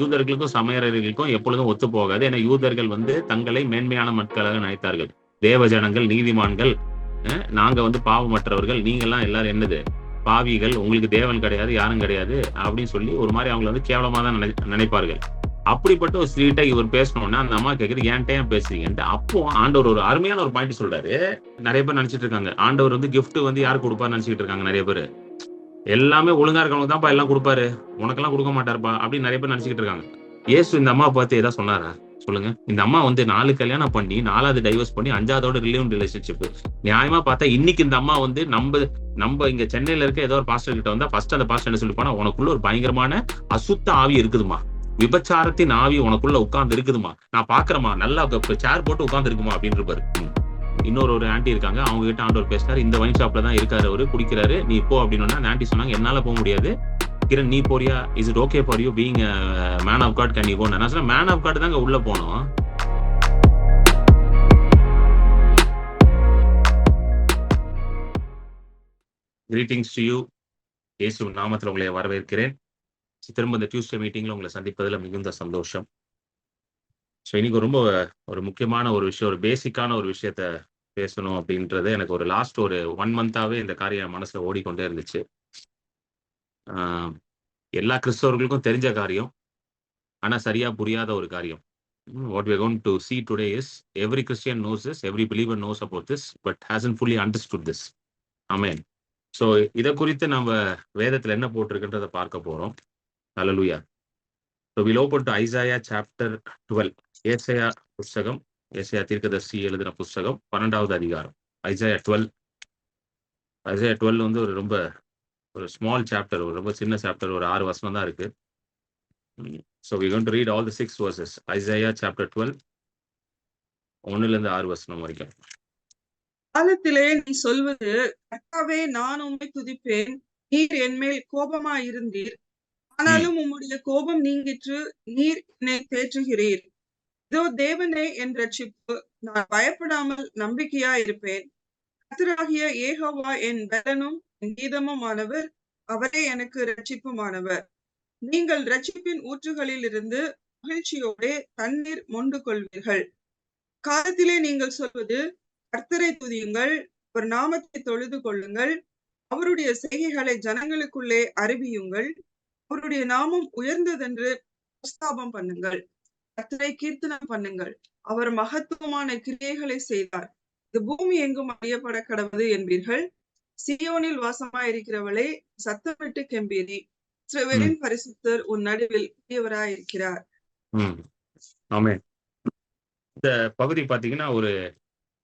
யூதர்களுக்கும் சமயர்களுக்கும் எப்பொழுதும் ஒத்து போகாது. ஏன்னா யூதர்கள் தங்களை மேன்மையான மக்களாக நினைத்தார்கள். தேவ ஜனங்கள், நீதிமான்கள், நாங்க பாவமற்றவர்கள், நீங்கெல்லாம் எல்லாரும் என்னது பாவிகள், உங்களுக்கு தேவன் கிடையாது, யாரும் கிடையாது அப்படின்னு சொல்லி ஒரு மாதிரி அவங்களை கேவலமா தான் நினைப்பார்கள். அப்படிப்பட்ட ஒரு ஸ்ட்ரீட்டை இவர் பேசணும்னா அந்த அம்மா கேட்குறது ஏன்ட்டே பேசுறீங்கன்ட்டு. அப்போ ஆண்டவர் ஒரு அருமையான ஒரு பாயிண்ட் சொல்றாரு. நிறைய பேர் நினைச்சிட்டு இருக்காங்க ஆண்டவர் கிஃப்ட் யாரு கொடுப்பாரு நினைச்சிட்டு இருக்காங்க. நிறைய பேர் எல்லாமே ஒழுங்கா இருக்கவங்க தான்ப்பா எல்லாம் கொடுப்பாரு, உனக்கெல்லாம் கொடுக்க மாட்டாருப்பா அப்படின்னு நிறைய பேர் நினைச்சிட்டு இருக்காங்க. இயேசு இந்த அம்மா பார்த்து ஏதாவது சொன்னாரா சொல்லுங்க? இந்த அம்மா 4 கல்யாணம் பண்ணி 4வது டைவர்ஸ் பண்ணி 5வதோட ரிலேஷன்ஷிப். நியாயமா பார்த்தா இன்னைக்கு இந்த அம்மா நம்ம இங்க சென்னையில இருக்க ஏதோ ஒரு பாஸ்டர் கிட்ட வந்தா ஃபர்ஸ்ட் அந்த பாஸ்டர் என்ன சொல்லி போனா, உனக்குள்ள ஒரு பயங்கரமான அசுத்த ஆவி இருக்குதுமா, விபச்சாரத்தின் ஆவி உனக்குள்ள உட்கார்ந்து இருக்குதுமா, நான் பாக்குறேமா, நல்லா சேர் போட்டு உட்கார்ந்து இருக்குமா அப்படின்னு இருப்பாரு. இன்னொரு ஆண்டி இருக்காங்க, அவங்க கிட்ட ஆண்டவர் பேசினாரு, இந்த வைன் ஷாப்ல தான் இருக்காரு அவரு, குடிக்கிறாரு, நீ போ அப்படின்னு. அந்த ஆண்டி சொன்னாங்க, என்னால போக முடியாது, கிரண் நீ போறியா, is it okay for you being man of God, can you go? நான் சொன்னேன், மேன் ஆஃப் காட் தாங்க உள்ள போனோம். கிரீட்டிங்ஸ் டு யூ, இயேசு நாமத்தில் உங்களை வரவேற்கிறேன். திரும்ப இந்த டியூஸ்டே மீட்டிங்ல உங்களை சந்திப்பதில் மிகுந்த சந்தோஷம். ஸோ இன்னைக்கு ரொம்ப ஒரு முக்கியமான ஒரு விஷயம், ஒரு பேசிக்கான ஒரு விஷயத்த பேசணும் அப்படின்றது எனக்கு ஒரு லாஸ்ட் ஒரு 1 மந்தாவே இந்த காரியம் மனசுல ஓடிக்கொண்டே இருந்துச்சு. எல்லா கிறிஸ்தவர்களுக்கும் தெரிஞ்ச காரியம், ஆனா சரியா புரியாத ஒரு காரியம். What we are going to see today is every Christian knows this, every believer knows about this, but hasn't fully understood this. Amen. So இதை குறித்து நம்ம வேதத்துல என்ன போட்டிருக்குன்றதை பார்க்க போறோம். ஹல்லேலூயா. So we'll open to Isaiah chapter 12. ஏசாயா புஸ்தகம், ஏசாயா தீர்க்கதரிசி எழுதின புஸ்தகம் 12வது அதிகாரம். Isaiah 12. Isaiah 12 ரொம்ப ஒரு ஸ்மால் சாப்டர், ஒரு ரொம்ப சின்ன சாப்டர், ஒரு 6 வசனம் தான் இருக்கு. So we're going to read all the 6 verses. Isaiah chapter 12, 1-6 வசனம் வரைக்கும். காலத்திலே நீ சொல்வது, கர்த்தாவே நான் உம்மை துதிப்பேன், நீர் என்மேல் கோபமாயிருந்தீர், ஆனாலும் உம்முடைய கோபம் நீங்கிற்று, நீர் என்னை தேற்றுகிறீர். இதோ தேவனே என் ரட்சிப்பு, நான் பயப்படாமல் நம்பிக்கையா இருப்பேன். கர்த்தராகிய யெகோவா என் பலனும் என் கீதமுமானவர், அவரே எனக்கு ரட்சிப்புமானவர். நீங்கள் ரட்சிப்பின் ஊற்றுகளில் இருந்து மகிழ்ச்சியோட தண்ணீர் மொண்டு கொள்வீர்கள். காலத்திலே நீங்கள் சொல்வது, கர்த்தரை துதியுங்கள், அவர் நாமத்தை தொழுது கொள்ளுங்கள், அவருடைய செய்கைகளை ஜனங்களுக்குள்ளே அறிவியுங்கள், அவருடைய நாமம் உயர்ந்ததென்று பிரஸ்தாபம் பண்ணுங்கள், கர்த்தரை கீர்த்தனம் பண்ணுங்கள், அவர் மகத்துவமான கிரியைகளை செய்தார், இது பூமி எங்கும் அறியப்பட கடவுது என்பீர்கள். சியோனில் வாசமாயிருக்கிறவளே, சத்தமிட்டு கெம்பீரி, இஸ்ரவேலின் பரிசுத்தர் உன் நடுவில் பெரியவராயிருக்கிறார். ஆமென். இந்த பகுதி பாத்தீங்கன்னா ஒரு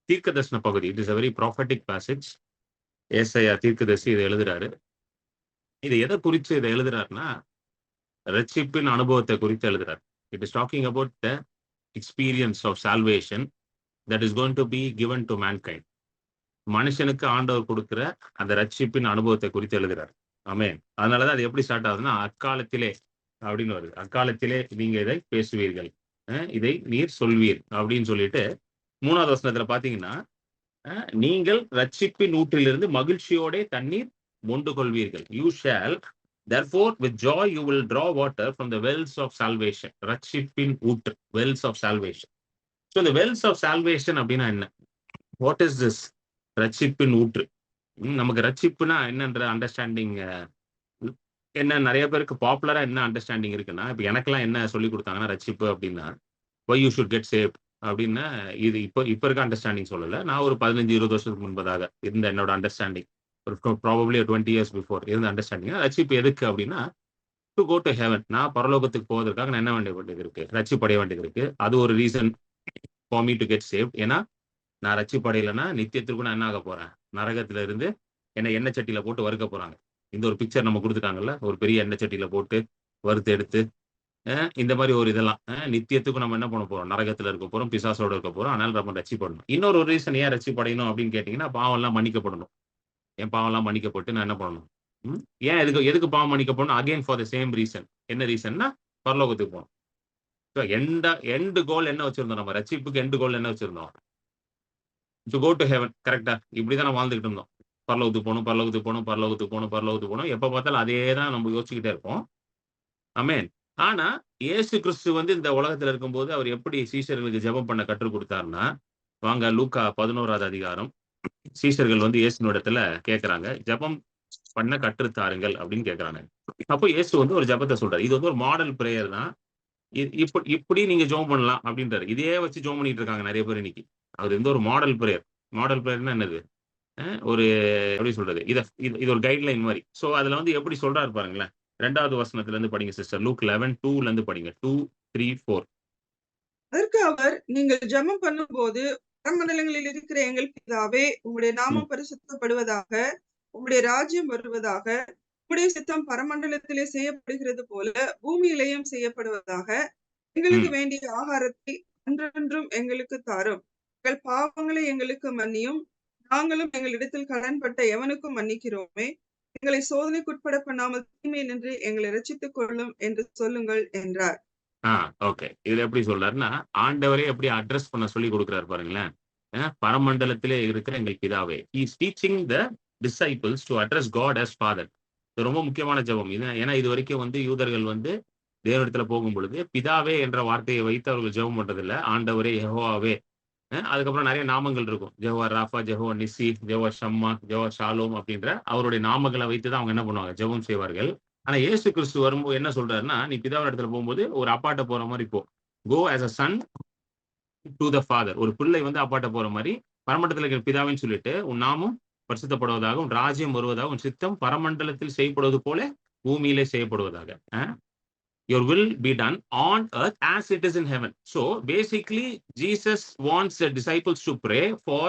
தீர்க்கதரிசன பகுதி. It is a very prophetic passage. ஏசாயா தீர்க்கதரிசி இதை எழுதுறாரு. இது எதை குறித்து இதை எழுதுறாருன்னா, ரட்சிப்பின் அனுபவத்தை குறித்து எழுதுறாரு. It is talking about the experience of salvation that is going to be given to mankind. மனுஷனுக்கு ஆண்டவர் கொடுக்கிற அந்த ரட்சிப்பின் அனுபவத்தை குறித்து எழுதுறாரு. ஆமென். அதனாலதான் அது எப்படி ஸ்டார்ட் ஆகுதுன்னா, அக்காலத்திலே அப்படின்னு வருது. அக்காலத்திலே நீங்க இதை பேசுவீர்கள், இதை நீர் சொல்வீர் அப்படின்னு சொல்லிட்டு 3வது வசனத்துல பாத்தீங்கன்னா, நீங்கள் ரட்சிப்பின் ஊற்றிலிருந்து மகிழ்ச்சியோட தண்ணீர் மொண்டு கொள்வீர்கள். You shawl therefore with joy you will draw water from the wells of salvation. ரட்சிப்பின் ஊற்று, wells of salvation. So the wells of salvation அப்படின்னா என்ன? What is this? ரட்சிப்பின் ஊற்று. நமக்கு ரட்சிப்புனா என்னன்ற அண்டர்ஸ்டாண்டிங் என்ன, நிறைய பேருக்கு பாப்புலரா என்ன அண்டர்ஸ்டாண்டிங் இருக்குன்னா, இப்ப எனக்கெல்லாம் என்ன சொல்லி கொடுத்தாங்கன்னா, ரட்சிப்பு அப்படின்னா why you should get saved அப்படின்னா, இது இப்ப இருக்க அண்டர்ஸ்டாண்டிங் சொல்லல. நான் ஒரு 15-20 வருஷத்துக்கு முன்பதாக இருந்த என்னோட அண்டர்ஸ்டாண்டிங், ப்ராபப்லி 20 years பிஃபோர் இருந்த அண்டர்ஸ்டாண்டிங், ரட்சிப்பு எதுக்கு அப்படின்னா, டு கோ டு ஹெவன். நான் பரலோகத்துக்கு போவதற்காக நான் என்ன வேண்டியது இருக்கு, ரட்சிப்படைய வேண்டியது இருக்கு. அது ஒரு reason for me to get saved. ஏன்னா நான் ரட்சிப்படையிலன்னா நித்தியத்திற்கு நான் என்ன ஆக போறேன், நரகத்துல இருந்து என்ன எண்ணெய் சட்டியில போட்டு வறுக்க போறாங்க. இந்த ஒரு பிக்சர் நம்ம கொடுத்துட்டாங்கல்ல, ஒரு பெரிய எண்ணெய் சட்டியில போட்டு வறுத்து எடுத்து, இந்த மாதிரி ஒரு இதெல்லாம் நித்தியத்துக்கும் நம்ம என்ன பண்ண போறோம், நரகத்துல இருக்க போறோம், பிசாசோட இருக்க போறோம். அதனால நம்ம ரட்சிப்படணும். இன்னொரு ரீசன் ஏன் ரட்சிப்படையணும் அப்படின்னு கேட்டீங்கன்னா, பாவம் எல்லாம் மன்னிக்கப்படணும். என் பாவம் எல்லாம் மன்னிக்கப்பட்டு நான் என்ன பண்ணணும், ஏன் எதுக்கு பாவம் மன்னிக்கப்படணும்? Again for the same reason. என்ன ரீசன்னா, பரலோகத்துக்கு போகணும். எண்டு கோல் என்ன வச்சிருந்தோம், நம்ம ரட்சிப்புக்கு எண்டு கோல் என்ன வச்சிருந்தோம், டு கோ டு ஹெவன். கரெக்டா? இப்படிதான் நம்ம வாழ்ந்துகிட்டு இருந்தோம். பரலோகத்துக்கு போகணும், பரலோகத்துக்கு போகணும், பரலோகத்துக்கு போகணும், பரலோகத்துக்கு போகணும். எப்ப பார்த்தாலும் அதே தான் நம்ம யோசிச்சுக்கிட்டே இருப்போம். ஆமென். ஆனா இயேசு கிறிஸ்து வந்து இந்த உலகத்துல இருக்கும்போது அவர் எப்படி சீஷர்களுக்கு ஜெபம் பண்ண கற்றுக் கொடுத்தாருன்னா, வாங்க லூக்கா 11வது அதிகாரம். சீஷர்கள் வந்து இயேசுவினிடத்துல கேட்கறாங்க. ஜெபம் பண்ண கற்றுத்தாருங்கள் அப்படின்னு கேட்கறாங்க. அப்போ இயேசு வந்து ஒரு ஜெபத்த சொல்றாரு. இது வந்து ஒரு மாடல் பிரேயர் தான். இப்படி நீங்க ஜெபம் பண்ணலாம் அப்படின்றாரு. இதையே வச்சு ஜெபம் பண்ணிட்டு இருக்காங்க நெறைய பேர் இன்னைக்கு. அது வந்து ஒரு மாடல் பிரேயர். மாடல் பிரேயர்னா என்னது? ஒரு எப்படி சொல்றது? இது இது ஒரு கைட்லைன் மாரி. சோ அதுல வந்து எப்படி சொல்றாரு பாருங்களேன். 2வது வசனத்துல இருந்து படிங்க சிஸ்டர். லூக் 11:2ல இருந்து படிங்க. 2, 3, 4. அதற்கு அவர், நீங்கள் ஜெபம் பண்ணும்போது, பரமண்டலங்களில் இருக்கிற எங்கள் பிதாவே, உம்முடைய ம், நாமம் பரிசுத்தப்படுவதாக, உம்முடைய ராஜ்யம் வருவதாக, உம்முடைய சித்தம் பரமண்டலத்திலே செய்யப்படுகிறது போல பூமியிலேயும் செய்யப்படுவதாக. எங்களுக்கு ம். வேண்டிய ஆகாரத்தை அன்றன்றும் எங்களுக்கு தாரும். எங்கள் பாவங்களை எங்களுக்கு மன்னியும், நாங்களும் எங்களிடத்தில் கடன்பட்ட எவனுக்கும் மன்னிக்கிறோமே. எங்களை சோதனைக்குட்பட பண்ணாமல் தீமையினின்று எங்களை இரட்சித்துக் கொள்ளும் என்று சொல்லுங்கள் என்றார். ஆ ஓகே. இதுல எப்படி சொல்றாருன்னா, ஆண்டவரே எப்படி அட்ரஸ் பண்ண சொல்லிக் குடுக்குறாரு பாருங்களேன். பரமண்டலத்திலே இருக்கிற எங்கள் பிதாவே. He is teaching the disciples to address God as father. இது ரொம்ப முக்கியமான ஜெபம். ஏன்னா இதுவரைக்கும் வந்து யூதர்கள் வந்து தேவனிடத்துல போகும்பொழுது, பிதாவே என்ற வார்த்தையை வைத்து அவர்கள் ஜெபம் பண்றதில்ல. ஆண்டவரே, யெகோவாவே. அதுக்கப்புறம் நெறைய நாமங்கள் இருக்கும். Jehovah Rapha, Jehovah Nissi, Jehovah Shammah, Jehovah Shalom அப்படின்ற அவருடைய நாமங்கள வைத்து தான் அவங்க என்ன பண்ணுவாங்க? ஜெபம் செய்வார்கள். ஆனா இயேசு கிறிஸ்து வரும்போது என்ன சொல்றாருன்னா, நீ பிதாவின் இடத்துல போம்போது ஒரு அப்பாட்ட போற மாரி போ. Go as a son to the father. ஒரு பிள்ளை வந்து அப்பாட்ட போற மாரி, பரமண்டலத்தில இருக்கிற பிதாவின்னு சொல்லிட்டு, உன் நாமம் பரிசுத்தப்படுவதாக, உன் ராஜ்யம் வருவதாக, உன் சித்தம் பரமண்டலத்தில் செய்யப்படுவது போல பூமியிலே செய்யப்படுவதாக. your will be done on earth as it is in heaven. So basically, Jesus wants the disciples to pray for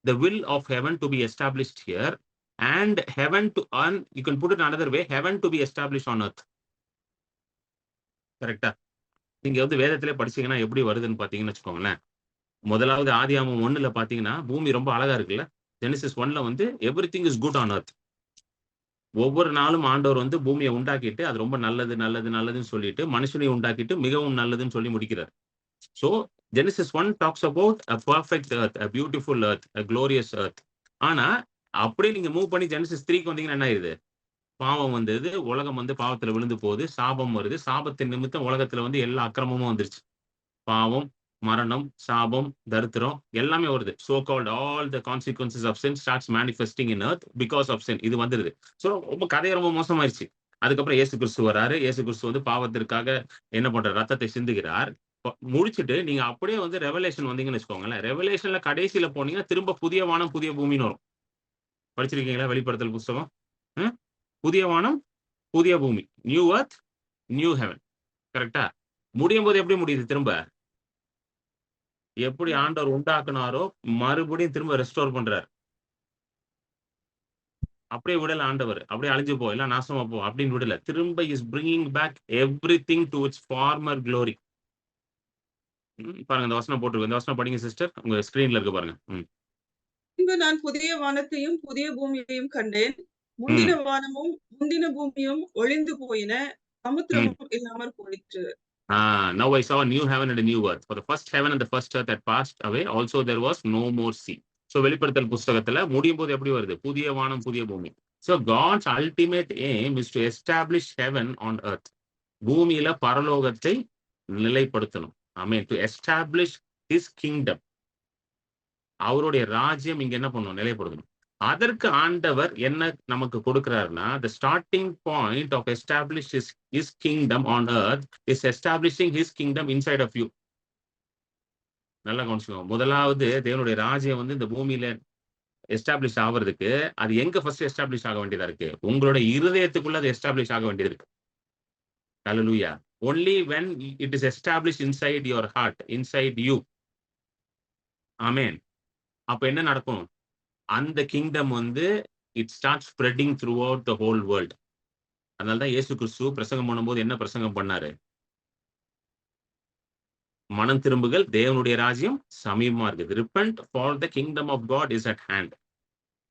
the will of heaven to be established here and heaven to earn. You can put it another way, heaven to be established on earth. கரெக்ட்டா? நீங்க வந்து வேதத்திலே படிச்சீங்கன்னா எப்படி வருதுன்னு பார்த்தீங்கன்னு வச்சுக்கோங்களேன். முதலாவது ஆதியாகமம் 1ல பார்த்தீங்கன்னா, பூமி ரொம்ப அழகா இருக்குல்ல. ஜெனசிஸ் 1ல வந்து everything is good on earth. ஒவ்வொரு நாளும் ஆண்டவர் வந்து பூமிய உண்டாக்கிட்டு, அது ரொம்ப நல்லது, நல்லது, நல்லதுன்னு சொல்லிட்டு, மனுஷனையும் உண்டாக்கிட்டு மிகவும் நல்லதுன்னு சொல்லி முடிக்கிறார். So Genesis 1 talks about a perfect earth, a beautiful earth, a glorious earth. ஆனா அப்படியே நீங்க மூவ் பண்ணி ஜெனசிஸ் 3க்கு வந்தீங்கன்னா என்ன ஆயிருது? பாவம் வந்தது. உலகம் வந்து பாவத்துல விழுந்து போகுது. சாபம் வருது. சாபத்தின் நிமித்தம் உலகத்துல வந்து எல்லா அக்கிரமமும் வந்துருச்சு. பாவம், மரணம், சாபம், தரித்திரம் எல்லாமே வருது. So called all the consequences of sin starts manifesting in earth because of sin. இது வந்துருது. So ரொம்ப கதை ரொம்ப மோசமாயிருச்சு. அதுக்கப்புறம் இயேசு கிறிஸ்து வராரு. இயேசு கிறிஸ்து வந்து பாவத்திற்காக என்ன பண்றார்? ரத்தத்தை சிந்துகிறார். முடிச்சுட்டு நீங்க அப்படியே வந்து ரெவலேஷன் வந்தீங்கன்னு வச்சுக்கோங்களேன். ரெவலேஷன்ல கடைசியில போனீங்கன்னா திரும்ப புதிய வானம், புதிய பூமின்னு வரும். படிச்சிருக்கீங்களா வெளிப்படுத்தல் புஸ்தகம்? ம்? புதிய வானம், புதிய பூமி. New earth, new heaven. கரெக்ட்டா? முடியும்போது எப்படி முடியுது திரும்ப? எப்படி ஆண்டவர் உண்டாக்குனாரோ, மறுபடியும் திரும்ப ரெஸ்டோர் பண்றார். அப்படியே விடல ஆண்டவர். அப்படியே அழிஞ்சு போ, இல்ல நாசமா போ அப்படின்னு விடல. திரும்ப is bringing back everything to its former glory. பாருங்க இந்த வசனம் போட்டிருக்கு. இந்த வசனம் படிங்க சிஸ்டர். உங்க ஸ்கிரீன்ல இருக்கு பாருங்க. பின்பு நான் புதிய வானத்தையும் புதிய பூமியையும் கண்டேன். முந்தின ம், வானமும் முந்தின பூமியும் ஒழிந்து போயின, ம். சமுத்திரமும் இல்லாமற் போயிற்று. Now I saw a new heaven and a new earth. For the first heaven and the first earth had passed away. Also there was no more sea. So வெளிப்படுத்தல் புஸ்தகத்துல முடியும் போது எப்படி வருது? புதிய வானம், புதிய பூமி. So God's ultimate aim is to establish heaven on earth. பூமியில பரலோகத்தை நிலைப்படுத்தணும். Amen. To establish his kingdom. அவருடைய ராஜ்யம் இங்க என்ன பண்ணணும்? நிலைப்படுத்தணும். அதற்கு ஆண்டவர் என்ன நமக்கு கொடுக்கிறார்னா, the starting point of establish his kingdom on earth is establishing his kingdom inside of you. நல்லா கவனிச்சுக்கோங்க. முதலாவது தேவனுடைய ராஜ்யம் வந்து இந்த பூமியில எஸ்டாப்ளிஷ் ஆவறதுக்கு, அது எங்க ஃபர்ஸ்ட் எஸ்டாப்ளிஷ் ஆக வேண்டியதா இருக்கு? உங்களோட இருதயத்துக்குள்ள அது எஸ்டாப்ளிஷ் ஆக வேண்டியது இருக்கு. ஹல்லேலூயா. Only when it is established inside your heart, inside you. ஆமென். அப்ப என்ன நடக்கும்? அந்த கிங்டம் வந்து it start spreading through out the whole world. அதனால தான் இயேசு கிறிஸ்து பிரசங்கம் பண்ணும்போது என்ன பிரசங்கம் பண்ணாரு? மனம் திரும்புகள், தேவனுடைய ராஜ்யம் சமீபமா இருக்குது. Repent for the kingdom of God is at hand.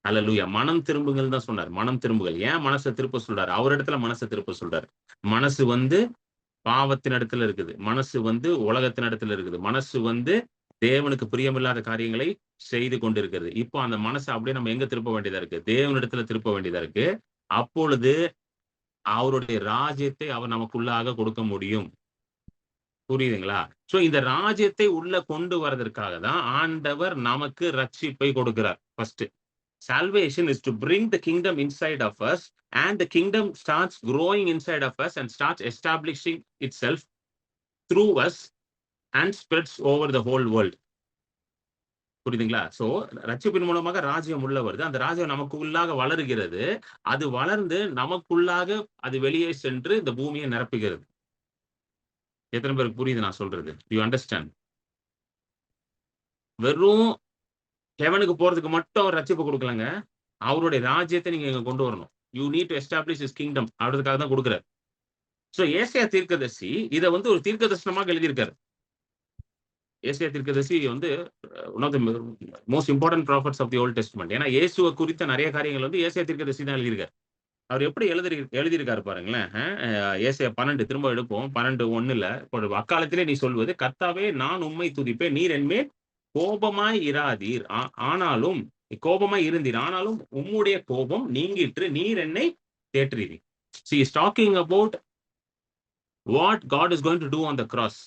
Hallelujah. மனம் திரும்புங்கள் தான் சொன்னார். மனம் திரும்புகள். ஏன் மனச திருப்ப சொல்றாரு? அவரிடத்துல மனச திருப்ப சொல்றாரு. மனசு வந்து பாவத்தின் இடத்துல இருக்குது. மனசு வந்து உலகத்தின் இடத்துல இருக்குது. மனசு வந்து தேவனுக்கு பிரியமில்லாத காரியங்களை செய்து கொண்டிருக்கிறது. இப்போ அந்த மனச அப்படியே நம்ம எங்க திருப்ப வேண்டியதா இருக்கு? தேவனிடத்துல திருப்ப வேண்டியதா இருக்கு. அப்பொழுது அவருடைய ராஜ்யத்தை அவர் நமக்குள்ளாக கொடுக்க முடியும். புரியுதுங்களா? சோ இந்த ராஜ்யத்தை உள்ள கொண்டு வரதற்காக தான் ஆண்டவர் நமக்கு ரட்சிப்பை கொடுக்கிறார். First salvation is to bring the kingdom inside of us, and the kingdom starts growing inside of us and starts establishing itself through us and spreads over the whole world. புரியுதுங்களா? சோ ரட்சிப்பின் மூலமாக ராஜ்யம் உள்ள வருது. அந்த ராஜ்யம் நமக்கு உள்ளாக வளருகிறது. அது வளர்ந்து நமக்குள்ளாக அது வெளியே சென்று இந்த பூமியை நிரப்புகிறது. எத்தனை பேருக்கு புரியுது நான் சொல்றது? You understand? வெறும் ஹெவனுக்கு போறதுக்கு மட்டும் அவர் ரட்சிப்பு கொடுக்கலங்க. அவருடைய ராஜ்யத்தை நீங்க இங்க கொண்டு வரணும். You need to establish his kingdom அப்படின்றதுக்காக தான் கொடுக்கிறார். சோ ஏசாயா தீர்க்கதரிசி இதை வந்து ஒரு தீர்க்கதரிசனமாக எழுதியிருக்காரு. ஏசாயா தீர்க்கதரிசி வந்து one of the most important prophets of the Old Testament. ஏன்னா இயேசுவை குறித்த நிறைய காரியங்கள் வந்து ஏசாயா தீர்க்கதரிசி தான் எழுதியிருக்காரு. அவர் எப்படி எழுதியிருக்காரு பாருங்களேன். ஏசாயா 12 திரும்ப எடுப்போம். 12:1 அக்காலத்திலே நீ சொல்வது, கர்த்தாவே நான் உம்மை துதிப்பேன், நீர் என்மேல் கோபமாய் இராதீர், ஆனாலும் கோபமாய் இருந்தீர், ஆனாலும் உம்முடைய கோபம் நீங்கிற்று, நீர் என்னை தேற்றுவீர். She is talking about what God is going to do on the cross.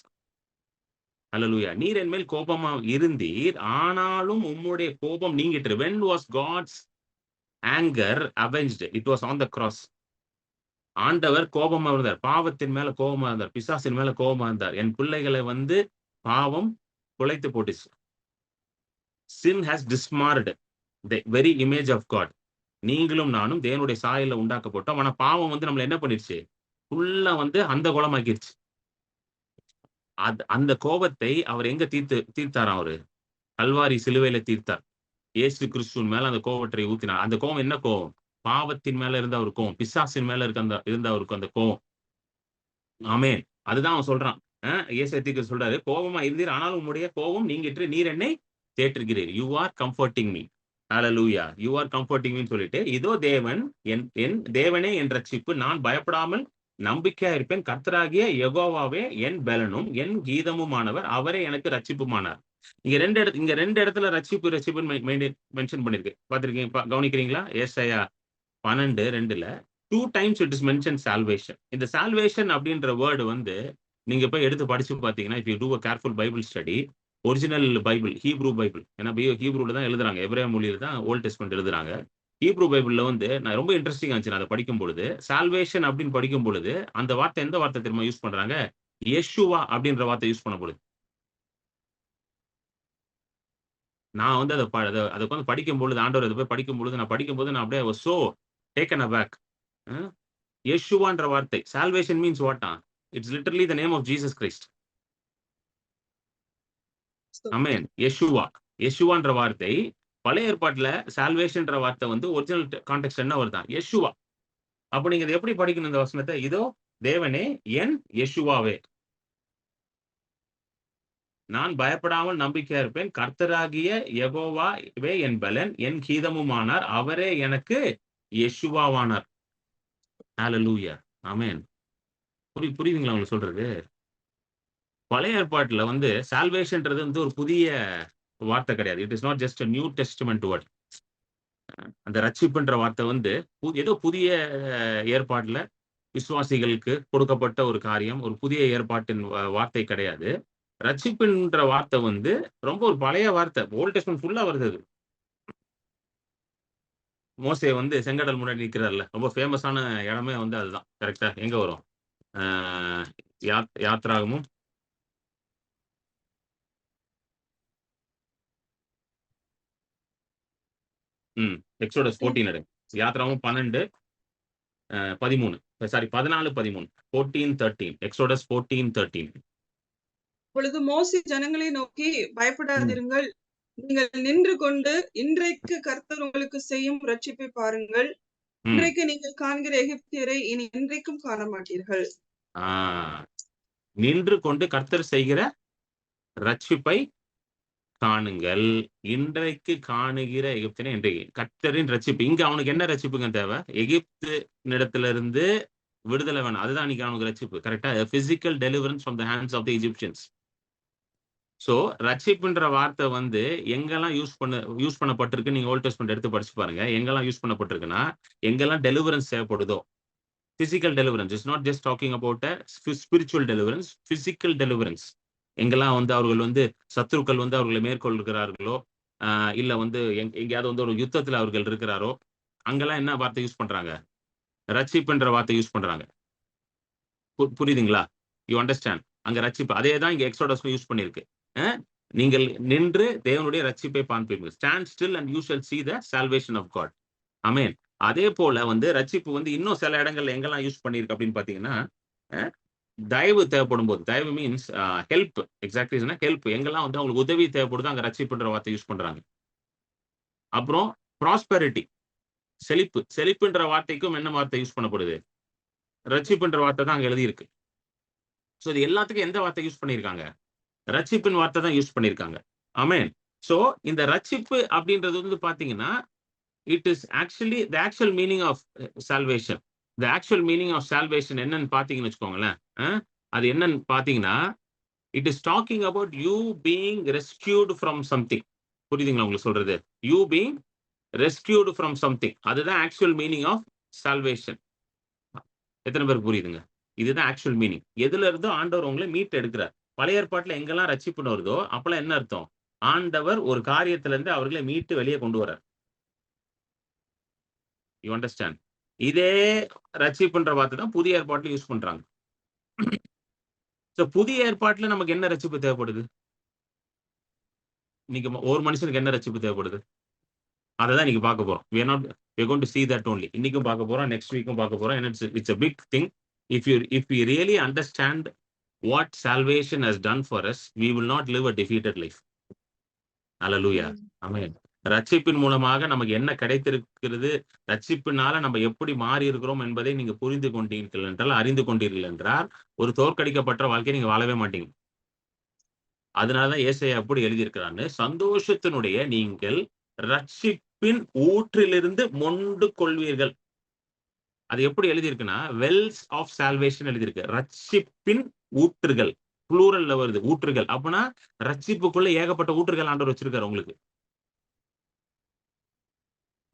Hallelujah. நீர் என்மேல் கோபமா இருந்தீர், ஆனாலும் உம்முடைய கோபம் நீங்கிற்று. When was God's anger avenged? It was on the cross. ஆண்டவர் கோபமா இருந்தார், பாவத்தின் மேல கோபமா இருந்தார், பிசாசின் மேல கோபமா இருந்தார். என் பிள்ளைகளை வந்து பாவம் குலைத்து போட்டுச்சு. Sin has dismarred the very image of God. நீங்களும் நானும் தேவனுடைய சாயல்ல உண்டாக்கப்பட்டோம். ஆனா பாவம் வந்து நம்மள என்ன பண்ணிருச்சு? ஃபுல்லா வந்து அந்த கோலமாக்கிருச்சு. அந்த கோபத்தை அவர் எங்க தீர்த்தாராம்? அவரு கல்வாரி சிலுவையில தீர்த்தார். இயேசு கிறிஸ்துவின் மேல அந்த கோபத்தை ஊத்தினார். அந்த கோபம் என்ன கோபம்? பாவத்தின் மேல இருந்த ஒரு கோபம், பிசாசின் மேல இருந்த அவருக்கு அந்த கோபம். ஆமென். அதுதான் அவன் சொல்றான். ஏசாயா தீர்க்கதரிசி சொல்றாரு, கோபமா இருந்தீர், ஆனாலும் உம்முடைய கோபம் நீங்கிற்று, நீர் என்னை தேற்றுகிறீர். You are comforting me. Hallelujah. You are comforting மீன்னு சொல்லிட்டு, இதோ தேவன் என் தேவனே என் ரட்சிப்பு, நான் பயப்படாமல் நம்பிக்கையா இருப்பேன், கர்த்தராகிய யெகோவாவே என் பலனும் என் கீதமுமானவர், அவரே எனக்கு ரட்சிப்புமானார். இங்க ரெண்டு இடத்துல ரட்சிப்புன்னு மென்ஷன் பண்ணிருக்கு. பாத்திருக்கீங்க, கவனிக்கிறீங்களா? ஏசாயா 12:2 2 times it is mentioned salvation. இந்த salvation அப்படின்ற வேர்டு வந்து நீங்க போய் எடுத்து படிச்சு பாத்தீங்கன்னா, if you do a careful Bible study, original Bible, Hebrew Bible, ஏன்னா ஹீப்ரூல தான் எழுதுறாங்க, எபிரேய மொழியில தான் ஓல்ட் டெஸ்ட்மென்ட் எழுதுறாங்க. ஹீப்ரூ பைபிள்ல வந்து நான் ரொம்ப இன்ட்ரெஸ்டிங்கா இருந்துச்சு அதை படிக்கும் பொழுது. சால்வேஷன் அப்படின்னு படிக்கும் பொழுது அந்த வார்த்தை எந்த வார்த்தை தெரியுமா யூஸ் பண்றாங்க? யெஷுவா அப்படின்ற வார்த்தை யூஸ் பண்ண பொழுது நான் வந்து அதை வந்து படிக்கும் பொழுது, ஆண்டவர் அதை போய் படிக்கும் பொழுது நான் அப்படியே so taken aback. யெஷுவான்ற வார்த்தை, salvation means what? It's literally the name of Jesus Christ. Amen. யெஷுவான்ற வார்த்தை பழைய ஏற்பாட்டுல சால்வேஷன்ன்ற வார்த்தை வந்து ஒரிஜினல் கான்டெக்ஸ்ட் என்ன வருதான்? யெஷுவா. அப்ப நீங்க இதை எப்படி படிக்கணும் இந்த வசனத்தை? இதோ தேவனே என் யெஷுவாவே, நான் பயப்படாமல் நம்பிக்கையா இருப்பேன், கர்த்தராகிய யெகோவாவே என் பலன், என் கீதமுமானார், அவரே எனக்கு யெஷுவாவானார். ஹல்லேலூயா. ஆமென். புரியுதுங்களா உங்களுக்கு சொல்றது? பழைய ஏற்பாட்டுல வந்து சால்வேஷன்ன்றது வந்து ஒரு புதிய வார்த்தை கிடையாது. It is not just a new testament word. அந்த ரட்சிப்புன்ற வார்த்தை வந்து ஏதோ புதிய ஏற்பாட்டுல விசுவாசிகளுக்கு கொடுக்கப்பட்ட ஒரு காரியம், ஒரு புதிய ஏற்பாட்டின் வார்த்தை கிடையாது. ரட்சிப்புன்ற வார்த்தை வந்து ரொம்ப ஒரு பழைய வார்த்தை. ஓல்ட் டெஸ்டமென்ட் ஃபுல்லா வருது. மோசே வந்து செங்கடல் முன்னாடி நிற்கிறார்ல, ரொம்ப ஃபேமஸான இடமே வந்து அதுதான். கரெக்டா? எங்க வரும்? யாத்ராகமும் எக்ஸோடஸ் 14 எடு. யாத்ராகமும் 14:13. 14:13. எக்ஸோடஸ் 14:13. அப்பொழுது மோசே ஜனங்களை நோக்கி, பயப்படாதிருங்கள், நீங்கள் நின்று கொண்டு இன்றைக்கு கர்த்தர் உங்களுக்கு செய்யும் ரட்சிப்பை பாருங்கள். இன்றைக்கு நீங்கள் காண்கிற எகிப்தியரை இனி என்றைக்கும் காண மாட்டீர்கள். நின்று கொண்டு கர்த்தர் செய்கிற ரட்சிப்பை காணுங்கள். இன்றைக்கு காணுகிற எகிப்தியரை இன்றைக்கு கர்த்தரின் ரட்சிப்பு. இங்க அவனுக்கு என்ன ரட்சிப்புங்க தேவை? எகிப்து இடத்துல இருந்து விடுதலை வேணும். அதுதான் இன்னைக்கு அவனுக்கு ரட்சிப்பு. கரெக்டா? Physical deliverance from the hands of the Egyptians. So ரட்சிப்புன்ற வார்த்தை வந்து எங்கெல்லாம் யூஸ் பண்ணப்பட்டிருக்கு, நீங்க ஓல்ட் டெஸ்டமென்ட் எடுத்து படிச்சு பாருங்க. எங்கெல்லாம் யூஸ் பண்ணப்பட்டிருக்குன்னா, எங்கெல்லாம் டெலிவரன்ஸ் தேவைப்படுதோ, physical deliverance is not just talking about spiritual deliverance, physical deliverance. எங்கெல்லாம் வந்து அவர்கள் வந்து சத்துருக்கள் வந்து அவர்களை மேற்கொள்கிறார்களோ, இல்ல வந்து எங்கேயாவது வந்து ஒரு யுத்தத்துல அவர்கள் இருக்கிறாரோ, அங்கெல்லாம் என்ன வார்த்தை யூஸ் பண்றாங்க? ரட்சிப்புன்ற வார்த்தை யூஸ் பண்றாங்க. புரியுதுங்களா? You understand? அங்க ரட்சிப்பு அதே தான் இங்க எக்ஸோடஸ்ல யூஸ் பண்ணிருக்கு. நீங்கள் நின்று தேவனுடைய ரட்சிப்பை பார்ப்பீர்கள். Stand still and you shall see the salvation of God. ஆமென். அதே போல வந்து ரட்சிப்பு வந்து இன்னும் சில இடங்கள்ல எங்கெல்லாம் யூஸ் பண்ணிருக்கு அப்படின்னு பாத்தீங்கன்னா, தயவு தேவைப்படும் போது, தயவு மீன்ஸ் ஹெல்ப். Exactly help. எங்கெல்லாம் வந்து அவங்களுக்கு உதவி தேவைப்படுதோ அங்க ரட்சிப்புன்ற வார்த்தை யூஸ் பண்றாங்க. அப்புறம் ப்ராஸ்பெரிட்டி, செழிப்பு. செழிப்புன்ற வார்த்தைக்கும் என்ன வார்த்தை யூஸ் பண்ணப்படுது? ரட்சிப்புன்ற வார்த்தை தான் அங்க எழுதியிருக்கு. சோ இது எல்லாத்துக்கும் எந்த வார்த்தை யூஸ் பண்ணியிருக்காங்க? ரட்சிப்பின் வார்த்தை தான் யூஸ் பண்ணியிருக்காங்க. ஆமென். சோ இந்த ரட்சிப்பு அப்படின்றது வந்து பாத்தீங்கன்னா, it is actually the actual meaning of salvation. The actual meaning of salvation என்னன்னு பாத்தீங்கன்னு வச்சுக்கோங்களேன். அது என்னன்னு பாத்தீங்கன்னா, it is talking about you being rescued from something. புரியுதுங்களா உங்களுக்கு சொல்றது? You being rescued from something. அதுதான் ஆக்சுவல் மீனிங் ஆஃப் சால்வேஷன். எத்தனை பேருக்கு புரியுதுங்க? இதுதான் ஆக்சுவல் மீனிங். எதுல இருந்தோ ஆண்டவர் உங்களை மீட்டு எடுக்கிறார். பழைய ஏற்பாட்டுல எங்கெல்லாம் ரட்சிப்புன்னு வருதோ அப்பெல்லாம் என்ன அர்த்தம்? ஆண்டவர் ஒரு காரியத்துல இருந்து அவர்களை மீட்டு வெளியே கொண்டு வரார். You understand? இதே ரட்சிப்புன்ற வார்த்தை தான் புதிய ஏற்பாட்டுல யூஸ் பண்றாங்க. சோ புதிய ஏற்பாட்டுல நமக்கு என்ன ரட்சிப்பு தேவைப்படுது? இன்னைக்கு ஒரு மனுஷனுக்கு என்ன ரட்சிப்பு தேவைப்படுது? அததான் இன்னைக்கு பார்க்க போறோம். we are not we are going to see that only. இன்னைக்கும் பார்க்க போறோம், நெக்ஸ்ட் வீக்கும் பார்க்க போறோம். and it's a big thing. If we really understand what salvation has done for us, we will not live a defeated life. Hallelujah. ஆமென். ரட்சிப்பின் மூலமாக நமக்கு என்ன கிடைத்திருக்கிறது, ரட்சிப்பினால நம்ம எப்படி மாறி இருக்கிறோம் என்பதை நீங்க புரிந்து கொண்டீர்கள் என்றால், அறிந்து கொண்டீர்கள் என்றால், ஒரு தோற்கடிக்கப்பட்ட வாழ்க்கையை நீங்க வாழவே மாட்டீங்க. அதனாலதான் ஏசாயா அப்படி எழுதியிருக்கிறான்னு, சந்தோஷத்தினுடைய நீங்கள் ரட்சிப்பின் ஊற்றிலிருந்து மொண்டு கொள்வீர்கள். அது எப்படி எழுதியிருக்குன்னா, வெல்ஸ் ஆஃப் சால்வேஷன் எழுதியிருக்கு. ரட்சிப்பின் ஊற்றுகள். ப்ளூரல்ல வருது ஊற்றுகள். அப்பனா ரட்சிப்புக்குள்ள ஏகப்பட்ட ஊற்றுகள் ஆண்டவர் வச்சிருக்காரு உங்களுக்கு.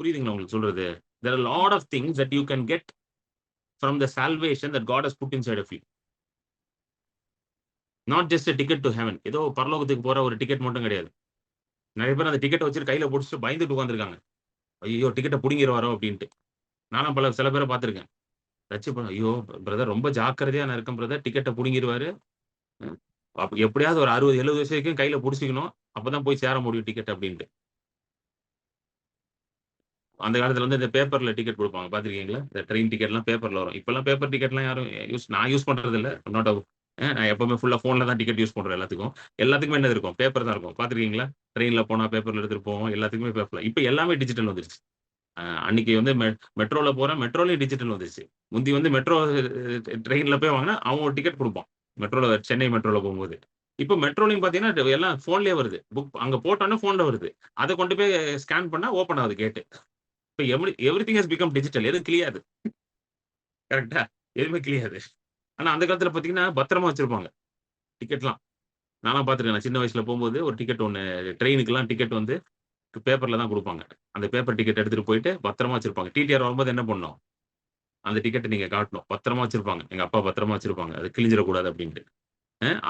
புரியுதுங்களா உங்களுக்கு சொல்றது? There are a lot of things that you can get from the salvation that God has put inside of you. Not just a ticket to heaven. ஏதோ பரலோகத்துக்கு போற ஒரு டிக்கெட் மட்டும் கிடையாது. நிறைய பேர் அந்த டிக்கெட்டை வச்சுட்டு கையில பிடிச்சிட்டு பயந்துட்டு உட்கார்ந்திருக்காங்க. ஐயோ டிக்கெட்டை புடிங்கிருவாரோ அப்படின்ட்டு. நானும் சில பேரை பார்த்திருக்கேன். ரட்சிப்பு ஐயோ பிரதர் ரொம்ப ஜாக்கிரதையா நான் இருக்கேன் பிரதர், டிக்கெட்டை புடுங்கிருவாரு. எப்படியாவது ஒரு 60, 70 வயசு வரைக்கும் கையில புடிச்சுக்கணும். அப்பதான் போய் சேர முடியும் டிக்கெட் அப்படின்ட்டு. அந்த காலத்துல வந்து இந்த பேப்பர்ல டிக்கெட் கொடுப்பாங்க பாத்திருக்கீங்களா? இந்த ட்ரெயின் டிக்கெட்லாம் பேப்பர்ல வரும். இப்பெல்லாம் பேப்பர் டிக்கெட்லாம் யாரும் நான் யூஸ் பண்றது இல்ல. நான் எப்பவுமே ஃபுல்லா போன்ல தான் டிக்கெட் யூஸ் பண்றேன் எல்லாத்துக்கும். எல்லாத்துக்குமே என்ன இருக்கும்? பேப்பர் தான் இருக்கும். பாத்திருக்கீங்களா? ட்ரெயின்ல போனா பேப்பர்ல எடுத்துட்டு போவோம். எல்லாத்துக்குமே பேப்பர். இப்ப எல்லாமே டிஜிட்டல் வந்துருச்சு. அன்னைக்கு வந்து மெட்ரோல போறேன், மெட்ரோலயும் டிஜிட்டல் வந்துருச்சு. முந்தி வந்து மெட்ரோ ட்ரெயின்ல போய் வாங்கினா அவன் ஒரு டிக்கெட் கொடுப்பான். மெட்ரோல சென்னை மெட்ரோல போகும்போது. இப்ப மெட்ரோலையும் பாத்தீங்கன்னா எல்லாம் போன்லயே வருது. புக் அங்க போட்டோன்னே போன்ல வருது. அதை கொண்டு போய் ஸ்கேன் பண்ணா ஓபன் ஆகுது கேட்டு. இப்ப எவ்ரிதிங் ஹஸ் பிகம் டிஜிட்டல். எதுவும் கிளியாது. கரெக்டா? எதுவுமே கிளியாது. ஆனா அந்த காலத்துல பாத்தீங்கன்னா பத்திரமா வச்சிருப்பாங்க டிக்கெட்லாம். நான்லாம் பாத்துருக்கேன். நான் சின்ன வயசுல போகும்போது ஒரு டிக்கெட் ஒண்ணு ட்ரெயினுக்குலாம் டிக்கெட் வந்து பேப்பர்ல தான் குடுப்பாங்க. அந்த பேப்பர் டிக்கெட் எடுத்துட்டு போயிட்டு பத்திரமா வச்சிருப்பாங்க. டிடிஆர் வரும்போது என்ன பண்ணணும்? அந்த டிக்கெட்ட நீங்க காட்டணும். பத்திரமா வச்சிருப்பாங்க. எங்க அப்பா பத்திரமா வச்சிருப்பாங்க. அது கிழிஞ்சிடக்கூடாது அப்படின்ட்டு.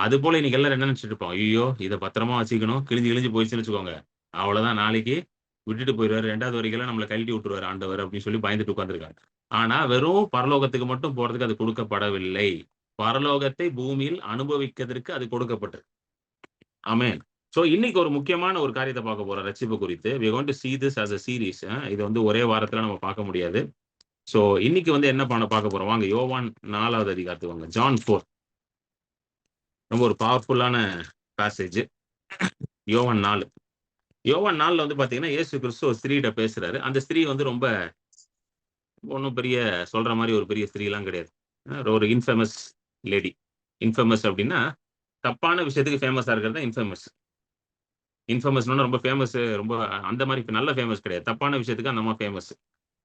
அது போல இன்னைக்கு எல்லாரும் என்ன நினைச்சிட்டு இருப்போம்? ஐயோ! இத பத்திரமா வச்சுக்கணும். கிழிஞ்சு கிழிஞ்சு போயிடுச்சுன்னு வச்சுக்கோங்க. அவ்வளவுதான் நாளைக்கு விட்டுட்டு போயிருவாரு. 2வது வரைக்கும் நம்மள கழட்டி விட்டுருவாரு ஆண்டவர் அப்படின்னு சொல்லி பயந்துட்டு உட்கார்ந்திருக்காங்க. ஆனா வெறும் பரலோகத்துக்கு மட்டும் போறதுக்கு அது கொடுக்கப்படவில்லை. பரலோகத்தை பூமியில் அனுபவிக்கிறதற்கு அது கொடுக்கப்பட்டது. ஆமென். சோ இன்னைக்கு ஒரு முக்கியமான ஒரு காரியத்தை பார்க்க போறோம் ரட்சிப்பு குறித்து. we are going to see this as a series. இது வந்து ஒரே வாரத்துல நம்ம பார்க்க முடியாது. சோ இன்னைக்கு வந்து என்ன பார்க்க போறோம்? வாங்க யோவான் 4வது அதிகாரத்துக்கு வாங்க. ஜான் 4. ரொம்ப ஒரு பவர்ஃபுல்லான பேசேஜ். யோவான் 4. யோவான் 4ல வந்து பாத்தீங்கன்னா இயேசு கிறிஸ்து ஒரு ஸ்திரீட்ட பேசுறாரு. அந்த ஸ்திரீ வந்து ரொம்ப ஒண்ணும் பெரிய சொல்ற மாதிரி ஒரு பெரிய ஸ்திரீலாம் கிடையாது. ஒரு இன்ஃபேமஸ் லேடி. இன்ஃபேமஸ் அப்படின்னா தப்பான விஷயத்துக்கு ஃபேமஸா இருக்கிறது தான் இன்ஃபேமஸ். இன்ஃபேமஸ்னா ரொம்ப ஃபேமஸ், ரொம்ப அந்த மாதிரி நல்ல ஃபேமஸ் கிடையாது. தப்பான விஷயத்துக்கு அந்த அம்மா ஃபேமஸ்.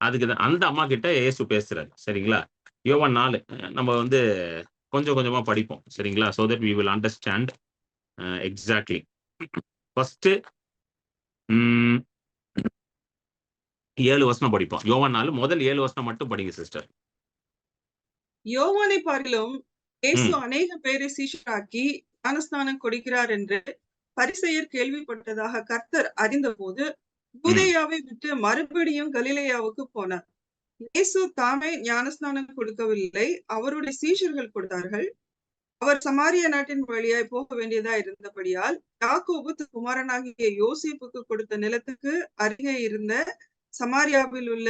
அதுக்கு தான் அந்த அம்மா கிட்ட இயேசு பேசுறாரு. சரிங்களா? யோவான் 4 நம்ம வந்து கொஞ்சம் கொஞ்சமா படிப்போம். சரிங்களா? so that we will understand exactly. First 7 வசனம் படிப்போம். யோவான் 4 முதல் 7 வசனம் மட்டும் படிங்க சிஸ்டர். யோவானை பார்க்கிலும் இயேசு ம், அநேக பேரை சீஷராக்கி ஞானஸ்நானம் கொடுக்கிறார் என்று பரிசேயர் கேள்விப்பட்டதாக கர்த்தர் அறிந்தபோது ம், யூதேயாவை விட்டு மறுபடியும் கலிலேயாவுக்கு போனார். இயேசு தாமே ஞானஸ்நானம் கொடுக்கவில்லை, அவருடைய சீஷர்கள் கொடுத்தார்கள். அவர் சமாரியா நாட்டின் வழியாய் போக வேண்டியதா இருந்தபடியால் யாக்கோபு தன் குமாரனாகிய யோசேப்புக்கு கொடுத்த நிலத்துக்கு அருகே இருந்த சமாரியாவில் உள்ள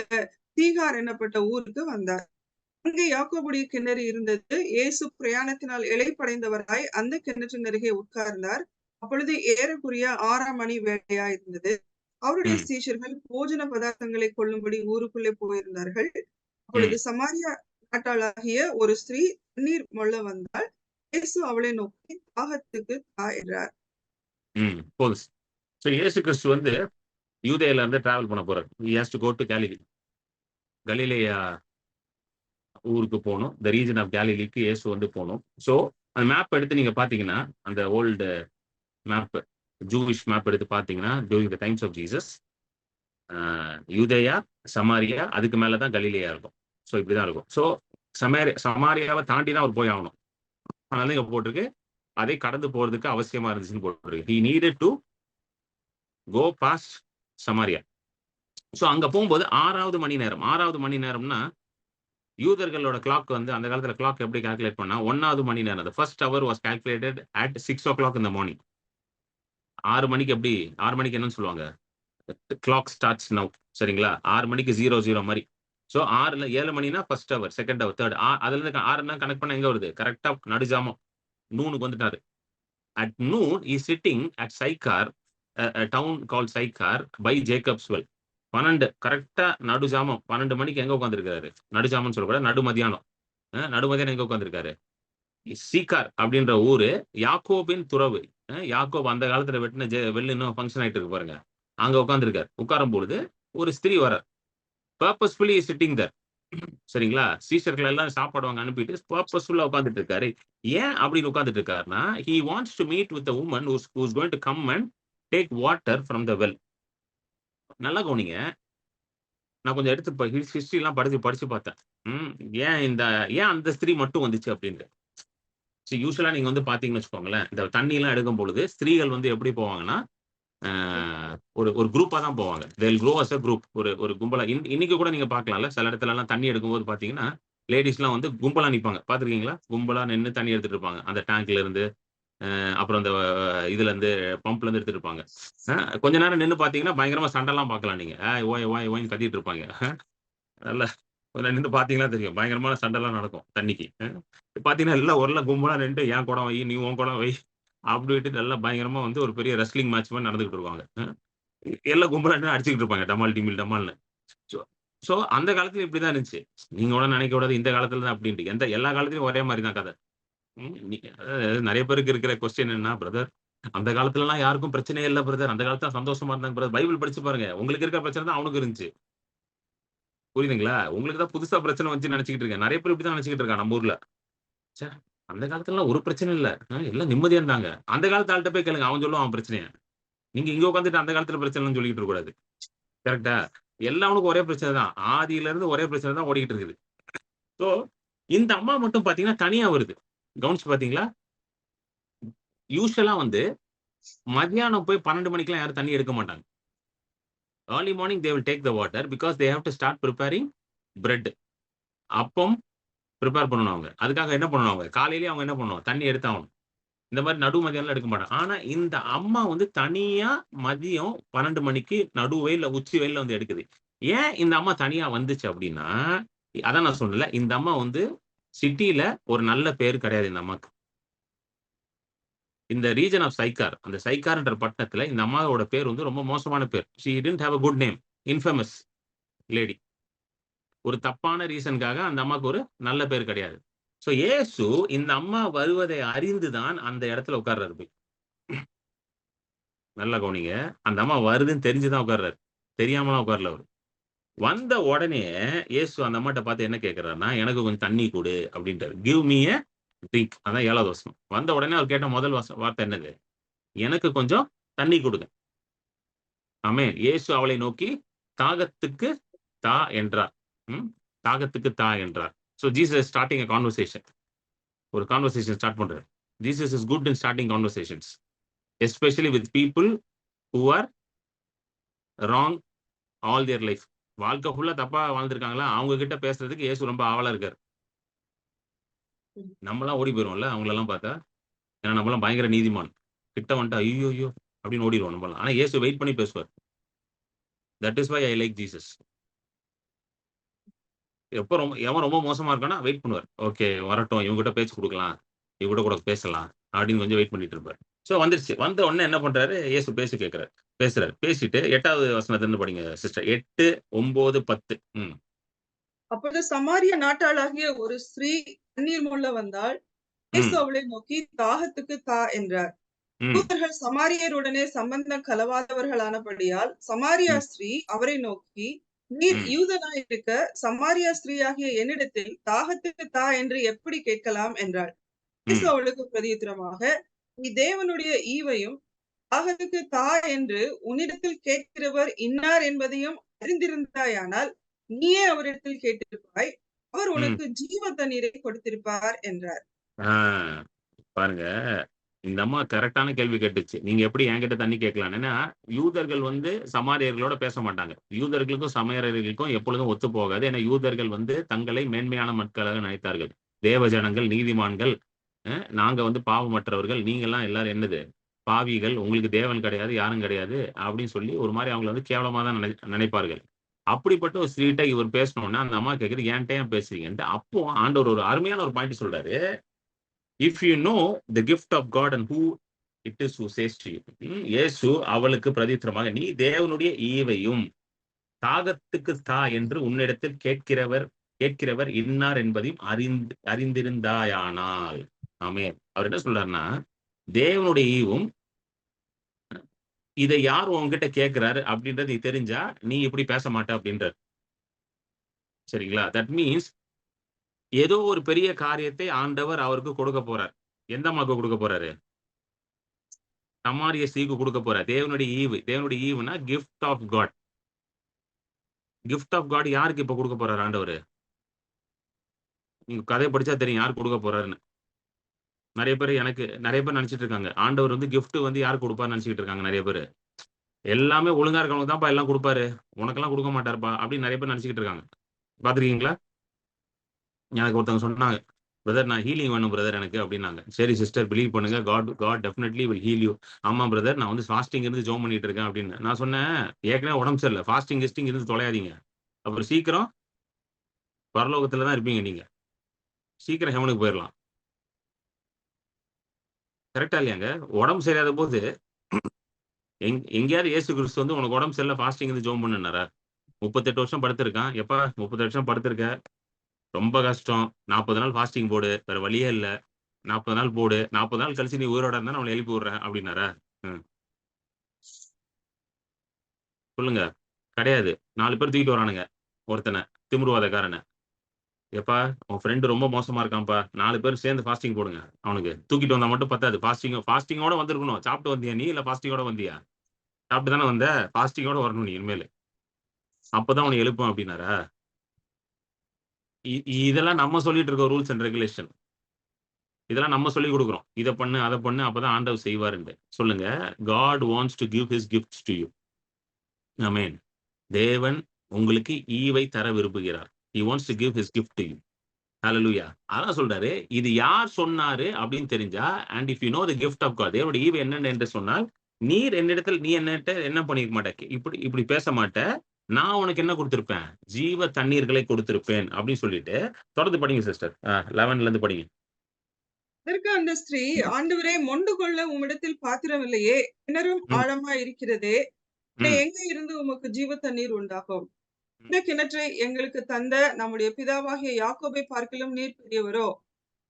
சீகார் என்னப்பட்ட ஊருக்கு வந்தார். அங்கே யாக்கோபுடைய கிணறு இருந்தது. இயேசு பிரயாணத்தினால் இளைப்படைந்தவராய் அந்த கிணற்றின் அருகே உட்கார்ந்தார். அப்பொழுது ஏறக்குறைய 6ஆம் மணி வேளையா இருந்தது. அவருடைய ம், சீஷர்கள் போஜன பதார்த்தங்களை கொள்ளும்படி ஊருக்குள்ளே போயிருந்தார்கள். அப்பொழுது ம், சமாரியா நாட்டாளாகிய ஒரு ஸ்திரீ தண்ணீர் மொள்ள வந்தாள். இயேசு அவளை நோக்கி தாகத்துக்கு தா என்றார். ம். போதும். ஸோ இயேசு கிறிஸ்து வந்து யூதேயில இருந்து டிராவல் பண்ண போறாரு. He has to go to Galilee. கலிலேயா ஊருக்கு போணும். த ரீஜன் ஆஃப் கேலிலிக்கு இயேசு வந்து போணும். ஸோ அந்த மேப் எடுத்து நீங்க பார்த்தீங்கன்னா, அந்த ஓல்டு மேப், ஜூவிஷ் மேப் எடுத்து பார்த்தீங்கன்னா, during the times of Jesus யூதேயா, சமாரியா, அதுக்கு மேல தான் கலிலேயா இருக்கும். ஸோ இப்படிதான் இருக்கும். ஸோ சமாரியாவை தாண்டி தான் அவர் போய் ஆகணும். அதனால இங்க போட்டிருக்கு, அதை கடந்து போறதுக்கு அவசியமா இருந்துச்சுன்னு போட்டிருக்கு. He needed to go past Samaria. So அங்க போகும்போது 6வது மணி நேரம். 6வது மணி நேரம்னா யூதர்களோட கிளாக் வந்து அந்த காலத்துல கிளாக் எப்படி கால்குலேட் பண்ணா 1வது மணி நேரம். The first hour was calculated at 6 o'clock in the morning. 6 மணிக்கு எப்படி 6 மணிக்கு என்னன்னு சொல்லுவாங்க? Clock starts now. சரிங்களா? 6 மணிக்கு 00 மாதிரி. ஸோ 6ல 7 மணினா first hour, second hour, third. அதுல இருந்து 6ன்னா கனெக்ட் பண்ண எங்க வருது? கரெக்டா நடுஜாமம். நூனுக்கு வந்துட்டாரு. At noon, he is sitting at Sychar, a town called Sychar by Jacob's well. 12 கரெக்டா நடுஜாமம் 12 மணிக்கு எங்க உட்கார்ந்திருக்காரு? நடுஜாமம்னு சொல்லக்கூடாது, நடுமதியானம். நடுமதியானம் எங்க உட்கார்ந்திருக்காரு? சீகார் அப்படின்ற ஊரு யாக்கோபின் துறவு. யாக்கோப் அந்த காலத்துல வெட்டின வெள்ளு இன்னும் ஃபங்க்ஷன் ஆயிட்டு இருக்கு பாருங்க. அங்க உட்கார்ந்திருக்காரு. உட்காரும் பொழுது ஒரு ஸ்திரீ வரார். பர்பஸ்ஃபுல்லி சிட்டிங் தர். சரிங்களா? சீஷர்கள் எல்லாம் சாப்பாடு வாங்க அனுப்பிட்டு பர்பஸ்ஃபுல்லா உட்கார்ந்துட்டு இருக்காரு. ஏன் அப்படின்னு உட்கார்ந்துட்டு இருக்காருன்னா, he wants to meet with the woman who's going to come and take water from the well. நல்லா கவனிங்க. நான் கொஞ்சம் எடுத்து ஹிஸ்டரி எல்லாம் படிச்சு பார்த்தேன். ம். ஏன் அந்த ஸ்திரீ மட்டும் வந்துச்சு அப்படின்ட்டு. யூசுவலா நீங்க வந்து பார்த்தீங்கன்னு வச்சுக்கோங்களேன், இந்த தண்ணி எல்லாம் எடுக்கும் பொழுது ஸ்திரீகள் வந்து எப்படி போவாங்கன்னா, அ ஒரு ஒரு குரூப்பா தான் போவாங்க. They will grow as a group. ஒரு ஒரு கும்பலா இன்னைக்கு கூட நீங்க பார்க்கலாம்ல. சில இடத்துலலாம் தண்ணி எடுக்கும்போது பார்த்தீங்கன்னா, லேடீஸ்லாம் வந்து கும்பலா நிப்பாங்க. பார்த்துருக்கீங்களா? கும்பலா நின்னு தண்ணி எடுத்துட்டு இருப்பாங்க. அந்த டேங்க்ல இருந்து, அப்புறம் அந்த இதுல இருந்து பம்ப்ல இருந்து எடுத்துட்டு இருப்பாங்க. கொஞ்ச நேரம் நின்னு பார்த்தீங்கன்னா, பயங்கரமா சண்டைலாம் பார்க்கலாம் நீங்க. ஏய் ஓய் ஓய் ஓய்ன்னு கத்திட்டு இருப்பாங்க. நல்லா கொஞ்ச நேரம் நின்னு பார்த்தீங்கன்னா தெரியும். பயங்கரமான சண்டைலாம் நடக்கும் தண்ணிக்கு. பார்த்தீங்கன்னா, எல்லாம் எல்லாம் கும்பலா நின்னுட்டு, "என் குடம் வை, நீ உன் குடம் வை" அப்படின்ட்டு நல்லா பயங்கரமா வந்து ஒரு பெரிய ரெஸ்லிங் மேட்ச் மாரி நடந்துகிட்டு இருப்பாங்க. எல்லாம் கும்பலா நின்னு அடிச்சுக்கிட்டு இருப்பாங்க. டமால், டிமில், டமால்னு. ஸோ ஸோ அந்த காலத்துல இப்படிதான் இருந்துச்சு. நீங்க கூட நினைக்கக்கூடாது, இந்த காலத்துல தான் அப்படின்ட்டு. எல்லா காலத்துலயும் ஒரே மாரி தான் கதை. நெறைய பேருக்கு இருக்கிற கொஸ்டின் என்னன்னா, பிரதர் அந்த காலத்துலலாம் யாருக்கும் பிரச்சனையே இல்ல பிரதர். அந்த காலத்துல சந்தோஷமா இருந்தாங்க பிரதர். பைபிள் படிச்சு பாருங்க. உங்களுக்கு இருக்கிற பிரச்சனை தான் அவனுக்கும் இருந்துச்சு. புரியுதுங்களா? உங்களுக்கு தான் புதுசா பிரச்சனை வந்துச்சுன்னு நெனச்சுக்கிட்டு இருக்கேன். நெறைய பேர் இப்படித்தான் நெனச்சுக்கிட்டு இருக்கான் நம்ம ஊர்ல. ச்சே! அந்த காலத்துலலாம் ஒரு பிரச்சனை இல்ல. எல்லாம் நிம்மதியா இருந்தாங்க. அந்த காலத்து ஆள்ட்ட போய் கேளுங்க. அவன் சொல்லுவான் அவன் பிரச்சனைய. நீங்க இங்க உட்கார்ந்துட்டு அந்த காலத்துல பிரச்சனைன்னு சொல்லிக்கிட்டு இருக்கக்கூடாது. கரெக்ட்டா? எல்லாவனுக்கும் ஒரே பிரச்சனை தான். ஆதியில இருந்து ஒரே பிரச்சனை தான் ஓடிக்கிட்டு இருக்குது. ஸோ, இந்த அம்மா மட்டும் பார்த்தீங்கன்னா, தனியா வருது. கவனிச்சு பார்த்தீங்களா? யூசுவலா வந்து மத்தியானம் போய் 12 மணிக்கெல்லாம் யாரும் தண்ணி எடுக்க மாட்டாங்க. Early morning they will take the water because they have to start preparing bread. அப்பம் பிரிப்பேர் பண்ணணும் அவங்க. அதுக்காக என்ன பண்ணணும் அவங்க? காலையிலேயே அவங்க என்ன பண்ணணும்? தண்ணி எடுத்தாகணும். இந்த மாரி நடு மதியானம்லாம் எடுக்க மாட்டாங்க. ஆனா, இந்த அம்மா வந்து தனியா மதியம் 12 மணிக்கு நடு வெயில்ல, உச்சி வெயில்ல வந்து எடுக்குது. ஏன் இந்த அம்மா தனியா வந்துச்சு அப்டின்னா, அதான் நான் சொன்னேன்ல, இந்த அம்மா வந்து சிட்டில ஒரு நல்ல பேர் கிடையாது இந்த அம்மாக்கு. இந்த ரீஜன் ஆஃப் சைக்கார், அந்த சைக்கார்ன்ற பட்டணத்துல இந்த அம்மாவோட பேர் வந்து ரொம்ப மோசமான பேர். She didn't have a good name. Infamous lady. ஒரு தப்பான ரீசன்க்காக அந்த அம்மாக்கு ஒரு நல்ல பேர் கிடையாது. ஸோ இயேசு இந்த அம்மா வருவதை அறிந்து தான் அந்த இடத்துல உட்கார்றாரு போய். நல்லா கவனிங்க. அந்த அம்மா வருதுன்னு தெரிஞ்சு தான் உட்கார்றாரு. தெரியாமலாம் உட்காரல அவரு. வந்த உடனே இயேசு அந்த அம்மாட்ட பார்த்து என்ன கேட்கிறார்ன்னா, "எனக்கு கொஞ்சம் தண்ணி குடு" அப்படின்ட்டாரு. "Give me a drink." அதான் 7வது வசனம். வந்த உடனே அவர் கேட்ட முதல் வார்த்தை என்னது? "எனக்கு கொஞ்சம் தண்ணி குடுங்க." ஆமென். இயேசு அவளை நோக்கி, "தாகத்துக்கு தா" என்றார். ம். தாகத்துக்கு தா என்றார். So Jesus starting a conversation, ஒரு கான்வர்சேஷன் ஸ்டார்ட் பண்றாரு. Jesus is good in starting conversations, especially with people who are wrong all their life. வாழ்க்கை ஃபுல்லா தப்பா வாழ்ந்திருக்காங்களா, அவங்க கிட்ட பேசுறதுக்கு இயேசு ரொம்ப ஆவலா இருக்காரு. நம்மலாம் ஓடி போயிருவோம்ல அவங்களெல்லாம் பார்த்தா. ஏன்னா நம்மலாம் பயங்கர நீதிமான். கிட்ட வந்துட்டா ஐயோ ஐயோ அப்படின்னு ஓடிடுவோம் நம்மலாம். ஆனா இயேசு வெயிட் பண்ணி பேசுவார். That is why I like Jesus. எவன் ரொம்ப மோசமா இருக்கானா வெயிட் பண்ணுவார். ஓகே வரட்டும், இவங்ககிட்ட பேச்சு கொடுக்கலாம், இவங்க கூட பேசலாம் அப்படின்னு கொஞ்சம் வெயிட் பண்ணிட்டு இருப்பார். ஸோ வந்துருச்சு. வந்த உடனே என்ன பண்றாரு, இயேசு பேசுறாரு. பேசிட்டு 8வது வசனத்திலிருந்து படிங்க சிஸ்டர். 8, 9, 10. அப்பொழுது சமாரிய நாட்டாளாகிய ஒரு ஸ்திரீ தண்ணீர் மொள்ள வந்தாள். இயேசு அவளை நோக்கி, தாகத்துக்கு தா என்றார். யூதர்கள் சமாரியருடனே சம்பந்தம் கலவாதவர்களானபடியால் சமாரியா ஸ்திரீ அவரை நோக்கி, நீர் யூதனாயிருக்க சமாரியா ஸ்திரீயாகிய என்னிடத்தில் தாகத்துக்கு தா என்று எப்படி கேட்கலாம் என்றாள். இயேசு அவளுக்கு பிரதியுத்தரமாக, நீ தேவனுடைய ஈவையும் தாகத்துக்கு தா என்று உன்னிடத்தில் கேட்கிறவர் இன்னார் என்பதையும் அறிந்திருந்தாயானால் நீயே அவரிடத்தில் கேட்டிருப்பாய், அவர் உனக்கு ஜீவ தண்ணீரை கொடுத்திருப்பார் என்றார். பாருங்க, இந்த அம்மா கரெக்டான கேள்வி கேட்டுச்சு. நீங்க எப்படி என்கிட்ட தண்ணி கேட்கலாம்? ஏன்னா யூதர்கள் சமாரியர்களோட பேச மாட்டாங்க. யூதர்களுக்கும் சமாரியர்களுக்கும் எப்பொழுதும் ஒத்து போகாது. ஏன்னா யூதர்கள் தங்களை மேன்மையான மக்களாக நினைத்தார்கள். தேவ ஜனங்கள், நீதிமான்கள், நாங்க பாவமற்றவர்கள், நீங்கெல்லாம் எல்லாரும் என்னது பாவிகள், உங்களுக்கு தேவன் கிடையாது, யாரும் கிடையாது அப்படின்னு சொல்லி ஒரு மாதிரி அவங்களை கேவலமா தான் நினைப்பார்கள். அப்படிப்பட்ட ஒரு ஸ்திரீட்ட இவர் பேசணும்னா அந்த அம்மா கேட்குறது, என்கிட்ட ஏன் பேசுறீங்கன்ட்டு. அப்போ ஆண்டவர் ஒரு அருமையான ஒரு பாயிண்ட் சொல்றாரு. If you know the gift of God and who it is who says to you. இயேசு அவளுக்கு பிரதித்திரமாக, நீ தேவனுடைய ஈவையும் தாகத்துக்கு தா என்று உன்னிடத்தில் கேட்கிறவர் இன்னார் என்பதையும் அறிந்திருந்தாயானால். ஆமென். அவர் என்ன சொல்றாருன்னா, தேவனுடைய ஈவும் இதை யார் உங்ககிட்ட கேட்கிறாரு அப்படின்றது நீ தெரிஞ்சா நீ இப்படி பேச மாட்ட அப்படின்றார். சரிங்களா? தட் மீன்ஸ் ஏதோ ஒரு பெரிய காரியத்தை ஆண்டவர் அவருக்கு கொடுக்க போறார். எந்த அம்மாவுக்கு கொடுக்க போறாரு? சமாரிய ஸ்திரீக்கு கொடுக்க போறார். தேவனுடைய ஈவுனா gift of God. Gift of God யாருக்கு இப்ப கொடுக்க போறாரு ஆண்டவர்? நீங்க கதையை படிச்சா தெரியும் யார் கொடுக்க போறாருன்னு. நிறைய பேர் நினைச்சிட்டு இருக்காங்க ஆண்டவர் கிஃப்ட் யாருக்கு கொடுப்பாருன்னு நினைச்சிட்டு இருக்காங்க நிறைய பேர். எல்லாமே ஒழுங்கா இருக்கவங்க தான்ப்பா எல்லாம் கொடுப்பாரு, உனக்கெல்லாம் கொடுக்க மாட்டாருப்பா அப்படின்னு நிறைய பேர் நினைச்சிட்டு இருக்காங்க. பாத்துருக்கீங்களா? எனக்கு ஒருத்தவங்க சொன்னாங்க, பிரதர் நான் ஹீலிங் வேணும் பிரதர் எனக்கு அப்படின்னாங்க. சரி சிஸ்டர் பிலீவ் பண்ணுங்க, God definitely will heal you. ஆமா பிரதர், நான் ஃபாஸ்டிங் இருந்து ஜோம் பண்ணிட்டு இருக்கேன் அப்படின்னு. நான் சொன்னேன், ஏற்கனவே உடம்பு சரியில்லை, ஃபாஸ்டிங் இருந்து தொலையாதீங்க. அப்புறம் சீக்கிரம் பரலோகத்துல தான் இருப்பீங்க, நீங்க சீக்கிரம் ஹெவனுக்கு போயிடலாம். கரெக்டா இல்லையாங்க? உடம்பு சரியாத போது எங்கேயாவது இயேசு கிறிஸ்து உனக்கு உடம்பு சரியில்லை ஃபாஸ்டிங் இருந்து ஜோம் பண்ணுனாரா? 38 வருஷம் படுத்திருக்கான். எப்ப 38 வருஷம் படுத்திருக்க, ரொம்ப கஷ்டம், 40 நாள் ஃபாஸ்டிங் போடு, வேற வழியே இல்ல, 40 நாள் போடு, 40 நாள் கழிச்சு நீ உயிரோட இருந்தா அவனை எழுப்பி விடுறேன் அப்படின்னாரா? சொல்லுங்க. கிடையாது. 4 பேர் தூக்கிட்டு வரானுங்க ஒருத்தனை, திமிருவாதக்காரனை. எப்பா உன் ஃப்ரெண்டு ரொம்ப மோசமா இருக்கான்ப்பா, 4 பேர் சேர்ந்து ஃபாஸ்டிங் போடுங்க. அவனுக்கு தூக்கிட்டு வந்தா மட்டும் பத்தாது, ஃபாஸ்டிங்கோட வந்திருக்கணும். சாப்பிட்டு வந்தியா நீ, இல்ல ஃபாஸ்டிங்கோட வந்தியா? சாப்பிட்டு தானே வந்த, ஃபாஸ்டிங்கோட வரணும் நீ இனிமேல், அப்பதான் அவனை எழுப்பும் அப்படின்னாரா? இதெல்லாம் நம்ம சொல்லிட்டு இருக்க ரூல்ஸ் அண்ட் ரெகுலேஷன். இதெல்லாம் நம்ம சொல்லி கொடுக்குறோம். இதை பண்ணு அதை பண்ணு, அப்பதான் ஆண்டவர் செய்வாருன்னு. சொல்லுங்க. God wants to give his gifts to you. ஆமென். தேவன் உங்களுக்கு ஈவை தர விரும்புகிறார். He wants to give his gift to you. Hallelujah. அதான் சொல்றாரு, இது யார் சொன்னாரு அப்படின்னு தெரிஞ்சா, and if you know the gift of God, தேவனுடைய ஈவு என்னன்னு என்று சொன்னால், நீ என்னட்ட என்ன பண்ணிருக்க மாட்ட, இப்படி பேச மாட்ட, நான் உனக்கு என்ன கொடுத்திருப்பேன், ஜீவ தண்ணீர்களை கொடுத்திருப்பேன் அப்படின்னு சொல்லிட்டு தொடர்ந்து படிங்க சிஸ்டர். 11ல இருந்து படிங்க. அதற்கு அந்த ஸ்திரீ, ஆண்டவரே மொண்டு கொள்ள உம்மிடத்தில் பாத்திரம் இல்லையே, கிணறும் ஆழமா இருக்கிறதே, எங்க இருந்து உமக்கு ஜீவ தண்ணீர் உண்டாகும்? இந்த கிணற்றை எங்களுக்கு தந்த நம்முடைய பிதாவாகிய யாக்கோபை பார்க்கிலும் நீர் பெரியவரோ,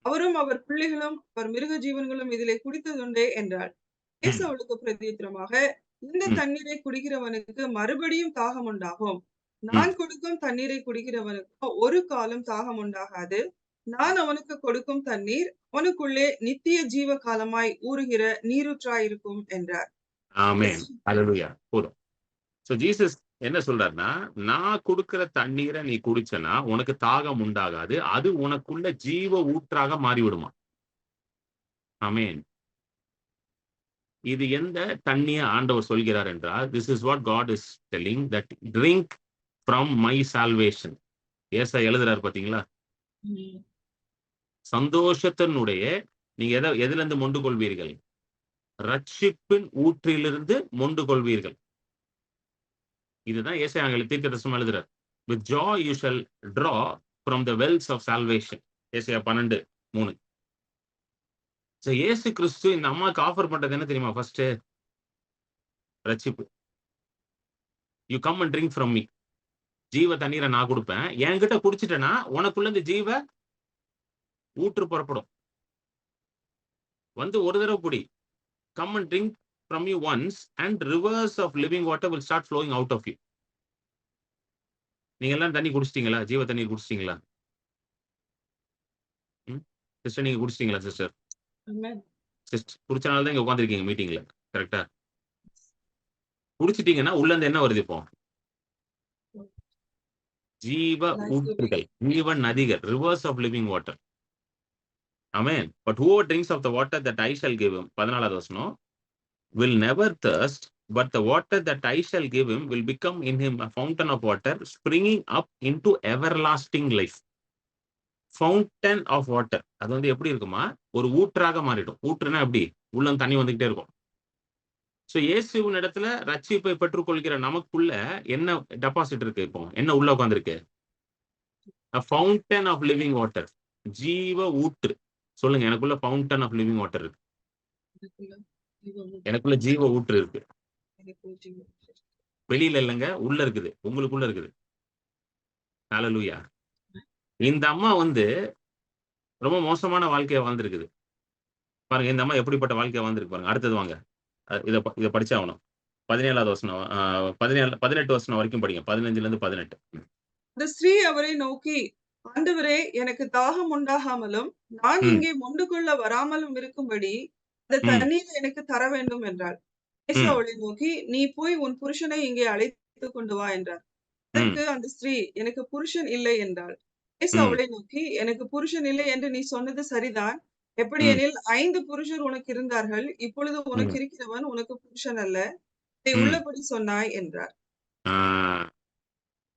அவரும் அவர் பிள்ளைகளும் அவர் மிருக ஜீவன்களும் இதிலே குடித்ததுண்டே என்றாள். இயேசு அவளுக்கு பிரதியுத்தரமாக, இந்த தண்ணீரை குடிக்கிறவனுக்கு மறுபடியும் தாகம் உண்டாகும். நான் கொடுக்கும் தண்ணீரை குடிக்கிறவனுக்கு ஒரு காலம் தாகம் உண்டாகாது. நான் அவனுக்கு கொடுக்கும் தண்ணீர் அவனுக்குள்ளே நித்திய ஜீவ காலமாய் ஊறுகிற நீரூற்றாயிருக்கும் என்றார். ஆமென். ஹல்லேலூயா. போதும். சோ ஜீசஸ் என்ன சொல்றாருன்னா, நான் குடுக்கிற தண்ணீரை நீ குடிச்சனா உனக்கு தாகம் உண்டாகாது. அது உனக்குள்ள ஜீவ ஊற்றாக மாறிவிடுமா. ஆமென். இது எந்த தண்ணிய ஆண்டவர் சொல்கிறார் என்றால், this is what God is telling that drink from my salvation. ஏசாயா எழுதுறாரு பாத்தீங்களா? ம். சந்தோஷத்தினுடைய நீங்க எதிலிருந்து மொண்டு கொள்வீர்கள்? ரட்சிப்பின் ஊற்றிலிருந்து மொண்டு கொள்வீர்கள். இதுதான் ஏசாயா தீர்க்கதரிசனம் எழுதுறார். With Joy you shall draw from the wells of salvation. ஏசாயா 12:3. சோ இயேசு கிறிஸ்து இந்த அம்மாக்கு ஆஃபர் பண்றது என்ன தெரியுமா? ஃபர்ஸ்ட் ரட்சிப்பு. You come and drink from me. ஜீவ தண்ணீரை நான் கொடுப்பேன். என்கிட்ட குடிச்சிட்டேன்னா உனக்குள்ள இந்த ஜீவ ஊற்று புறப்படும். வந்து ஒரு தடவை குடி. Come and drink from you once and rivers of living water will start flowing out of you. நீங்க எல்லாம் தண்ணி குடிச்சிட்டீங்களா? ஜீவ தண்ணீர் குடிச்சிட்டீங்களா? சிஸ்டர் நீங்க குடிச்சிட்டீங்களா சிஸ்டர்? Amen. சிஸ்டர் குடிச்சனால தான் இங்க உட்கார்ந்திருக்கீங்க மீட்டிங்ல. கரெக்ட்டா? குடிச்சிட்டீங்கன்னா உள்ள இருந்து என்ன வருது இப்போ? ஜீவ Life ஊற்றுகள், ஜீவ நதிகள், rivers of living water. Amen. But whoever drinks of the water that I shall give him, 14வது வசனம், will never thirst, but the water that I shall give him will become in him a fountain of water springing up into everlasting life. Fountain of water. அது வந்து எப்படி இருக்குமா? ஒரு ஊற்றாக மாறிடும். ஊற்றுனா எப்படி? உள்ள தண்ணி வந்துகிட்டே இருக்கும். சோ இயேசுவின் இடத்துல ரட்சிப்பை பெற்றுக்கொள்கிற நமக்குள்ள என்ன டெபாசிட் இருக்கு இப்போ? என்ன உள்ள உட்கார்ந்திருக்கு? a fountain of living water. ஜீவ ஊற்று. சொல்லுங்க, எனக்குள்ள ஃபவுண்டன் ஆஃப் லிவிங் வாட்டர் இருக்கு. எனக்குள்ள ஜீவ ஊற்று இருக்கு. வெளியில இல்லைங்க, உள்ள இருக்குது. உங்களுக்குள்ள இருக்குது. ஹalleluya. இந்த அம்மா வந்து ரொம்ப மோசமான வாழ்க்கைய வாழ்ந்திருக்குது. பாருங்க இந்த அம்மா எப்படிப்பட்ட வாழ்க்கைய வாழ்ந்திருக்கு பாருங்க. அடுத்தது வாங்க. இத படிச்சாகணும். 17வது வசனம் 18 வசனம் வரைக்கும் படிங்க. 15ல இருந்து 18. அந்த ஸ்திரீ அவரை நோக்கி, ஆண்டவரே, எனக்கு தாகம் உண்டாகாமலும் நான் ம். இங்கே மொண்டு கொள்ள வராமலும் இருக்கும்படி அந்த ம். தண்ணீரை எனக்கு தர வேண்டும் என்றாள். இயேசு ம். அவளை நோக்கி, நீ போய் உன் புருஷனை இங்கே அழைத்துக் கொண்டு வா என்றார். ம். அதற்கு அந்த ஸ்திரீ, எனக்கு புருஷன் இல்லை என்றாள். இயேசு ம். அவளை நோக்கி, எனக்கு புருஷன் இல்லை என்று நீ சொன்னது சரிதான். ம். எப்படியெனில் 5 புருஷர் உனக்கு இருந்தார்கள். இப்பொழுது உனக்கு ம். இருக்கிறவன் உனக்கு புருஷன் அல்ல. நீ ம். உள்ளபடி சொன்னாய் என்றார். ஆ,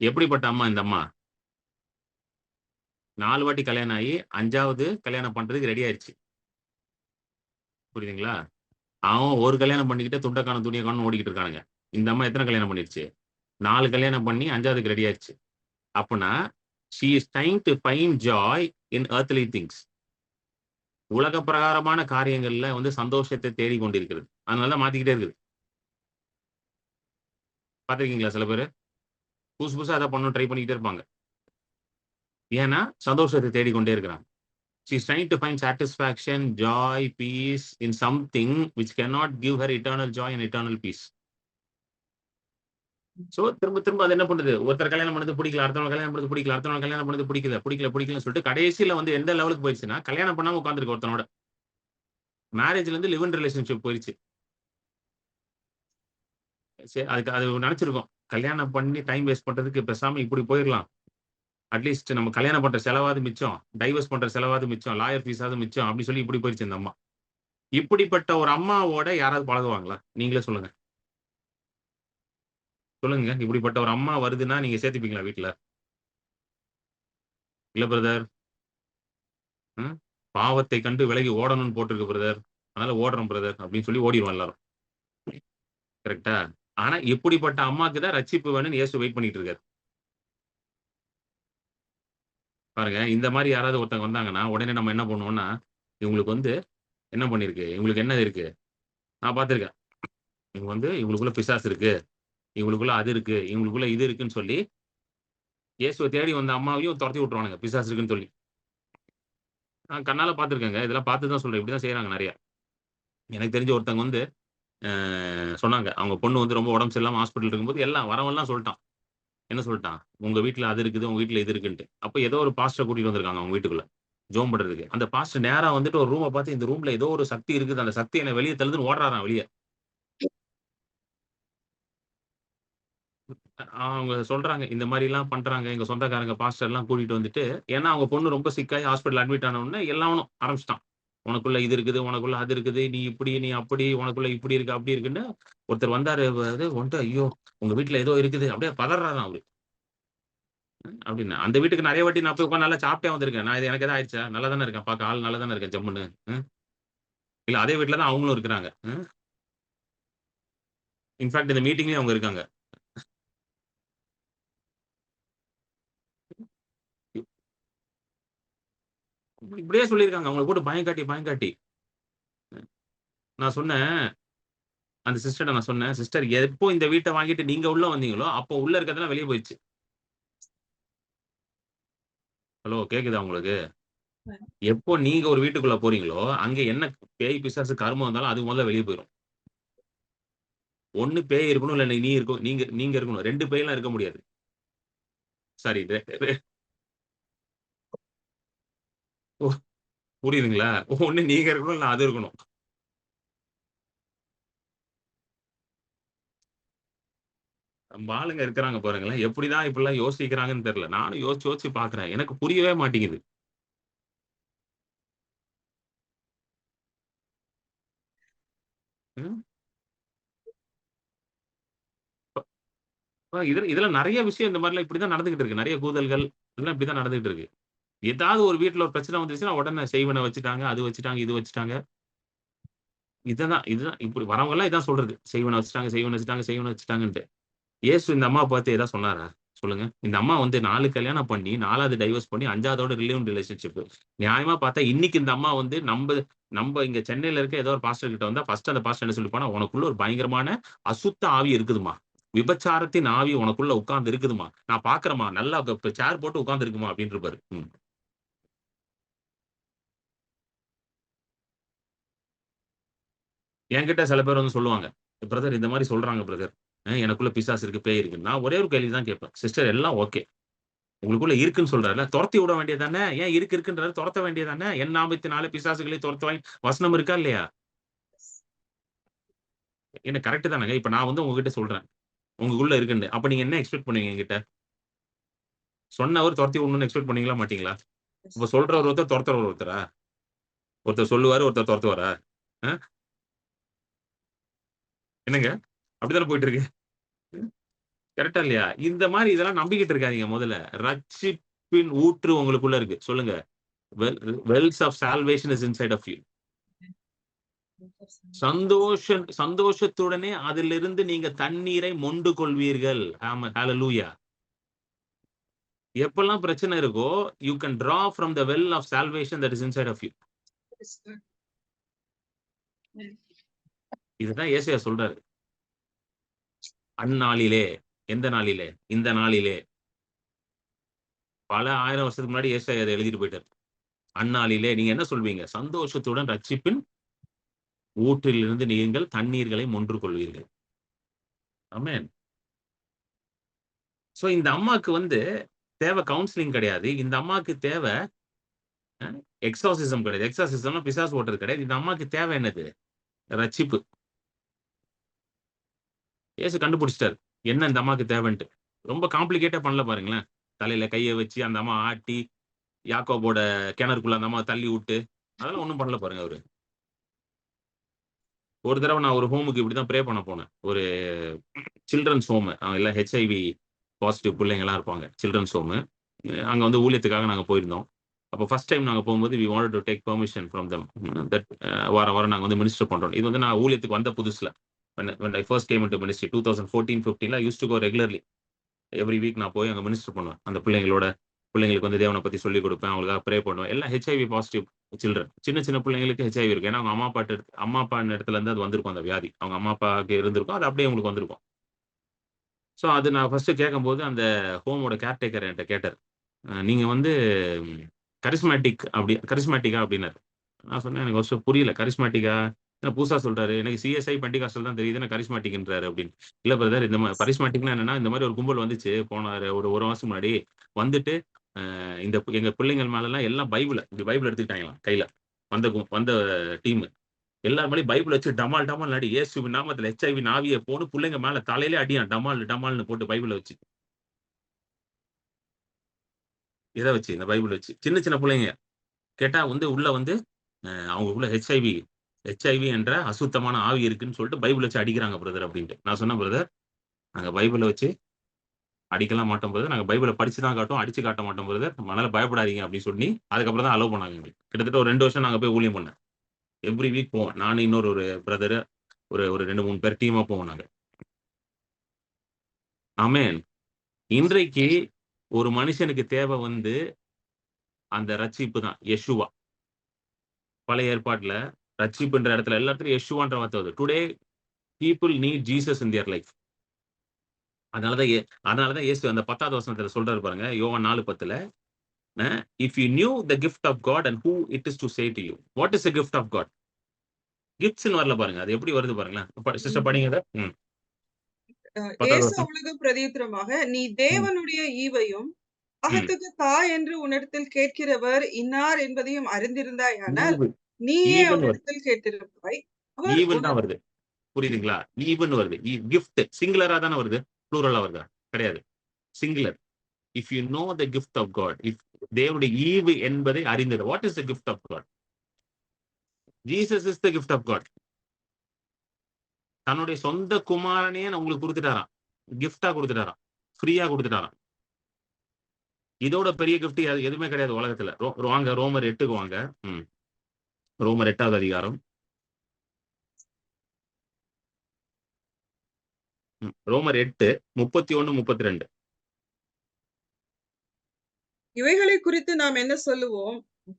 எப்படிப்பட்ட அம்மா இந்த அம்மா? 4 வாட்டி கல்யாணம் ஆகி 5வது கல்யாணம் பண்றதுக்கு ரெடி ஆயிருச்சு. புரியுதுங்களா? அவன் ஒரு கல்யாணம் பண்ணிக்கிட்டு துண்ட காணும் துணிய காணும் ஓடிக்கிட்டு இருக்கானுங்க. இந்த அம்மா எத்தனை கல்யாணம் பண்ணிருச்சு? 4 கல்யாணம் பண்ணி 5வதுக்கு ரெடி ஆயிருச்சு. அப்பனா she is trying to find joy in earthly things. உலக பிரகாரமான காரியங்கள்ல வந்து சந்தோஷத்தை தேடிக் கொண்டிருக்கிறது. அதனால தான் மாத்திக்கிட்டே இருக்குது. பார்த்திருக்கீங்களா சில பேரு? புதுசு புதுசா அத பண்ணணும் ட்ரை பண்ணிக்கிட்டே இருப்பாங்க. ஏன்னா சந்தோஷத்தை தேடிக்கொண்டே இருக்கிறாங்க. She is trying to find satisfaction, joy, peace in something which cannot give her eternal joy and eternal peace. So திரும்ப திரும்ப அது என்ன பண்ணுது? ஒருத்தர் கல்யாணம் பண்ணது பிடிக்கல, அடுத்தவங்க கல்யாணம் பண்ணது பிடிக்கல, அடுத்தவங்க கல்யாணம் பண்ணது பிடிக்கலன்னு சொல்லிட்டு கடைசியில வந்து எந்த லெவலுக்கு போயிடுச்சுன்னா, கல்யாணம் பண்ணாம உட்கார்ந்திருக்கு ஒருத்தனோட. மேரேஜ்ல இருந்து லிவ் இன் ரிலேஷன்ஷிப் போயிருச்சு. அதுக்கு அது நினைச்சிருக்கோம். கல்யாணம் பண்ணி டைம் வேஸ்ட் பண்றதுக்கு பேசாம இப்படி போயிரலாம். அட்லீஸ்ட் நம்ம கல்யாணம் பண்ற செலவாவது மிச்சம், டைவர்ஸ் பண்ற செலவாவது மிச்சம், லாயர் ஃபீஸாவது மிச்சம் அப்படி சொல்லி இப்படி போயிருச்சு இந்த அம்மா. இப்படிப்பட்ட ஒரு அம்மாவோட யாராவது பழகுவாங்களா? நீங்களே சொல்லுங்க. சொல்லுங்க. இப்படிப்பட்ட ஒரு அம்மா வருதுன்னா நீங்க சேர்த்துப்பீங்களா வீட்ல? இல்ல பிரதர். பாவத்தை கண்டு விலகி ஓடணும்னு போட்டிருக்கு பிரதர். அதனால ஓடுறோம் பிரதர் அப்படின்னு சொல்லி ஓடிடுவோம் எல்லாரும். கரெக்ட்டா? ஆனா இப்படிப்பட்ட அம்மாக்கு தான் ரட்சிப்பு வேணும்னு இயேசு வெயிட் பண்ணிட்டு இருக்காரு. பாருங்க, இந்த மாரி யாராவது ஒருத்தங்க வந்தாங்கன்னா, உடனே நம்ம என்ன பண்ணுவோம்னா, இவங்களுக்கு வந்து என்ன பண்ணிருக்கு? இவங்களுக்கு என்ன இருக்கு? நான் பார்த்துருக்கேன். இவங்க வந்து இவங்களுக்குள்ள பிசாசு இருக்கு. இவங்களுக்குள்ள அது இருக்கு. இவங்களுக்குள்ள இது இருக்குன்னு சொல்லி, இயேசுவ தேடி வந்த அம்மாவையும் தொரத்தி விட்டுருவானுங்க. பிசாசு இருக்குன்னு சொல்லி. நான் கண்ணால பார்த்துருக்கேங்க. இதெல்லாம் பார்த்து தான் சொல்றேன். இப்படி தான் செய்றாங்க நெறைய. எனக்கு தெரிஞ்ச ஒருத்தவங்க வந்து சொன்னாங்க. அவங்க பொண்ணு வந்து ரொம்ப உடம்பு சரியில்லாம ஹாஸ்பிட்டல் இருக்கும்போது எல்லாம் வரவன்லாம் சொல்ட்டான். என்ன சொல்ட்டான்? உங்க வீட்ல அது இருக்குது, உங்க வீட்ல இது இருக்குன்ட்டு. அப்ப ஏதோ ஒரு பாஸ்டர கூட்டிட்டு வந்திருக்காங்க அவங்க வீட்டுக்குள்ள. ஜெபம் பண்றதுக்கு. அந்த பாஸ்டர் நேரா வந்துட்டு ஒரு ரூம பார்த்து இந்த ரூம்ல ஏதோ ஒரு சக்தி இருக்குது. அந்த சக்தி என்ன வெளிய தள்ளுதுன்னு ஓடுறாராம் வெளிய. அவங்க சொல்றாங்க, இந்த மாரிலாம் பண்றாங்க. எங்க சொந்தக்காரங்க பாஸ்டர்லாம் கூட்டிட்டு வந்துட்டு ஏன்னா அவங்க பொண்ணு ரொம்ப சிக்காயி ஹாஸ்பிட்டல் அட்மிட் ஆன உடனே எல்லாவனும் ஆரம்பிச்சுட்டான். உனக்குள்ள இது இருக்குது, உனக்குள்ள அது இருக்குது, நீ இப்படி, நீ அப்படி, உனக்குள்ள இப்படி இருக்கு, அப்படி இருக்குன்னு ஒருத்தர் வந்தாரு வந்துட்டு, ஐயோ! உங்க வீட்ல ஏதோ இருக்குது. அப்படியே பதர்றாராம் அவரு. அப்படின்னு. அந்த வீட்டுக்கு நெறைய வாட்டி நான் போய் உட்கார்ந்து நல்லா சாப்பிட்டே வந்திருக்கேன். நான் இது எனக்கு எதாவது ஆயிடுச்சா? நல்லா தானே இருக்கேன். பார்க்க ஆள் நல்லா தானே இருக்கேன் ஜம்முன்னு. இல்ல அதே வீட்ல தான் அவங்களும் இருக்கிறாங்க. இன்ஃபாக்ட் இந்த மீட்டிங்லயும் அவங்க இருக்காங்க. இப்படியே சொல்லியிருக்காங்க. அவங்கள போட்டு பயம் காட்டி, பயம் காட்டி. நான் சொன்னேன், அந்த சிஸ்டர்ட்ட நான் சொன்னேன், "சிஸ்டர் எப்போ இந்த வீட்ட வாங்கிட்டு நீங்க உள்ள வந்தீங்களோ, அப்போ உள்ள இருக்கிறதெல்லாம் வெளிய போயிருச்சு." ஹலோ கேக்குதா உங்களுக்கு? எப்போ நீங்க ஒரு வீட்டுக்குள்ள போறீங்களோ, அங்க என்ன பேய், பிசாசு, கருமம் வந்தாலும் அது முதல்ல வெளிய போயிரும். ஒண்ணு பேய் இருக்கணும், இல்ல நீ இருக்கணும். நீங்க நீங்க இருக்கணும். 2 பேய்லாம் இருக்க முடியாது. சாரி ரெ ரெ ஓ புரியுதுங்களா? ஒண்ணு நீங்க இருக்கணும், இல்ல அது இருக்கணும். நம்ம ஆளுங்க இருக்கிறாங்க பாருங்களேன். எப்படிதான் இப்படிலாம் யோசிக்கிறாங்கன்னு தெரியல. நானும் யோசிச்சு யோசிச்சு பார்க்கிறேன். எனக்கு புரியவே மாட்டேங்குது. ம். இதுல இதுல நெறைய விஷயம் இந்த மாரிலாம் இப்படிதான் நடந்துகிட்டு இருக்கு. நெறைய கூதல்கள் இதெல்லாம் இப்படிதான் நடந்துகிட்டு இருக்கு. ஏதாவது ஒரு வீட்ல ஒரு பிரச்சனை வந்துருச்சுன்னா, உடனே செய்வன வச்சுட்டாங்க, அது வச்சுட்டாங்க, இது வச்சுட்டாங்க. இதுதான் இப்படி வரவங்கலாம் இதான் சொல்றது. செய்வன வச்சுட்டாங்க, செய்வன வச்சுட்டாங்க, செய்வன வச்சுட்டாங்கன்ட்டு. இயேசு இந்த அம்மாவ பார்த்து ஏதாவது சொன்னாரா? சொல்லுங்க. இந்த அம்மா வந்து 4 கல்யாணம் பண்ணி 4வது டைவர்ஸ் பண்ணி 5வதோட ரிலேஷன்ஷிப். நியாயமா பார்த்தா இன்னைக்கு இந்த அம்மா வந்து நம்ப இங்க சென்னையில இருக்க ஏதோ ஒரு பாஸ்டர் கிட்ட வந்தா ஃபர்ஸ்ட் அந்த பாஸ்டர் என்ன சொல்லிருப்பான்னா, "உனக்குள்ள ஒரு பயங்கரமான அசுத்த ஆவி இருக்குதும்மா. விபச்சாரத்தின் ஆவி உனக்குள்ள உட்கார்ந்து இருக்குதும்மா. நான் பார்க்கிறேன்ம்மா. நல்லா சேர் போட்டு உட்கார்ந்து இருக்கும்மா" அப்படின்ருப்பாரு. ம். என்கிட்ட சில பேர் வந்து சொல்லுவாங்க. "பிரதர் இந்த மாரி சொல்றாங்க பிரதர். எனக்குள்ள பிசாசு இருக்கு, பேய் இருக்குன்னு." நான் ஒரே ஒரு கேள்வி தான் கேட்பேன். சிஸ்டர் எல்லாம் ஓகே. உங்களுக்குள்ள இருக்குன்னு சொல்றார்ல, தொரத்தி விட வேண்டியது தானே? ஏன் இருக்குன்றாரு தொரத்த வேண்டியது தானே? என் நாமத்தினாலே பிசாசுகளை துரத்துவாய் வசனம் இருக்கா இல்லையா? என்ன கரெக்ட் தானங்க. இப்ப நான் வந்து உங்ககிட்ட சொல்றேன். உங்களுக்குள்ள இருக்குன்னு. அப்ப நீங்க என்ன எக்ஸ்பெக்ட் பண்ணுவீங்க என்கிட்ட? சொன்னவர் தொரத்தி விடணும்னு எக்ஸ்பெக்ட் பண்ணுவீங்களா? மாட்டீங்களா? இப்ப சொல்றவர் ஒருத்தர், தொரத்துறவர் ஒருத்தரா? ஒருத்தர் சொல்லுவாரு, ஒருத்தர் தொரத்துவாரா? அ என்னங்க? அப்படித்தானே போயிட்டு இருக்கு. கரெக்ட்டா இல்லையா? இந்த மாரி இதெல்லாம் நம்பிக்கிட்டு இருக்காதீங்க முதல்ல. ரட்சிப்பின் ஊற்று உங்களுக்குள்ள இருக்கு. சொல்லுங்க. Wells of salvation is inside of you. சந்தோஷத்துடனே அதிலிருந்து நீங்க தண்ணீரை மொண்டு கொள்வீர்கள். ஆமா, ஹalleluya. எப்பல்லாம் பிரச்சனை இருக்கோ, you can draw from the well of salvation that is inside of you. இதுதான் ஏசாயா சொல்றாரு. அந்நாளிலே, எந்த நாளிலே? இந்த நாளிலே. பல 1000 வருஷத்துக்கு முன்னாடி ஏசாயா அத எழுதிட்டு போயிட்டாரு. அந்நாளிலே நீங்க என்ன சொல்வீங்க? சந்தோஷத்துடன் ரட்சிப்பின் ஊற்றிலிருந்து நீங்கள் தண்ணீர்களை மொன்று கொள்வீர்கள். ஆமென். சோ இந்த அம்மாக்கு வந்து தேவ கவுன்சிலிங் கிடையாது. இந்த அம்மாக்கு தேவ அ எக்ஸார்சிசம் கிடையாது. எக்ஸார்சிசம்னா பிசாசு ஓட்டுறது கிடையாது. இந்த அம்மாக்கு தேவை என்னது? ரட்சிப்பு. இயேசு கண்டுபிடிச்சுட்டாரு. என்ன இந்த அம்மாக்கு தேவைன்ட்டு. ரொம்ப காம்ப்ளிகேட்டா பண்ணல பாருங்களேன். தலையில கைய வச்சு அந்த அம்மா ஆட்டி, யாக்கோபோட கிணறுக்குள்ள அந்த அம்மாவ தள்ளி விட்டு, அதெல்லாம் ஒண்ணும் பண்ணல பாருங்க அவரு. ஒரு தடவ நான் ஒரு ஹோமுக்கு இப்படித்தான் பிரே பண்ண போனேன். ஒரு சில்ட்ரன்ஸ் ஹோமு. எல்லாம் ஹெச்ஐவி பாசிட்டிவ் பிள்ளைங்கலாம் இருப்பாங்க. Children's home. அங்க வந்து ஊழியத்துக்காக நாங்க போயிருந்தோம். அப்போ ஃபர்ஸ்ட் டைம் நாங்க போகும்போது we wanted to take permission from them. That வாரம் வாரம் நாங்க வந்து மினிஸ்டர் பண்றோம். இது வந்து நான் ஊழியத்துக்கு வந்த புதுசுல. when I first came into ministry 2014, 15ல I used to go regularly. Every week நான் போய் அங்க மினிஸ்டர் பண்ணுவேன். அந்த பிள்ளைங்களுக்கு வந்து தேவன பத்தி சொல்லிக் குடுப்பேன். அவங்களுக்காக பிரே பண்ணுவேன். எல்லாம் ஹெச்ஐவி பாசிட்டிவ் சில்ட்ரன். சின்ன சின்ன பிள்ளைங்களுக்கு ஹெச்ஐவி இருக்கு. ஏன்னா அவங்க அம்மா அப்பா இடத்துல இருந்து அது வந்திருக்கும் அந்த வியாதி. அவங்க அம்மா அப்பாவுக்கு இருந்திருக்கும். அது அப்படியே அவங்களுக்கு வந்திருக்கும். சோ அது நான் ஃபர்ஸ்ட் கேட்கும்போது அந்த ஹோமோட கேர்டேக்கர் என்ட்ட கேட்டாரு. நீங்க வந்து கரிஸ்மேட்டிக்கா அப்டின்னாரு. நான் சொன்னேன் எனக்கு ஃபர்ஸ்ட் புரியல. கரிஸ்மேட்டிக்கா? என்ன புதுசா சொல்றாரு. எனக்கு சிஎஸ்ஐ பெண்டிகாஸ்டல் தான் தெரியுது. என்ன கரிஸ்மேட்டிக்ன்றாரு அப்டின்னு. இல்ல பிரதர் இந்த கரிஸ்மேட்டிக்னா என்னன்னா, இந்த மாரி ஒரு கும்பல் வந்துச்சு போன ஒரு மாசம் முன்னாடி. வந்துட்டு எங்க பிள்ளைங்கள் மேலலாம் எல்லாம் பைபிள எடுத்துக்கிட்டாங்களாம் கையில. வந்த டீம். எல்லார் மேலயும் பைபிள் வச்சு டமால் டமால் அடி, இயேசுவின் நாமத்துல HIV ஆவியே போன்னு புள்ளைங்க மேல தலையிலே அடியான், டமால் டமால்னு போட்டு பைபிள வச்சு. எத வச்சு? இந்த பைபிள் வச்சு. சின்ன சின்ன புள்ளைங்க. கேட்டா உள்ள அவங்களுக்குள்ள HIV என்ற அசுத்தமான ஆவி இருக்குன்னு சொல்லிட்டு பைபிள் வச்சு அடிக்கிறாங்க பிரதர் அப்படின்ட்டு. நான் சொன்னேன், பிரதர் நாங்க பைபிள வச்சு அடிக்கலாம் மாட்டோம் பிரதர். நாங்க பைபிள படிச்சு தான் காட்டுவோம், அடிச்சு காட்ட மாட்டோம் பிரதர். அதனால பயப்படாதீங்க அப்படின்னு சொல்லி அதுக்கப்புறம் தான் அலோவ் பண்ணாங்க எங்களுக்கு. கிட்டத்தட்ட ஒரு 2 வருஷம் நாங்க போய் ஊழியம் பண்ணேன். எவ்ரி வீக் போவோம். நானு இன்னொரு ஒரு பிரதர் ஒரு 2, 3 பேர் டீமா போவோம் நாங்க. ஆமென். இன்றைக்கு ஒரு மனுஷனுக்கு தேவை அந்த ரட்சிப்பு தான். யெஷுவா. பழைய ஏற்பாட்டுல ரட்சிப்புன்ற இடத்துல எல்லா இடத்துலயும் யெஷுவான்ற வார்த்தை வருது. Today people need Jesus in their life. அதனாலதான் இயேசு அந்த 10வது வசனத்துல சொல்றாரு பாருங்க. யோவான் 4:10ல if you knew the gift of God and who it is to say to you. What is the gift of God? கிஃப்ட்ஸ்ன்னு வரல பாருங்க. அது எப்படி வருது பாருங்களேன். சிஸ்டர் படிங்க அத. 10வது இயேசு வசனம். அவளுக்கு பிரதியுத்தரமாக, நீ ம். தேவனுடைய ஈவையும் ம். அகத்துக்கு தா என்று உன்னிடத்தில் கேட்கிறவர் இன்னார் என்பதையும் அறிந்திருந்தாயானால் ஈவன் நீயே ஈவன் வருது. அவரிடத்தில் கேட்டிருப்பாய். அவர் ஈவன் தான் உனக்கு வருது. புரியுதுங்களா? ஈவன் வருது. கிஃப்ட் சிங்குலரா தானே வருது. ப்ளூரலா வருதா? கிடையாது. Singular. If you know the gift of God, if தேவனுடைய ஈவு என்பதை அறிந்தது. What is the gift of God? Jesus is the gift of God. தன்னுடைய சொந்த குமாரனையே உங்களுக்கு கொடுத்துட்டாராம். கிஃப்டா கொடுத்துட்டாராம். ஃப்ரீயா கொடுத்துட்டாராம். இதோட பெரிய கிஃப்ட் எதுவுமே கிடையாது உலகத்துல. வாங்க ரோமர் 8க்கு வாங்க. ரோமர் 8வது அதிகாரம். ரோமர் 8 31, 32. இவைகளை குறித்து நாம் என்ன சொல்லுவோம்?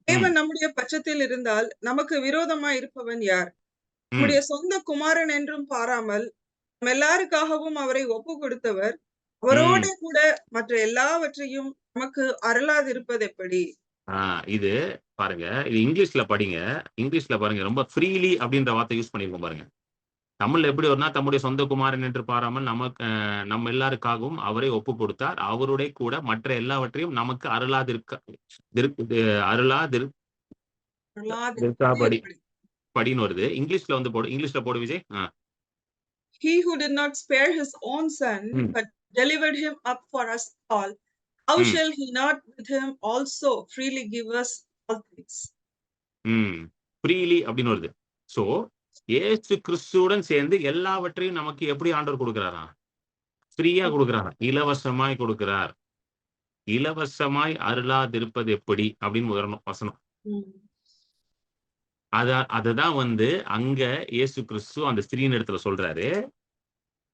தேவன் நம்முடைய பட்சத்தில் இருந்தால் நமக்கு விரோதமாய் இருப்பவன் யார்? நம்முடைய சொந்த குமாரன் என்றும் பாராமல் நம் எல்லாருக்காகவும் அவரை ஒப்பு கொடுத்தவர் அவரோட கூட மற்ற எல்லாவற்றையும் நமக்கு அருளாதிருப்பது எப்படி? இது பாருங்க. இது இங்கிலீஷ்ல படிங்க. இங்கிலீஷ்ல பாருங்க. ரொம்ப ஃப்ரீலி அப்படின்ற வார்த்தை யூஸ் பண்ணிருக்கோம் பாருங்க. தமிழ்ல எப்படி வரும்னா, தம்முடைய சொந்த குமாரன் என்று பாராமல் நம்ம எல்லாருக்காகவும் அவரை ஒப்பு கொடுத்தார். அவருடைய கூட மற்ற எல்லாவற்றையும் நமக்கு அருளாதிருப்பது எப்படி? படின்னு வருது. இங்கிலீஷ்ல போடு Vijay. He who did not spare his own son, but delivered him up for us all, how shall he not with him also freely give us all things? Freely அப்படின்னு வருது. சோ இயேசு கிறிஸ்துவுடன் சேர்ந்து எல்லாவற்றையும் நமக்கு எப்படி ஆண்டவர் கொடுக்கிறாராம்? ஃப்ரீயா கொடுக்கிறாராம். இலவசமாய் கொடுக்கிறார். இலவசமாய் அருளாதிருப்பது எப்படி அப்படின்னு வரணும் வசனம். அதுதான் அங்க இயேசு கிறிஸ்து அந்த ஸ்திரீயின் இடத்துல சொல்றாரு.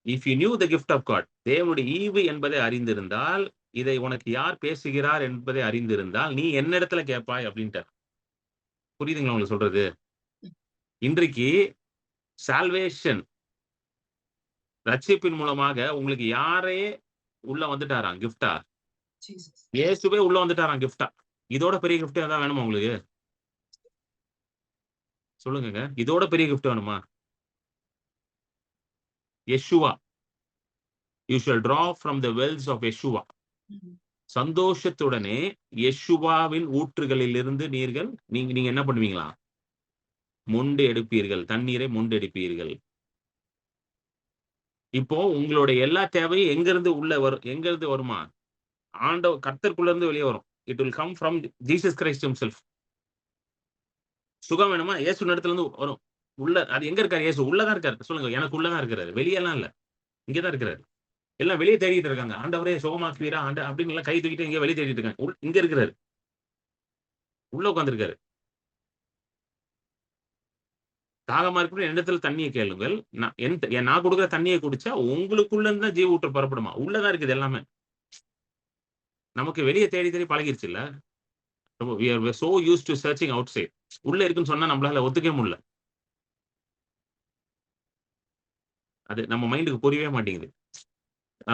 If you knew the gift of God, தேவனுடைய ஈவு என்பதை அறிந்திருந்தால், இதை உனக்கு யார் பேசுகிறார் என்பதை அறிந்திருந்தால், நீ என்னிடத்துல கேட்பாய் அப்படின்ட்டார். புரியுதுங்களா உங்களுக்கு சொல்றது? இன்றைக்கு சால்வேஷன் ரட்சிப்பின் மூலமாக உங்களுக்கு யாரே உள்ள வந்துட்டாராம் கிஃப்டா? இயேசுவே உள்ள வந்துட்டாராம் கிஃப்டா. இதோட பெரிய கிஃப்ட் ஏதாவது வேணுமா உங்களுக்கு? சொல்லுங்க. இதோட பெரிய கிஃப்ட் வேணுமா? Yeshua. You shall draw from the wells of Yeshua. சந்தோஷத்துடனே யெஷுவாவின் ஊற்றுகளிலிருந்து நீங்க என்ன பண்ணுவீங்களா? மொண்டு எடுப்பீர்கள். தண்ணீரை மொண்டு எடுப்பீர்கள். இப்போ உங்களுடைய எல்லா தேவையும் எங்கிருந்து வருமா? கர்த்தருக்குள்ள இருந்து வெளியே வரும். It will come from Jesus Christ himself. சுகம் வேணுமா? இயேசு இடத்துல இருந்து வரும். அது எங்க இருக்காரு? இயேசு உள்ளதான் இருக்காரு. சொல்லுங்க. எனக்கு உள்ளதான் இருக்கிறாரு. வெளியெல்லாம் இல்ல. இங்கதான் இருக்கிறாரு. எல்லாம் வெளியே தேடிட்டு இருக்காங்க. ஆண்டவரே சுகமாக்குவீரா அப்படின்னு எல்லாம் கை தூக்கிட்டு இங்க வெளியே தேடிட்டு இருக்காங்க. இங்க இருக்கிறாரு. உள்ள உட்கார்ந்திருக்காரு. தாகமா இருக்கிற இடத்துல தண்ணியை கேளுங்கள். நான் கொடுக்குற தண்ணியை குடிச்சா உங்களுக்குள்ள இருந்து தான் ஜீவ ஊற்று புறப்படுமா? உள்ளதான் இருக்குது எல்லாமே. நமக்கு வெளியே தேடி பழகிருச்சு இல்ல. we are so used to searching outside. உள்ள இருக்குன்னு சொன்னா நம்மளால ஒத்துக்கவே முடியல. அது நம்ம மைண்டுக்கு புரியவே மாட்டேங்குது.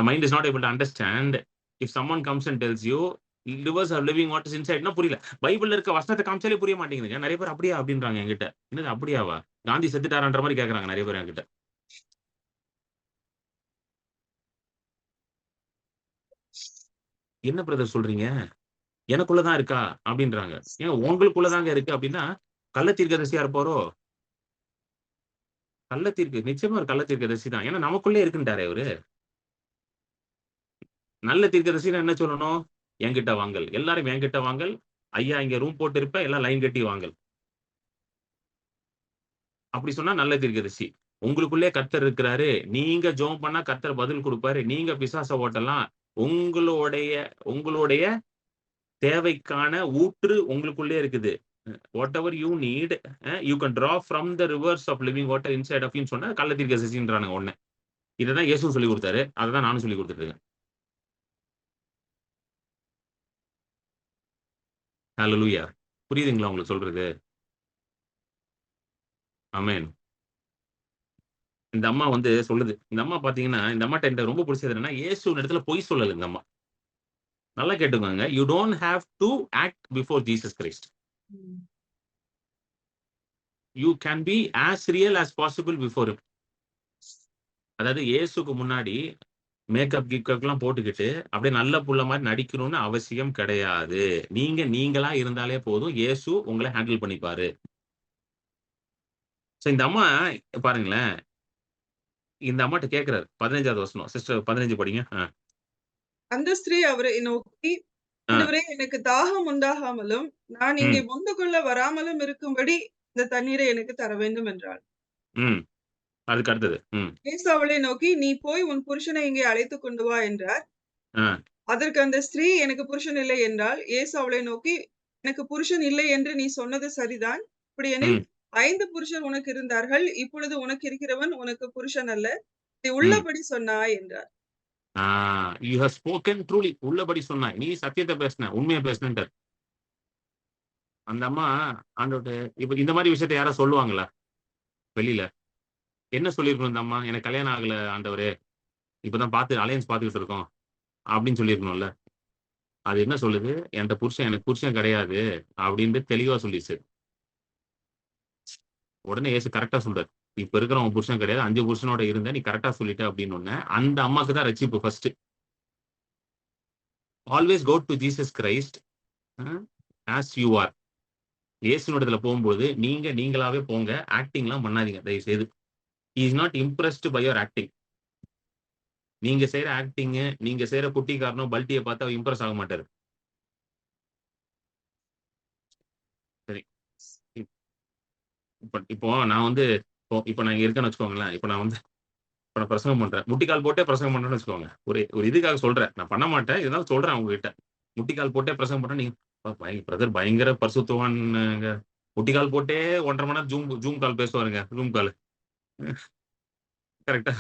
Mind is not able to understand. If someone comes and tells you rivers are living what is inside, புரியல. பைபிள்ல இருக்க வசனத்தை காமிச்சாலே புரிய மாட்டேங்குதுங்க. நிறைய பேர் அப்படியா அப்படின்றாங்க என்கிட்ட. என்னது அப்படியாவா? காந்தி செத்துட்டாரான்ற மாதிரி கேக்குறாங்க நிறைய பேர் என்கிட்ட. என்ன பிரதர் சொல்றீங்க? எனக்குள்ளதான் இருக்கா அப்படின்றாங்க. ஏன் உங்களுக்குள்ளதாங்க இருக்கு அப்படின்னா கள்ள தீர்க்கதரிசியா இருப்பாரோ? நிச்சயமா ஒரு கள்ள தீர்க்கதரிசி தான். ஏன்னா நமக்குள்ளே இருக்குன்ட்டாரே அவரு. நல்ல தீர்க்கதரிசின்னா என்ன சொல்லணும்? என்கிட்ட வாங்கள். எல்லாரும் என்கிட்ட வாங்கள். ஐயா இங்க ரூம் போட்டு இருப்பேன். எல்லாம் லைன் கட்டி வாங்கள். அப்படி சொன்னா நல்ல தீர்க்கதரிசி. உங்களுக்குள்ளே கர்த்தர் இருக்கிறாரு. நீங்க ஜெபம் பண்ணா கர்த்தர் பதில் குடுப்பாரு. நீங்க பிசாச ஓட்டலாம். உங்களுடைய உங்களுடைய தேவைக்கான ஊற்று உங்களுக்குள்ளே இருக்குது. Whatever you need you can draw from the rivers of living water inside of யூன்னு சொன்னா கள்ள தீர்க்கதரிசின்றானுங்க உடனே. இததான் இயேசுவும் சொல்லிக் குடுத்தாரு. அததான் நானும் சொல்லிக் குடுத்துட்டு இருக்கேன். ஹல்லேலூயா. புரியுதுங்களா உங்களுக்கு சொல்றது? ஆமென். இந்த அம்மா வந்து சொல்லுது. இந்த அம்மா பார்த்தீங்கன்னா, இந்த அம்மாட்ட எனக்கு ரொம்ப புடிச்சது என்னன்னா, இயேசுவின் இடத்துல பொய் சொல்லல இந்த அம்மா. நல்லா கேட்டுக்கோங்க. You don't have to act before Jesus Christ. Hmm. You can be as real as possible before him. அதாவது இயேசுக்கு முன்னாடி மேக்கப் கீக்கப்லாம் போட்டுக்கிட்டு, அப்படியே நல்ல புள்ள மாரி நடிக்கணும்னு அவசியம் கிடையாது. நீங்க நீங்களா இருந்தாலே போதும். இயேசு உங்கள ஹேண்டில் பண்ணிப்பாரு. சோ இந்த அம்மா பாருங்களேன், இந்த அம்மாட்ட கேட்கிறாரு. 15வது வசனம். சிஸ்டர் 15 படிங்க. அந்த ஸ்திரீ அவரை நோக்கி, ஆ. ஆண்டவரே எனக்கு தாகம் உண்டாகாமலும், நான் இங்கே ம். மொண்டு கொள்ள வராமலும் இருக்கும்படி இந்த தண்ணீரை எனக்கு தர வேண்டும் என்றாள். ம். அதுக்கு அடுத்தது. ம். இயேசு அவளை நோக்கி, நீ போய் உன் புருஷனை இங்கே அழைத்துக் கொண்டு வா என்றார். ஆ. அதற்கு அந்த ஸ்திரீ எனக்கு புருஷன் இல்லை என்றாள். இயேசு அவளை நோக்கி, எனக்கு புருஷன் இல்லை என்று நீ சொன்னது சரிதான். அப்படியெனில் ம். 5 புருஷர் உனக்கு இருந்தார்கள். இப்பொழுது உனக்கு இருக்கிறவன் உனக்கு புருஷன் அல்ல. நீ ம். உள்ளபடி சொன்னாய் என்றார். ஆ யூ ஹேவ் ஸ்போக்கன் ட்ரூலி. உள்ளபடி சொன்னாய். நீ சத்தியத்த பேசின. உண்மைய பேசினன்ட்டாரு. அந்த அம்மா ஆண்டவர்ட்ட இப்ப இந்த மாரி விஷயத்த யாராவது சொல்லுவாங்களா? வெளியில. என்ன சொல்லியிருக்கணும் இந்த அம்மா? எனக்கு கல்யாணம் ஆகல ஆண்டவரே. இப்பதான் அலையன்ஸ் பார்த்துக்கிட்டு இருக்கோம். அப்படின்னு சொல்லியிருக்கணும்ல. அது என்ன சொல்லுது? எனக்கு புருஷன் கிடையாது. அப்படின்னு தெளிவா சொல்லிருச்சு. உடனே இயேசு கரெக்ட்டா சொல்றாரு. இப்ப இருக்கிற உன் புருஷன் கிடையாது. 5 புருஷனோட இருந்த. நீ கரெக்ட்டா சொல்லிட்ட அப்படின்னோனே, அந்த அம்மாக்கு தான் ரட்சிப்பு first. Always go to Jesus Christ as you are. இயேசுவினிடத்துல போகும்போது, நீங்க நீங்களாவே போங்க. ஆக்டிங்லாம் பண்ணாதீங்க தயவு செய்து. He is not impressed by your acting. நீங்க செய்ற ஆக்டிங்கு, நீங்க செய்ற குட்டிக்காரனும், பல்ட்டிய பார்த்து அவர் இம்ப்ரெஸ் ஆக மாட்டாரு. சரி. இப் இப்போ நான் வந்து இப்போ நான் இங்க இருக்கேன்னு வச்சுக்கோங்களேன். இப்ப நான் பிரசங்கம் பண்றேன். முட்டிக்கால் போட்டே பிரசங்கம் பண்றேன்னு வச்சுக்கோங்க. ஒரு ஒரு இதுக்காக சொல்றேன். நான் பண்ண மாட்டேன். இருந்தாலும் சொல்றேன் உங்ககிட்ட. முட்டிக்கால் போட்டே பிரசங்கம் பண்றேன். நீங்க பிரதர் பயங்கர பரிசுத்தவான்ங்க. முட்டிக்கால் போட்டே 1 1/2 மணி நேரம் ஜூம் கால் பேசுவாருங்க. ரூம் கால். கரெக்ட்டா?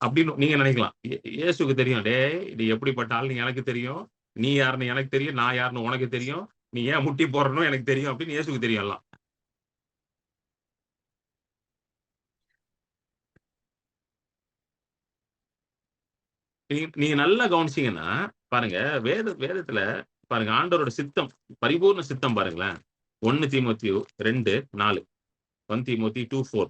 அப்படின்னு நீங்க நினைக்கலாம். இயேசுவுக்கு தெரியும். டேய்! நீ எப்படிப்பட்ட ஆள்ன்னு எனக்கு தெரியும். நீ யாருன்னு எனக்கு தெரியும். நான் யாருன்னு உனக்கு தெரியும். நீ ஏன் முட்டி போடுறன்னு எனக்கு தெரியும் அப்படின்னு இயேசுவுக்கு தெரியும் எல்லாம். நீங்க நல்லா கவனிச்சீங்கன்னா, பாருங்க வேதத்துல பாருங்க ஆண்டவரோட சித்தம், பரிபூர்ண சித்தம் பாருங்களேன். 1 தீமோத்தேயு 2:4. 1 தீமோத்தி 2:4.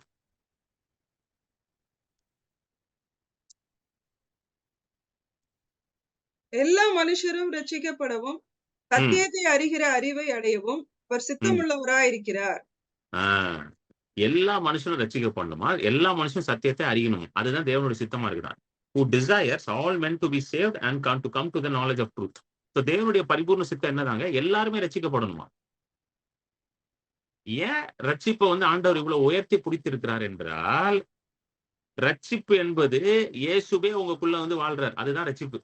எல்லா மனுஷரும் ரட்சிக்கப்படவும், ம், சத்தியத்தை அறிகிற அறிவை அடையவும் அவர் ம். சித்தமுள்ளவராயிருக்கிறார். ஆ. எல்லா மனுஷனும் ரட்சிக்கப்படணுமா? எல்லா மனுஷனும் சத்தியத்தை அறியணும். அதுதான் தேவனுடைய சித்தமா இருக்குதாம். Who desires all men to be saved and come to the knowledge of truth. So தேவனுடைய பரிபூர்ண சித்தம் என்னதாங்க? எல்லாருமே ரட்சிக்கப்படணுமா? ஏன் ரட்சிப்ப வந்து ஆண்டவர் இவ்வளவு உயர்த்தி பிடித்திருக்கிறார் என்றால், ரட்சிப்பு என்பது இயேசுவே உங்களுக்குள்ள வந்து வாழ்றார். அதுதான் ரட்சிப்பு.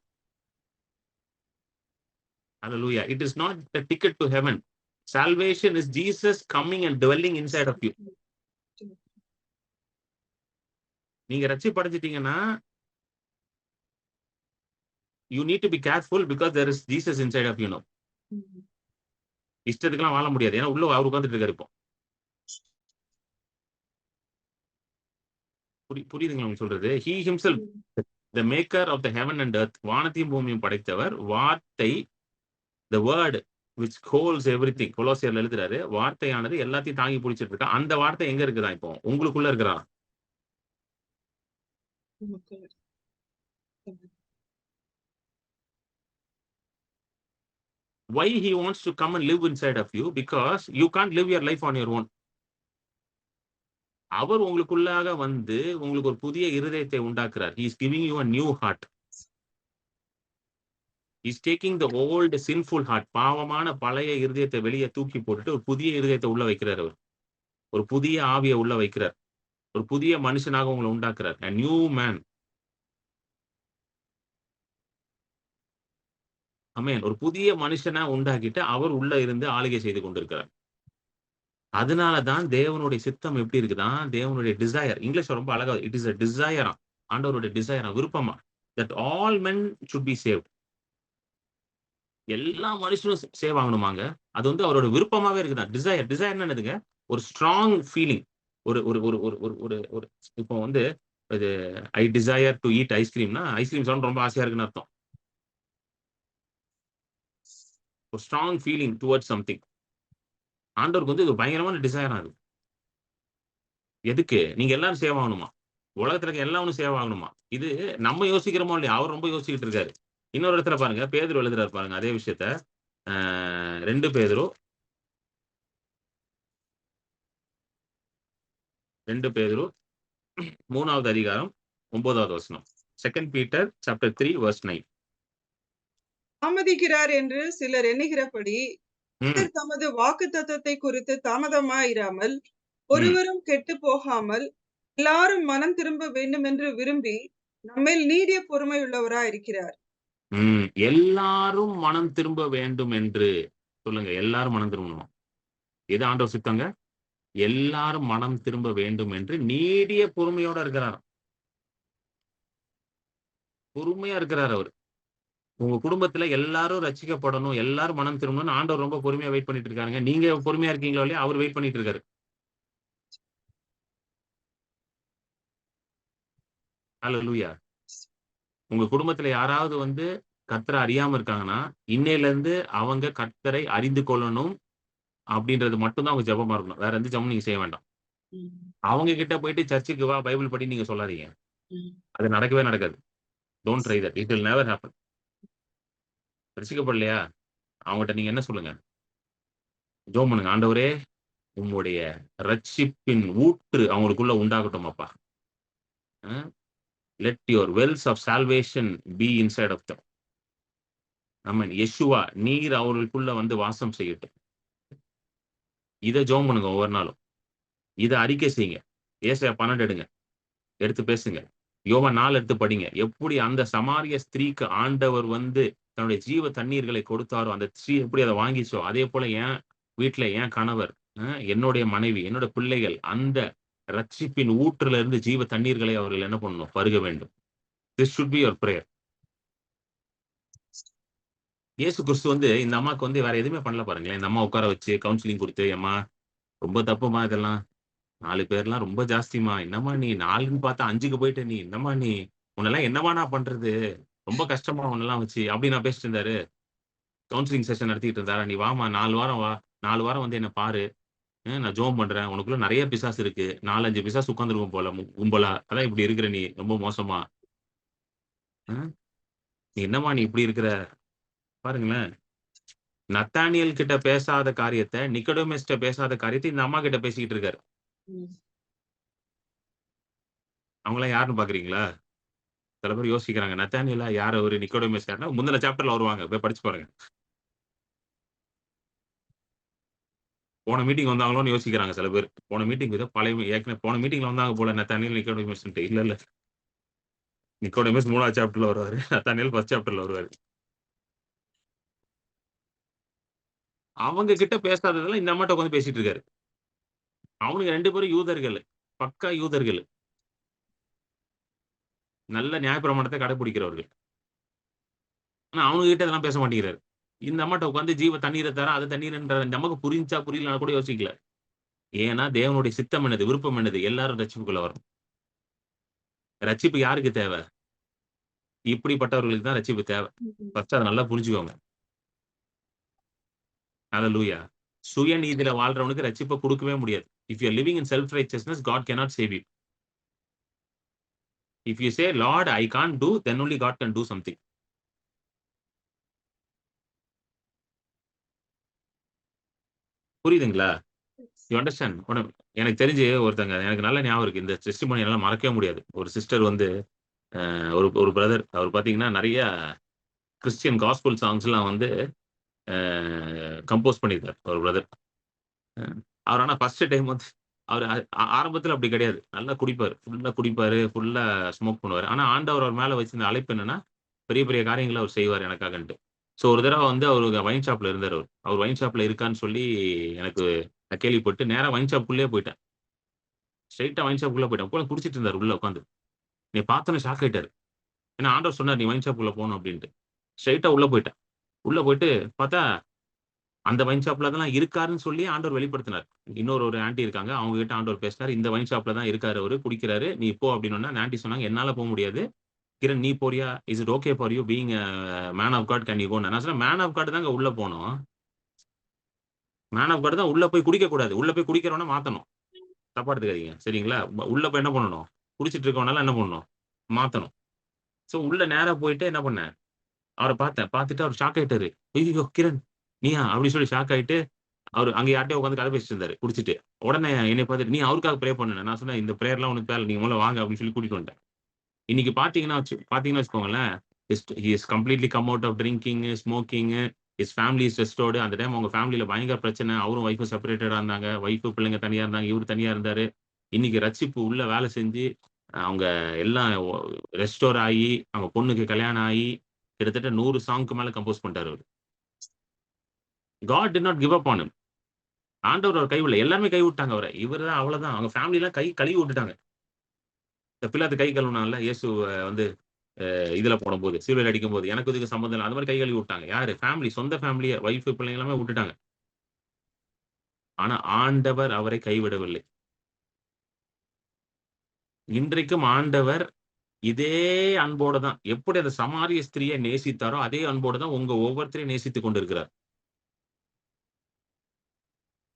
Hallelujah. It is not the ticket to heaven. Salvation is Jesus coming and dwelling inside of you. நீங்க ரட்சிப்படைஞ்சிட்டீங்கன்னா, you need to be careful because there is Jesus inside of you now. ம். இஷ்டத்துக்குலாம் வாழ முடியாது. ஏன்னா உள்ள அவர் உட்கார்ந்துட்டு இருக்காரு இப்போ. புரியுதுங்களா உங்களுக்கு சொல்றது? He himself, ம். the maker of the heaven and earth, வானத்தையும் பூமியும் படைத்தவர், வார்த்தை, the word which holds everything. கொலோசியர்ல எழுதுறாரு. வார்த்தையானது எல்லாத்தையும் தாங்கி பிடிச்சிட்டு இருக்கா. அந்த வார்த்தை எங்க இருக்குதா இப்போ? உங்களுக்குள்ள இருக்குதா? உமக்கு Why he wants to come and live inside of you? Because you can't live your life on your own. அவர் உங்களுக்குள்ளாக வந்து உங்களுக்கு ஒரு புதிய இருதயத்தை உண்டாக்குறார். He is giving you a new heart. He is taking the old sinful heart. பாவமான பழைய இருதயத்தை வெளியே தூக்கி போட்டுட்டு ஒரு புதிய இருதயத்தை உள்ள வைக்கிறார் அவர். ஒரு புதிய ஆவியை உள்ள வைக்கிறார். ஒரு புதிய மனுஷனாக உங்களை உண்டாக்குறார். A new man. ஆமென். ஒரு புதிய மனுஷனா உண்டாக்கிட்டு அவர் உள்ள இருந்து ஆளுகை செய்து கொண்டிருக்கிறார். அதனால தான் தேவனுடைய சித்தம் எப்படி இருக்குதா, தேவனுடைய டிசையர் இங்கிலீஷ்ல ரொம்ப அழகா இட் இஸ் a desire ஆண்டவருடைய டிசையர் விருப்பமா that all men should be saved. எல்லா மனுஷனும் சேவ் ஆகணுமாங்க. அது வந்து அவரோட விருப்பமாவே இருக்குதா. டிசையர்னா என்னதுங்க? ஒரு ஸ்ட்ராங் ஃபீலிங். ஒரு ஒரு ஒரு ஒரு ஒரு ஒரு ஒரு இப்போ வந்து இது ஐ டிசையர் டூ ஈட் ஐஸ்கிரீம்னா, ஐஸ்கிரீம் சாப்பிட ரொம்ப ஆசையா இருக்குன்னு அர்த்தம். ஒரு ஸ்ட்ராங் ஃபீலிங் டுவர்ட்ஸ் சம்திங். ஆண்டவருக்கு வந்து இது பயங்கரமான டிசையரா இருக்கு. எதுக்கு? நீங்க எல்லாரும் சேவ் ஆகணுமா? உலகத்துல இருக்க எல்லாரும் சேவ் ஆகணுமா? இது நம்ம யோசிக்கிறோமோ இல்லையா? அவர் ரொம்ப யோசிச்சுக்கிட்டு இருக்காரு. இன்னொரு இடத்துல பாருங்க, பேதுரு எழுதுறாரு பாருங்க அதே விஷயத்த. 2 பேதுரு 3வது அதிகாரம் 9வது வசனம். 2 Peter chapter 3 verse 9. தாமதிக்கிறார் என்று சிலர் எண்ணுகிறபடி ம், கர்த்தர் தமது வாக்குத்தத்தத்தை குறித்து தாமதமாயிராமல் ம், ஒருவரும் கெட்டுப் போகாமல் எல்லாரும் மனம் திரும்ப வேண்டும் என்று விரும்பி நம்மேல் நீடிய பொறுமையுள்ளவராய் இருக்கிறார். ம். எல்லாரும் மனம் திரும்ப வேண்டும் என்று சொல்லுங்க. எல்லாரும் மனம் திரும்பணுமா? எது ஆண்டவர் சித்தங்க? எல்லாரும் மனம் திரும்ப வேண்டும் என்று நீடிய பொறுமையோட இருக்கிறாராம். பொறுமையா இருக்கிறார் அவரு. உங்க குடும்பத்துல எல்லாரும் ரட்சிக்கப்படணும், எல்லாரும் மனம் திரும்பணும்னு ஆண்டவர் ரொம்ப பொறுமையா வெயிட் பண்ணிட்டு இருக்காருங்க. நீங்க பொறுமையா இருக்கீங்களோ இல்லையா? அவர் வெயிட் பண்ணிட்டு இருக்காரு. ஹல்லேலூயா. உங்க குடும்பத்துல யாராவது வந்து கர்த்தரை அறியாம இருக்காங்கன்னா, இன்னையிலிருந்து அவங்க கர்த்தரை அறிந்து கொள்ளணும் அப்படின்றது மட்டும் தான் உங்க ஜெபமா இருக்கணும். வேற எந்த ஜெபமும் நீங்க செய்ய வேண்டாம். ம், அவங்க கிட்ட போயிட்டு சர்ச்சுக்கு வா, பைபிள் படின்னு நீங்க சொல்லாதீங்க. ம், அது நடக்கவே நடக்காது. Don't try that. It will never happen. ரட்சிக்கப்படலையா? அவங்கட்ட நீங்க என்ன சொல்லுங்க? ஜெபம் பண்ணுங்க. ஆண்டவரே, உம்முடைய ரட்சிப்பின் ஊற்று அவங்களுக்குள்ள உண்டாகட்டும் அப்பா. Uh let your wells of salvation be inside of them. ஆமென். யெஷுவா நீர் அவர்களுக்குள்ள வந்து வாசம் செய்யட்டும். இத ஜெபம் பண்ணுங்க ஒவ்வொரு நாளும். இத அறிக்கை செய்யுங்க. ஏசாயா 12 எடுங்க. எடுத்து பேசுங்க. யோவான் 4 எடுத்து படிங்க. எப்படி அந்த சமாரிய ஸ்திரீக்கு ஆண்டவர் வந்து தன்னுடைய ஜீவ தண்ணீர்களை கொடுத்தாரோ, அந்த ஸ்திரீ எப்படி அத வாங்கிச்சோ, அதே போல என் வீட்ல என் கணவர், என்னுடைய மனைவி, என்னோட பிள்ளைகள் அந்த ரட்சிப்பின் ஊற்றுல இருந்து ஜீவ தண்ணீர்களை அவர்கள் என்ன பண்ணணும்? பருக வேண்டும். This should be your prayer. இயேசு கிறிஸ்து வந்து இந்த அம்மாக்கு வந்து வேற எதுவுமே பண்ணல பாருங்களேன். இந்த அம்மா உட்கார வச்சு கவுன்சிலிங் குடுத்து, "எம்மா ரொம்ப தப்புமா இதெல்லாம். 4 பேர்லாம் ரொம்ப ஜாஸ்திம்மா. என்னம்மா நீ 4ன்னு பார்த்தா 5க்கு போயிட்ட நீ. என்னம்மா நீ? உன்னெல்லாம் என்னம்மா நான் பண்றது? ரொம்ப கஷ்டமா உன்னெல்லாம் வச்சு." அப்படி நான் பேசிட்டு இருந்தாரு. கவுன்சிலிங் செஷன் நடத்திட்டு இருந்தாரா? "நீ வாம்மா 4 வாரம் வா. 4 வாரம் வந்து என்ன பாரு. நான் ஜெபம் பண்றேன். உனக்குள்ள நெறைய பிசாசு இருக்கு. 4, 5 பிசாசு உட்கார்ந்திருக்கும் போல கும்பலா. அதான் இப்படி இருக்கிற நீ. ரொம்ப மோசமா. ம். நீ என்னம்மா நீ இப்படி இருக்கிற?" பாருங்களேன். நத்தானியேல் கிட்ட பேசாத காரியத்த, நிக்கோடேமஸ்ட்ட பேசாத காரியத்த இந்த அம்மா கிட்ட பேசிக்கிட்டு இருக்காரு. ம். அவங்கலாம் யாருன்னு பார்க்கிறீங்களா? சில பேர் யோசிக்கிறாங்க. நத்தானியேலா யார் அவரு? நிக்கோடேமஸ் யாருன்னா, முந்தின சாப்டர்ல வருவாங்க. போய் படிச்சு பாருங்க. போன மீட்டிங் வந்தாங்களோன்னு யோசிக்கிறாங்க சில பேர். போன மீட்டிங் ஏதோ பழைய ஏற்கனவே போன மீட்டிங்ல வந்தாங்க போல நத்தானியேல், நிக்கோடேமஸ்ன்ட்டு. இல்ல, இல்ல. நிக்கோடேமஸ் 3வது சாப்டர்ல வருவாரு. நத்தானியேல் 1 சாப்டர்ல வருவாரு. அவங்க கிட்ட பேசாததெல்லாம் இந்த அம்மாட்ட உட்கார்ந்து பேசிட்டு இருக்காரு. அவனுங்க 2 பேரும் யூதர்கள். பக்கா யூதர்கள். நல்ல நியாயப்பிரமாணத்த கடைபிடிக்கிறவர்கள். ஆனா அவனுங்க கிட்ட இதெல்லாம் பேச மாட்டேங்கிறாரு. இந்த அம்மாட்ட உட்கார்ந்து ஜீவ தண்ணீர தரேன், அது தண்ணீர்ன்ற நமக்கு புரிஞ்சா புரியலனா கூட யோசிக்கல. ஏன்னா தேவனுடைய சித்தம் என்னது? விருப்பம் என்னது? எல்லாரும் ரட்சிப்புக்குள்ள வரணும். ரட்சிப்பு யாருக்கு தேவ? இப்படிப்பட்டவர்களுக்கு தான் ரட்சிப்பு தேவ. ம். ஃபர்ஸ்ட் அத நல்லா புரிஞ்சுக்கோங்க. ஹalleluya. சுயநீதியில வாழ்றவனுக்கு ரட்சிப்ப குடுக்கவே முடியாது. If you are living in self righteousness God cannot save you. If you say Lord I can't do then only God can do something. புரியுதுங்களா? You understand? எனக்கு தெரிஞ்சு ஒருத்தங்க எனக்கு நல்ல ஞாபகம் இருக்கு. இந்த டெஸ்டிமோனி என்னால மறக்கவே முடியாது. ஒரு சிஸ்டர் வந்து ஒரு ஒரு பிரதர் அவர் பார்த்தீங்கன்னா, நெறைய கிறிஸ்டியன் காஸ்பல் சாங்ஸ்லாம் வந்து கம்போஸ் பண்ணியிருக்காரு ஒரு பிரதர். அ அவர் ஆனா ஃபர்ஸ்ட் டைம் வந்து அவரு ஆரம்பத்தில அப்படி கிடையாது. நல்லா குடிப்பாரு. ஃபுல்லா குடிப்பாரு. ஃபுல்லா ஸ்மோக் பண்ணுவாரு. ஆனா ஆண்டவர் அவர் மேல வச்சிருந்த அழைப்பு என்னன்னா, பெரிய பெரிய காரியங்கள அவர் செய்வாரு எனக்காகன்ட்டு. ஸோ ஒரு தடவ வந்து அவரு ஒயின் ஷாப்ல இருந்தாரு அவரு. அவர் ஒயின் ஷாப்ல இருக்கான்னு சொல்லி எனக்கு நான் கேள்விப்பட்டு நேரா ஒயின் ஷாப்க்குள்ளேயே போயிட்டேன். ஸ்ட்ரெயிட்டா ஒயின் ஷாப்க்குள்ள போயிட்டேன். உட்கார்ந்து குடிச்சிட்டு இருந்தாரு உள்ள உட்கார்ந்து. என்னைய பார்த்தோனே ஷாக் ஆயிட்டாரு. ஏன்னா ஆண்டவர் சொன்னாரு, "நீ ஒயின் ஷாப்க்குள்ள போணும்" அப்டின்ட்டு. ஸ்ட்ரெயிட்டா உள்ள போயிட்டேன். உள்ள போயிட்டு பார்த்தா, அந்த ஒயின் ஷாப்ல தான் இருக்காருன்னு சொல்லி ஆண்டவர் வெளிப்படுத்தினார். ஒரு ஆன்டி இருக்காங்க. அவங்க கிட்ட ஆண்டவர் பேசினாரு. "இந்த ஒயின் ஷாப்ல தான் இருக்காரு அவரு. குடிக்கிறாரு. நீ போ" அப்டின்னோனே, அந்த ஆன்டி சொன்னாங்க, "என்னால போ முடியாது. கிரண் நீ போறியா? Is it okay for you being a man of God can you கோன்னு?" நான் சொன்னேன், "மேன் ஆஃப் காட் தாங்க உள்ள போணும். மேன் ஆஃப் காட் தான் உள்ள போய் குடிக்கக் கூடாது. உள்ள போய் குடிக்கிறவன மாத்தணும். தப்பா எடுத்துக்காதீங்க. சரிங்களா? உள்ள போய் என்ன பண்ணணும்? குடிச்சிட்டு இருக்கவனெல்லாம் என்ன பண்ணணும்? மாத்தணும்." சோ உள்ள நேரா போயிட்டு என்ன பண்ணேன், அவர பார்த்தேன். பார்த்துட்டு அவரு ஷாக் ஆயிட்டாரு. "ஐய்யய்யோ! கிரண் நீயா?" அப்டி சொல்லி ஷாக் ஆயிட்டு, அவரு அங்க யார்ட்டயோ உட்கார்ந்து கதை பேசிட்டு இருந்தாரு குடிச்சிட்டு. உடனே என்னைய பார்த்துட்டு, "நீ அவருக்காக பிரே பண்ணுன." நான் சொன்னேன், "இந்த பிரேயர்லாம் ஒண்ணும் தேவையில்ல. நீங்க முதல்ல வாங்க" அப்டின்னு சொல்லி கூட்டிட்டு வந்துட்டேன். இன்னைக்கு பார்த்தீங்கன்னா வச்சுக்கோங்களேன், he is completely come out of drinking, smoking, his family is restored. அந்த டைம் அவங்க ஃபேமிலில பயங்கர பிரச்சனை. அவரும் ஒய்ஃப்பும் செப்பரேட்டடா இருந்தாங்க. ஒய்ஃப் பிள்ளைங்க தனியா இருந்தாங்க. இவரு தனியா இருந்தாரு. இன்னைக்கு ரட்சிப்பு உள்ள வேலை செஞ்சு, அவங்க எல்லாம் ரெஸ்டோர் ஆயி, அவங்க பொண்ணுக்கு கல்யாணம் ஆயி, கிட்டத்தட்ட 100 சாங்க்கு மேல கம்போஸ் பண்ணிட்டாரு அவரு. God did not give up on him. ஆண்டவர் அவர கைவிடல. எல்லாருமே கைவிட்டாங்க அவர. இவரு தான் அவ்வளதான். அவங்க ஃபேமிலிலாம் கழுவி விட்டுட்டாங்க. இந்த பிலாத்து கை கழுவுனான்ல, இயேசுவ வந்து இதுல போடும்போது, சிலுவையில அடிக்கும்போது, எனக்கு இதுக்கு சம்மந்தம் இல்ல. அந்த மாரி கை கழுவி விட்டாங்க. யாரு? ஃபேமிலி, சொந்த ஃபேமிலிய, வைஃப், பிள்ளைங்க எல்லாமே விட்டுட்டாங்க. ஆனா ஆண்டவர் அவரை கைவிடவில்லை. இன்றைக்கும் ஆண்டவர் இதே அன்போட தான், எப்படி அந்த சமாரிய ஸ்திரியை நேசித்தாரோ, அதே அன்போட தான் உங்க ஒவ்வொருத்தரையும் நேசித்துக் கொண்டிருக்கிறார்.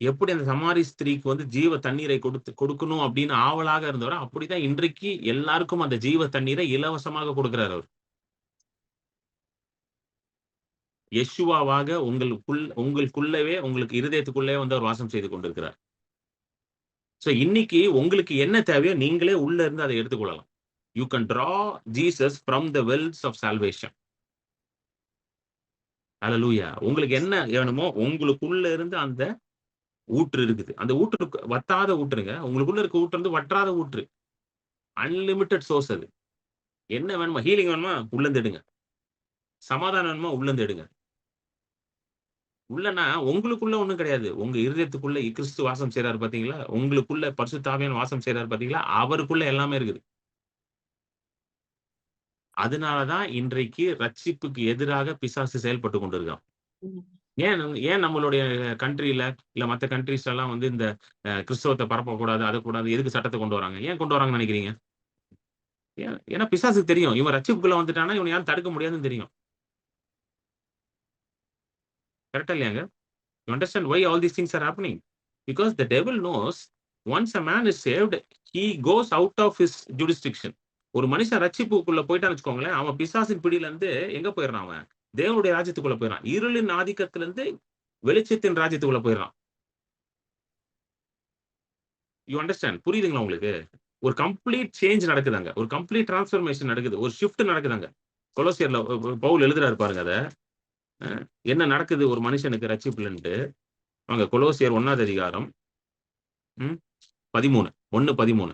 எப்படி அந்த சமாரி ஸ்திரீக்கு வந்து ஜீவ தண்ணீரை கொடுக்கணும் அப்படின்னு ஆவலாக இருந்தவரோ, அப்படிதான் இன்றைக்கு எல்லாருக்கும் அந்த ஜீவ தண்ணீரை இலவசமாக கொடுக்கிறார் அவர். யெஷுவாவாக உங்களுக்குள்ளவே, உங்களுக்கு இருதயத்துக்குள்ளே வந்து அவர் வாசம் செய்து கொண்டிருக்கிறார். சோ இன்னைக்கு உங்களுக்கு என்ன தேவையோ நீங்களே உள்ள இருந்து அதை எடுத்துக்கொள்ளலாம். You can draw Jesus from the wells of salvation. ஹalleluya. உங்களுக்கு என்ன வேணுமோ உங்களுக்குள்ள இருந்து அந்த ஊற்று இருக்குது. அந்த ஊற்று வத்தாத ஊற்றுங்க. உங்களுக்குள்ள இருக்க ஊற்று வந்து வற்றாத ஊற்று. அன்லிமிட்டட் சோர்ஸ் அது. என்ன வேணுமோ ஹீலிங் வேணுமா உள்ள இருந்து எடுங்க. சமாதானம் வேணுமா உள்ள இருந்து எடுங்க. உள்ளன்னா உங்களுக்குள்ள ஒண்ணும் கிடையாது. உங்க இருதயத்துக்குள்ள கிறிஸ்து வாசம் செய்றாரு பார்த்தீங்களா? உங்களுக்குள்ள பரிசுத்த ஆவியானவர் வாசம் செய்றாரு பார்த்தீங்களா? அவருக்குள்ள எல்லாமே இருக்குது. அதனால தான் இன்றைக்கு ரட்சிப்புக்கு எதிராக பிசாசு செயல்பட்டுக் கொண்டிருக்கான். ம். ஏன் ஏன் நம்மளுடைய கன்ட்ரில, இல்ல மத்த கன்ட்ரீஸ்லலாம் வந்து இந்த கிறிஸ்தவத்த பரப்பக்கூடாது, அதக்கூடாது எதுக்கு சட்டத்த கொண்டு வராங்க? ஏன் கொண்டு வராங்கன்னு நெனைக்கிறீங்க? ஏன்னா பிசாசுக்கு தெரியும். இவன் ரட்சிப்புக்குள்ள வந்துட்டான்னா, இவன யாரும் தடுக்க முடியாதுன்னு தெரியும். கரெக்ட்டா இல்லையாங்க? You understand why all these things are happening? Because the devil knows once a man is saved, he goes out of his jurisdiction. ஒரு மனுஷன் ரட்சிப்புக்குள்ள போயிட்டான்னு வச்சுக்கோங்களேன், அவன் பிசாசின் பிடியிலருந்து எங்க போயிடுறான் அவன்? தேவனுடைய ராஜ்யத்துக்குள்ள போயிடுறான். இருளின் ஆதிக்கத்திலிருந்து வெளிச்சத்தின் ராஜ்யத்துக்குள்ள போயிடுறான். You understand? புரியுதுங்களா உங்களுக்கு? ஒரு கம்ப்ளீட் சேஞ்ச் நடக்குது அங்க. ஒரு கம்ப்ளீட் டிரான்ஸ்பர்மேஷன் நடக்குது. ஒரு ஷிஃப்ட் நடக்குது அங்க. கொலோசியர்ல பவுல் எழுதுறாரு பாருங்க அத. அ என்ன நடக்குது ஒரு மனுஷனுக்கு ரட்சிப்புலன்ட்டு. வாங்க கொலோசியர் 1வது அதிகாரம். ம். 13. 1:13.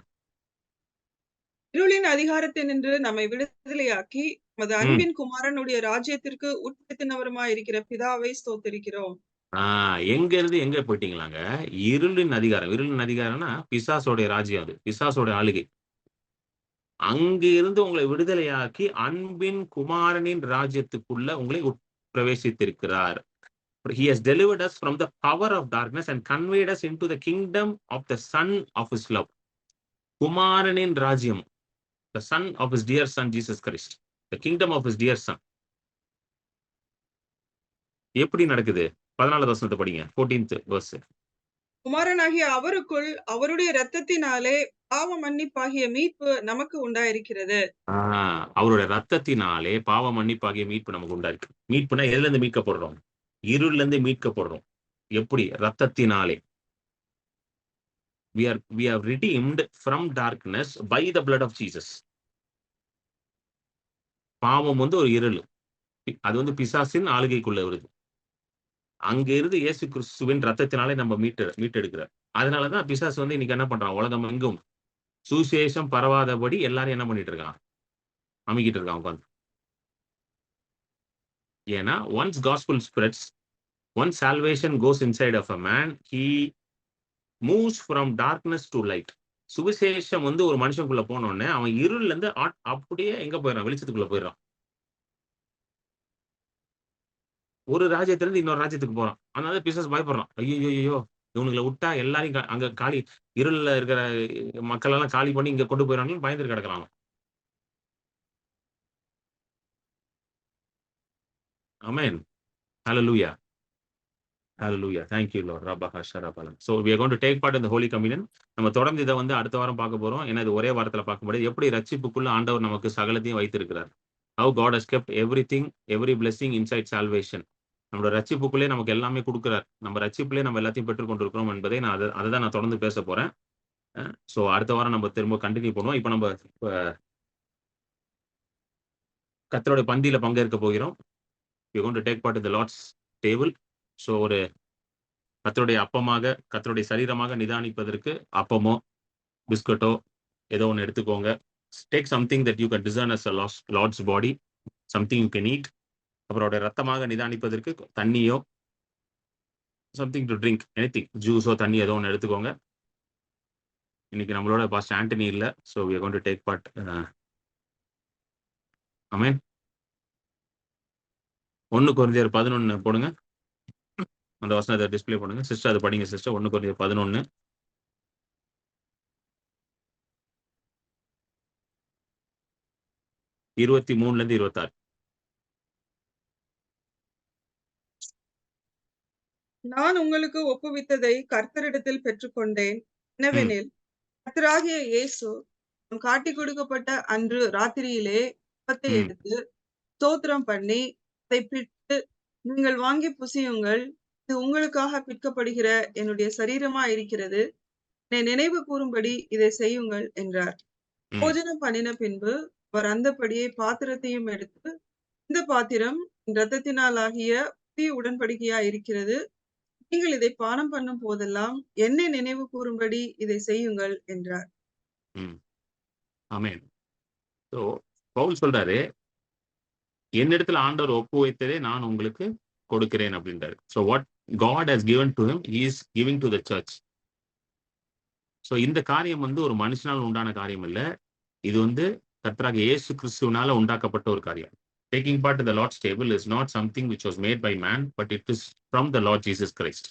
இருளின் அதிகாரத்தினின்று நம்மை விடுதலையாக்கி, உமது ம். அன்பின் குமாரனுடைய ராஜ்யத்திற்கு உட்படுத்தினவருமாயிருக்கிற பிதாவை ஸ்தோத்திரிக்கிறோம். ஆ எங்க இருந்து எங்க போயிட்டீங்களாங்க? இருளின் அதிகாரம். இருளின் அதிகாரம்னா, பிசாசோடைய ராஜ்யம் அது. பிசாசோட ஆளுகை. அங்கிருந்து உங்களை விடுதலையாக்கி, அன்பின் குமாரனின் ராஜ்யத்துக்குள்ள உங்களை பிரவேசித்திருக்கிறார். He has delivered us from the power of darkness and conveyed us into the kingdom of the Son of His love. குமாரனின் ராஜ்யம். The Son of His dear Son Jesus Christ. The kingdom of His dear Son. எப்படி நடக்குது? 14வது வசனத்த படிங்க. 14th verse. குமாரனாகிய அவருக்குள் அவருடைய இரத்தத்தினாலே பாவ மன்னிப்பாகிய மீட்பு நமக்கு உண்டாயிருக்கிறது. ஆ அவருடைய ரத்தத்தினாலே பாவ மன்னிப்பாகிய மீட்பு நமக்கு உண்டாயிருக்கு. மீட்புனா எதிலிருந்து மீட்கப்படுறோம்? இருளிலிருந்து மீட்கப்படுறோம். எப்படி? ரத்தத்தினாலே. we are redeemed from darkness by the blood of Jesus. பாவம் வந்து ஒரு இருள், அது வந்து பிசாசின் ஆளுகைக்குள்ள வருது. அங்க இருந்து இயேசு கிறிஸ்துவின் ரத்தத்தினாலே நம்ம மீட்டெடுக்கிறார். அதனாலதான் பிசாசு வந்து இன்னைக்கு என்ன பண்றான், உலகம் எங்கும் சுவிசேஷம் பரவாதபடி எல்லாரும் என்ன பண்ணிட்டு இருக்கான், அமைக்கிட்டு இருக்கான் உட்காந்து. ஏன்னா once gospel spreads, once salvation goes inside of a man, he moves from darkness to light. சுவிசேஷம் வந்து ஒரு மனுஷனுக்குள்ள போனோடனே அவன் இருள்ல இருந்து அப்படியே எங்க போயிடறான், வெளிச்சத்துக்குள்ள போயிடறான். ஒரு ராஜ்யத்திலிருந்து இன்னொரு ராஜ்யத்துக்கு போறான். அதனால பிசாசு பயப்படுறான். ஐயோ, இவனுங்களை விட்டா எல்லாரையும் அங்க காலி, இருள்ல இருக்கிற மக்கள் எல்லாம் காலி பண்ணி இங்க கொண்டு போயிடறாங்கன்னு பயந்துட்டு கிடக்குறாங்க. ஆமென். ஹல்லேலூயா. Hallelujah. Thank you, Lord. Rabbaha Sharabalam. So we are going to take part in the Holy Communion. நம்ம தொடர்ந்து இதை வந்து அடுத்த வாரம் பார்க்க போறோம். ஏன்னா இது ஒரே வாரத்துல பார்க்க முடியாது. எப்படி ரட்சிப்புக்குள்ள ஆண்டவர் நமக்கு சகலத்தையும் வைத்திருக்கிறார். How God has kept everything, every blessing inside salvation. நம்மளோட ரட்சிப்புக்குள்ளே நமக்கு எல்லாமே கொடுக்கிறார். நம்ம ரட்சிப்புலேயே நம்ம எல்லாத்தையும் பெற்றுக் கொண்டிருக்கிறோம் என்பதை நான் அதை தான் நான் தொடர்ந்து பேச போறேன். ஸோ அடுத்த வாரம் நம்ம திரும்ப கண்டினியூ பண்ணுவோம். இப்போ நம்ம கர்த்தருடைய பந்தியில பங்கேற்க போகிறோம். We are going to take part in the Lord's table. So ஒரு கர்த்தருடைய அப்பமாக, கர்த்தருடைய சரீரமாக நிதானிப்பதற்கு அப்பமோ பிஸ்கட்டோ ஏதோ ஒன்று எடுத்துக்கோங்க. Take something that you can discern as a Lord's body, something you can eat. அப்புறம் ரத்தமாக நிதானிப்பதற்கு தண்ணியோ, சம்திங் டு ட்ரிங்க், எனிதிங், ஜூஸோ தண்ணி ஏதோ ஒன்று எடுத்துக்கோங்க. இன்னைக்கு நம்மளோட பாஸ்டர் ஆண்டனி இல்லை. So we are going to take part. Amen. 1 கொரிந்தியர் 11 போடுங்க. அந்த வசனத்தை டிஸ்பிளே பண்ணுங்க சிஸ்டர். அது படிங்க சிஸ்டர். 1 கொரிந்தியர் 11 23 26. நான் உங்களுக்கு ஒப்புவித்ததை கர்த்தரிடத்தில் பெற்றுக்கொண்டேன். என்னவெனில், கர்த்தராகிய இயேசு காட்டிக் கொடுக்கப்பட்ட அன்று ராத்திரியிலே அப்பத்தை எடுத்து ஸ்தோத்திரம் பண்ணி அதை பிட்டு, நீங்கள் வாங்கி புசியுங்கள், இது உங்களுக்காக பிற்கப்படுகிற என்னுடைய சரீரமா இருக்கிறது, என்னை நினைவு கூறும்படி இதை செய்யுங்கள் என்றார். போஜனம் பண்ணின பின்பு அவர் அந்தபடியே பாத்திரத்தையும் எடுத்து, இந்த பாத்திரம் இரத்தத்தினாலாகிய புதிய உடன்படிக்கையா இருக்கிறது, நீங்கள் இதை பானம் பண்ணும் போதெல்லாம் என்னை நினைவு கூறும்படி இதை செய்யுங்கள் என்றார். ஆமென். சோ பவுல் சொல்றாரு, என்னிடத்தில் ஆண்டவர் ஒப்பு வைத்ததே நான் உங்களுக்கு கொடுக்கிறேன் அப்படின்றாரு. So what God has given to him, he is giving to the church. So இந்த காரியம் வந்து ஒரு மனுஷனால் உண்டான காரியம் இல்ல. இது வந்து கர்த்தராகிய இயேசு கிறிஸ்துவினால உண்டாக்கப்பட்ட ஒரு காரியம். Taking part in the Lord's table is not something which was made by man, but it is from the Lord Jesus Christ.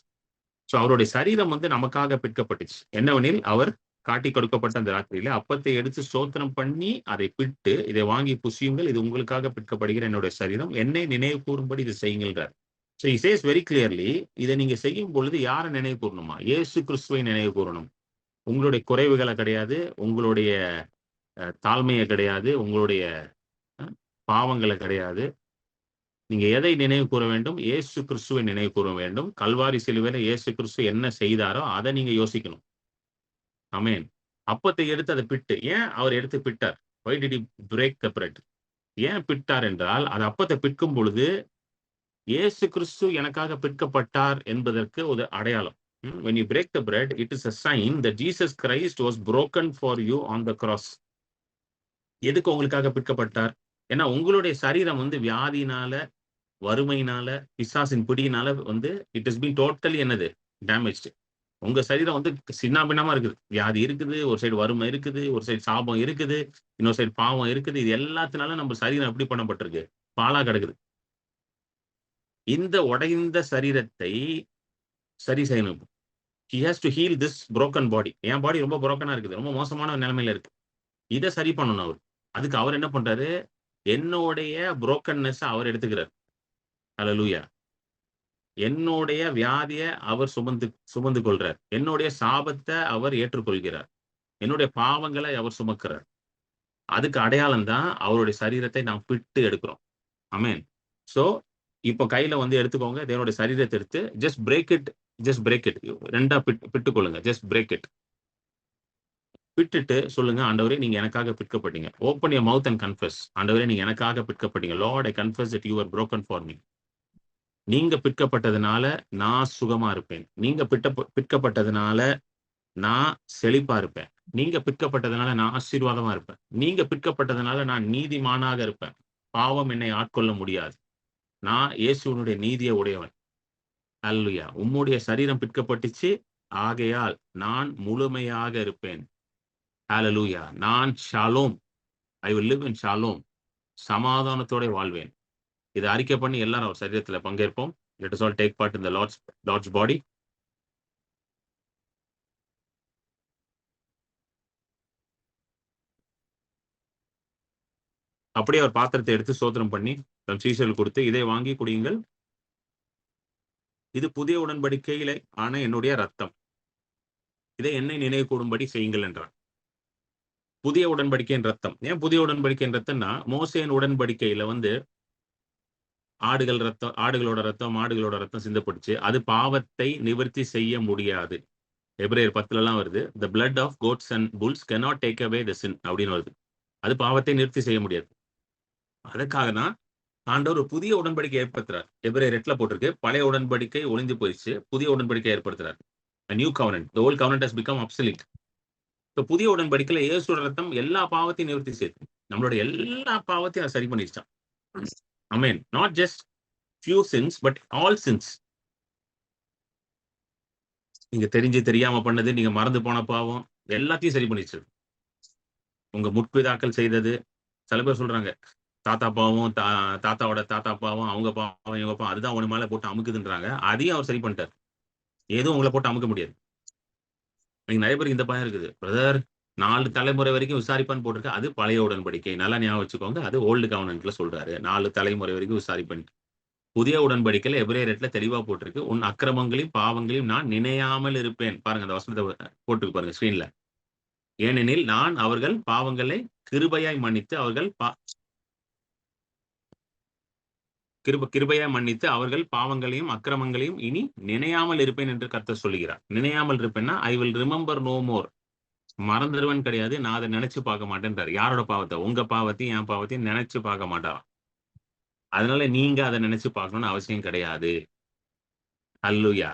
So அவருடைய சரீரம் வந்து நமக்காக பிற்கப்பட்டுச்சு. என்னவெனில், அவர் காட்டி கொடுக்கப்பட்ட அந்த ராத்திரியில அப்பத்தை எடுத்து ஸ்தோத்திரம் பண்ணி அதை பிட்டு, இதை வாங்கி புசியுங்கள், இது உங்களுக்காக பிற்கப்படுகிற என்னுடைய சரீரம், என்னை நினைவு கூறும்படி இதை செய்யுங்கள்ன்றார். So he says very clearly, இதை நீங்க செய்யும் பொழுது யாரை நினைவு கூறணுமா? இயேசு கிறிஸ்துவை நினைவு கூறணும். உங்களுடைய குறைவுகளை கிடையாது, உங்களுடைய தாழ்மையை கிடையாது, உங்களுடைய பாவங்களை கிடையாது. நீங்க எதை நினைவு கூற வேண்டும்? இயேசு கிறிஸ்துவை நினைவு கூற வேண்டும். கல்வாரி சிலுவையில இயேசு கிறிஸ்து என்ன செய்தாரோ அதை நீங்க யோசிக்கணும். ஆமென். அப்பத்தை எடுத்து அதை பிட்டு, ஏன் அவர் எடுத்து பிட்டார்? Why did he break the bread? ஏன் பிட்டார் என்றால், அது அப்பத்தை பிற்கும் பொழுது இயேசு கிறிஸ்து எனக்காக பிற்கப்பட்டார் என்பதற்கு ஒரு அடையாளம். When you break the bread, it is a sign that Jesus Christ was broken for you on the cross. எதுக்கு உங்களுக்காக பிற்கப்பட்டார்? ஏன்னா உங்களுடைய சரீரம் வந்து வியாதினால, வறுமையினால, பிசாசின் பிடியினால வந்து இட் இஸ் பீன் டோட்டலி என்னது டேமேஜ்டு. உங்க சரீரம் வந்து சின்னாபின்னமா இருக்குது. வியாதி இருக்குது, ஒரு சைடு வறுமை இருக்குது, ஒரு சைடு சாபம் இருக்குது, இன்னொரு சைடு பாவம் இருக்குது. இது எல்லாத்தினால நம்ம சரீரம் எப்படி பண்ணப்பட்டிருக்கு? பாலா கிடக்குது. இந்த உடைந்த சரீரத்தை சரி செய்யணும். He has to heal this broken body. என் பாடி ரொம்ப புரோக்கனா இருக்குது, ரொம்ப மோசமான நிலைமையில இருக்கு. இதை சரி பண்ணணும் அவர். அதுக்கு அவர் என்ன பண்றாரு? என்னுடைய புரோக்கன்னஸ் அவர் எடுத்துக்கிறார். ஹல்லேலூயா. என்னுடைய வியாதியை அவர் சுமந்து கொள்றார். என்னுடைய சாபத்தை அவர் ஏற்றுக்கொள்கிறார். என்னுடைய பாவங்களை அவர் சுமக்கிறார். அதுக்கு அடையாளம் தான் அவருடைய சரீரத்தை நாம் பிட்டு எடுக்கிறோம். ஆமென். சோ இப்போ கையில வந்து எடுத்துக்கோங்க, தேவனுடைய சரீரத்தை எடுத்து ஜஸ்ட் பிரேக் இட். ரெண்டா பிட்டு கொள்ளுங்க. Just break it. விட்டுட்டு சொல்லுங்க, ஆண்டவரே நீங்க எனக்காக பிற்கப்பட்டீங்க. Open your mouth and confess. ஆண்டவரே நீங்க எனக்காக பிற்கப்பட்டீங்க. Lord I confess that you are broken for me. நீங்க பிற்கப்பட்டதுனால நான் சுகமா இருப்பேன். நீங்க பிற்கப்பட்டதுனால நான் செழிப்பா இருப்பேன். நீங்க பிற்கப்பட்டதுனால நான் ஆசீர்வாதமா இருப்பேன். நீங்க பிற்கப்பட்டதுனால நான் நீதிமானாக இருப்பேன். பாவம் என்னை ஆட்கொள்ள முடியாது. நான் இயேசுவினுடைய நீதியை உடையவன். அல்லேலூயா. உம்முடைய சரீரம் பிற்கப்பட்டுச்சு, ஆகையால் நான் முழுமையாக இருப்பேன். ஹalleluya. நான் ஷாலோம். I will live in shalom. சமாதானத்தோட வாழ்வேன். இதை அறிக்கை பண்ணி எல்லாரும் அவர் சரீரத்தில் பங்கேற்போம். Let us all take part in the Lord's body. அப்படியே அவர் பாத்திரத்தை எடுத்து ஸ்தோத்திரம் பண்ணி தம் சீஷர்களுக்கு கொடுத்து, இதை வாங்கி குடியுங்கள். இது புதிய உடன்படிக்கையிலே ஆன என்னுடைய ரத்தம். இதை என்னை நினைவு கூடும்படி செய்யுங்கள் என்றார். புதிய உடன்படிக்கையின் ரத்தம். ஏன் புதிய உடன்படிக்கையின் ரத்தம்னா, மோசேயின் உடன்படிக்கையில ஆடுகளோட ரத்தம் சிந்தப்பட்டுச்சு. அது பாவத்தை நிவர்த்தி செய்ய முடியாது. எபிரேயர் 10 வருது, the blood of goats and bulls cannot take away the sin அப்படின்னு வருது. அது பாவத்தை நிவர்த்தி செய்ய முடியாது. அதுக்காக தான் ஆண்டவர் ஒரு புதிய உடன்படிக்கை ஏற்படுத்துறார். எபிரேயர் 8 போட்டிருக்கு, பழைய உடன்படிக்கை ஒளிந்து போயிடுச்சு, புதிய உடன்படிக்கை ஏற்படுத்துறார். a new covenant. the old covenant has become obsolete. இப்போ புதிய உடன்படிக்கையில இயேசுவோட ரத்தம் எல்லா பாவத்தையும் நிவர்த்தி செய்யுது. நம்மளுடைய எல்லா பாவத்தையும் சரி பண்ணிடுச்சான். ஆமென். not just few sins but all sins. நீங்க தெரிஞ்சு தெரியாம பண்ணது, நீங்க மறந்து போன பாவம் எல்லாத்தையும் சரி பண்ணிடுச்சு. உங்க முற்பிதாக்கள் செய்தது, சில பேர் சொல்றாங்க தாத்தா பாவம், தாத்தாவோட தாத்தா பாவம், அவங்க பாவம், இவங்க பாவம், அதுதான் உன மேல போட்டு அமுக்குதுன்றாங்க. அதையும் அவர் சரி பண்ணிட்டார். எதுவும் உங்களை போட்டு அமுக்க முடியாது. நீங்க நிறைய பேருக்கு இந்த பயம் இருக்குது, பிரதர் 4 தலைமுறை வரைக்கும் விசாரிப்பான்னு போட்டிருக்கு. அது பழைய உடன்படிக்கை, நல்லா ஞாபகம் வச்சுக்கோங்க. அது ஓல்டு கவர்னன்ட்ல சொல்றாரு 4 தலைமுறை வரைக்கும் விசாரிப்பேன். புதிய உடன்படிக்கையில எபிரேயர் 8 தெளிவா போட்டிருக்கு, உன் அக்கிரமங்களையும் பாவங்களையும் நான் நினையாமல் இருப்பேன். பாருங்க, அந்த வசனத்தை போட்டுக்கு பாருங்க ஸ்கிரீன்ல. ஏனெனில் நான் அவர்கள் பாவங்களை கிருபையாய் மன்னித்து அவர்கள் பாவங்களையும் அக்கிரமங்களையும் இனி நினையாமல் இருப்பேன் என்று கர்த்தர் சொல்லுகிறார். நினையாமல் இருப்பேன்னா I will remember no more. மறந்துடுவன் கிடையாது, நான் அதை நினைச்சு பார்க்க மாட்டேன்றார். யாரோட பாவத்தை? உங்க பாவத்தையும் என் பாவத்தையும் நினைச்சு பார்க்க மாட்டான். அதனால நீங்க அதை நினைச்சு பார்க்கணும்னு அவசியம் கிடையாது. ஹல்லேலூயா.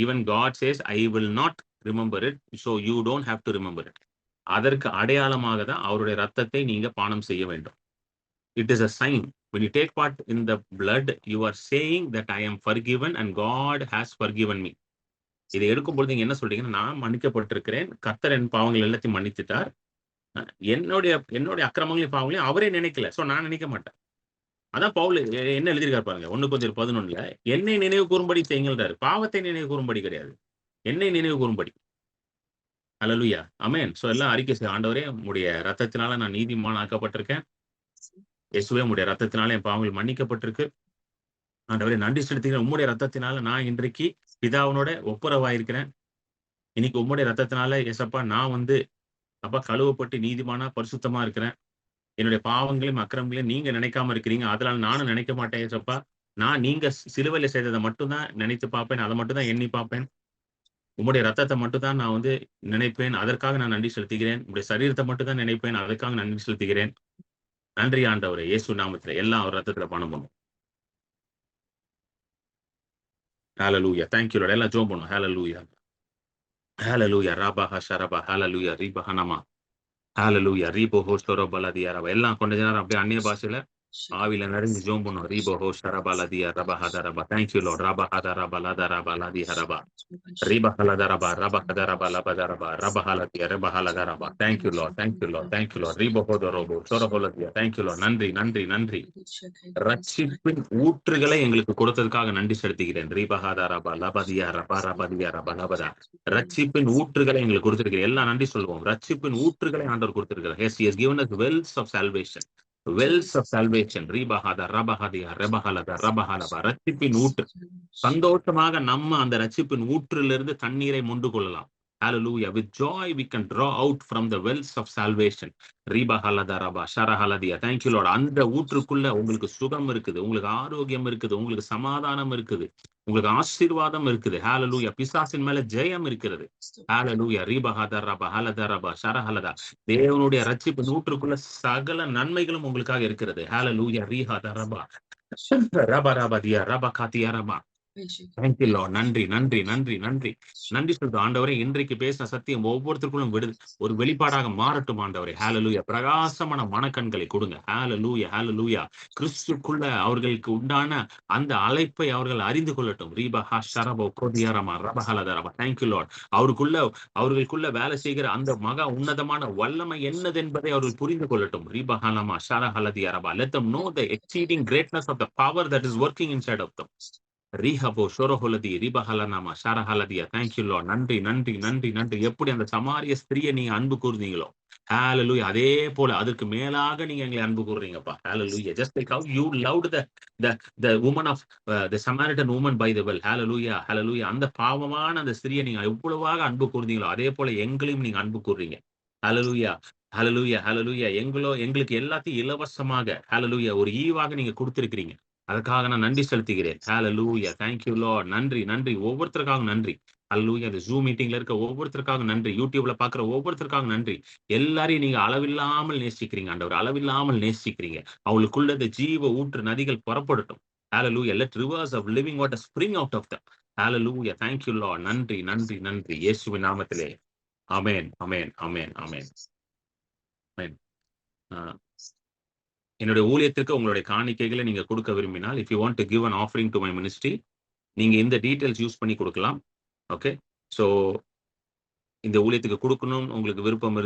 Even God says I will not remember it, so you don't have to remember it. அதற்கு அடையாளமாக தான் அவருடைய ரத்தத்தை நீங்க பானம் செய்ய வேண்டும். It is a sign. When you take part in the blood, you are saying that I am forgiven and God has forgiven me. இதை எடுக்கும்போது நீங்க என்ன சொல்றீங்கன்னா, நான் மன்னிக்கப்பட்டிருக்கிறேன், கர்த்தர் என் பாவங்கள் எல்லாத்தையும் மன்னித்துட்டார், என்னுடைய அக்கிரமங்களையும் பாவங்களையும் அவரே நினைக்கல, சோ நான் நினைக்க மாட்டேன். அதான் பவுல் என்ன எழுதியிருக்காரு பாருங்க, 1 என்னை நினைவு கூறும்படி செய்யுங்கள்ன்றாரு. பாவத்தை நினைவு கூறும்படி கிடையாது, என்னை நினைவு கூறும்படி. ஹல்லேலூயா. ஆமென். சோ எல்லாம் அறிக்கை செய்ய, ஆண்டவரே உம்முடைய ரத்தத்தினால நான் நீதிமான் ஆக்கப்பட்டிருக்கேன். இயேசுவே உம்முடைய ரத்தத்தினால என் பாவங்கள் மன்னிக்கப்பட்டிருக்கு. ஆண்டவரே நன்றி செலுத்துகிறேன். உம்முடைய ரத்தத்தினால நான் இன்றைக்கு பிதாவினோட ஒப்புரவாயிருக்கிறேன். இன்னைக்கு உம்முடைய ரத்தத்தினால ஏசப்பா நான் அப்பா கழுவப்பட்டு நீதிமானா பரிசுத்தமா இருக்கிறேன். என்னுடைய பாவங்களையும் அக்கிரமங்களையும் நீங்க நினைக்காம இருக்கிறீங்க, அதனால நானும் நினைக்க மாட்டேன் ஏசப்பா. நான் நீங்க சிலுவையில செய்ததை மட்டும்தான் நினைத்து பார்ப்பேன், அதை மட்டும் தான் எண்ணி பார்ப்பேன். உம்முடைய ரத்தத்தை மட்டும் தான் நான் நினைப்பேன், அதற்காக நான் நன்றி செலுத்துகிறேன். உங்களுடைய சரீரத்தை மட்டும் தான் நினைப்பேன், அதற்காக நன்றி செலுத்துகிறேன். நன்றி ஆண்டவரே, இயேசு நாமத்துல எல்லாம் அவர் ரத்தத்துல பணம் பண்ணும். ஹல்லேலூயா. Thank you Lord. எல்லாம் ஜெபம் பண்ணுவோம். ஹல்லேலூயா. ஹல்லேலூயா. ரபஹ ஷரப ஹல்லேலூயா ரிபஹனமா ஹல்லேலூயா ரிபஹோ ஷரபலதியரப. எல்லாம் கொஞ்ச நேரம் அப்படியே அந்நிய பாஷையில ஆவில நிறைஞ்சு ஜெபம் பண்ணுவோம். ரிபஹோ ஷரபலதிய ரபஹதரப. Thank you Lord. ரபஹதரபலதரபலதிஹரப ரிபஹலதரப ரபஹதரபலபதரப ரபஹலதிய ரபஹலதரப. Thank you Lord. Thank you Lord. Thank you Lord. ரிபஹோதரபோ ஷரபலதிய. Thank you Lord. நன்றி நன்றி நன்றி. ரட்சிப்பின் ஊற்றுகளை எங்களுக்கு கொடுத்ததுக்காக நன்றி செலுத்துகிறேன். ரிபஹதரப லபதிய ரபரபதிய ரபலபத. ரட்சிப்பின் ஊற்றுகளை எங்களுக்கு கொடுத்திருக்கிறேன். எல்லாம் நன்றி சொல்லுவோம். ரட்சிப்பின் ஊற்றுகளை ஆண்டவர் கொடுத்திருக்கிறார். Yes, he has given us wells of salvation. wells of salvation. ரிபஹத ரபஹதிய ரபஹலத ரபஹலப. ரட்சிப்பின் ஊற்று. சந்தோஷமாக நம்ம அந்த ரட்சிப்பின் ஊற்றிலிருந்து தண்ணீரை மொண்டு கொள்ளலாம். Hallelujah. With joy, we can draw out from the wells of salvation. Riba halada raba, shara haladia. Thank you, Lord. அந்த ஊற்றுக்குள்ள உங்களுக்கு சுகம் இருக்குது, உங்களுக்கு ஆரோக்கியம் இருக்குது, உங்களுக்கு சமாதானம் இருக்குது, உங்களுக்கு ஆசீர்வாதம் இருக்குது. Hallelujah. பிசாசின் மேல ஜெயம் இருக்கிறது. Hallelujah. ரிபா ஹதா ரபா, ஹலதா ரபா, ஷர ஹலதா. தேவனுடைய ரட்சிப்பு ஊற்றுக்குள்ள சகல நன்மைகளும் உங்களுக்காக இருக்கிறது. Hallelujah. ரிஹதா Rafah, Rafah Rafah Diya, Rafah காத்தியா Rafah. Thank you, Lord. நன்றி நன்றி நன்றி நன்றி நன்றி சொல்றோம் ஆண்டவரே. இன்றைக்கு பேசின சத்தியம் ஒவ்வொருத்தருக்குள்ளும் ஒரு வெளிப்பாடாக மாறட்டும் ஆண்டவரே. ஹalleluya. பிரகாசமான மனக்கண்களை கொடுங்க. ஹalleluya ஹalleluya. கிறிஸ்துக்குள்ள அவர்களுக்கு உண்டான அந்த அழைப்பை அவர்கள் அறிந்து கொள்ளட்டும். ரீபஹா ஷரபோ கோதியாரமா ரபஹலதரபா. Thank you, Lord. அவர்களுக்குள்ள வேலை செய்கிற அந்த மகா உன்னதமான வல்லமை என்னது என்பதை அவர்கள் புரிந்து கொள்ளட்டும். ரீபஹலமா ஷரஹலதியாரபா. Let them know the exceeding greatness of the power that is working inside of them. ரீஹபோ ஷோரஹொலதி ரிபஹலனாமா ஷரஹலதியா. Thank you Lord. நன்றி நன்றி நன்றி நன்றி. எப்படி அந்த சமாரிய ஸ்திரியை நீங்க அன்பு கூர்ந்தீங்களோ, ஹalleluya, அதே போல அதற்கு மேலாக நீங்க எங்களை அன்பு கூர்றீங்கப்பா. ஹalleluya. Just like how you loved the woman of the Samaritan woman by the well. ஹalleluya ஹalleluya. அந்த பாவமான அந்த ஸ்திரியை நீங்க எவ்வளவாக அன்பு கூர்ந்தீங்களோ அதே போல எங்களையும் நீங்க அன்பு கூர்றீங்க. ஹalleluya ஹalleluya ஹalleluya. எங்களுக்கு எல்லாத்தையும் இலவசமாக ஹalleluya ஒரு ஈவாக நீங்க கொடுத்திருக்கிறீங்க. அதுக்காக நான் நன்றி செலுத்துகிறேன். ஹalleluya. Thank you, Lord. நன்றி நன்றி. ஒவ்வொருத்தருக்காக நன்றி. ஹalleluya. இந்த Zoom மீட்டிங்ல இருக்க ஒவ்வொருத்தருக்காக நன்றி. YouTubeல பார்க்குற ஒவ்வொருத்தருக்காக நன்றி. எல்லாரையும் நீங்க அளவில்லாமல் நேசிக்கிறீங்க ஆண்டவர். அளவில்லாமல் நேசிக்கிறீங்க. அவங்களுக்குள்ள இந்த ஜீவ ஊற்று நதிகள் புறப்படட்டும். ஹalleluya. Let rivers of living water spring out of them. Hallelujah. Thank you, Lord. நன்றி நன்றி நன்றி. இயேசுவின் நாமத்திலே. ஆமென் ஆமென் ஆமென் ஆமென் ஆமென். என்னுடைய ஊழியத்திற்கு உங்களுடைய காணிக்கைகளை நீங்க கொடுக்க விரும்பினால், if you want to give an offering to my ministry, நீங்க இந்த டீடைல்ஸ் யூஸ் பண்ணி கொடுக்கலாம். ஓகே. ஸோ இந்த ஊழியத்துக்கு கொடுக்கணும் உங்களுக்கு விருப்பம்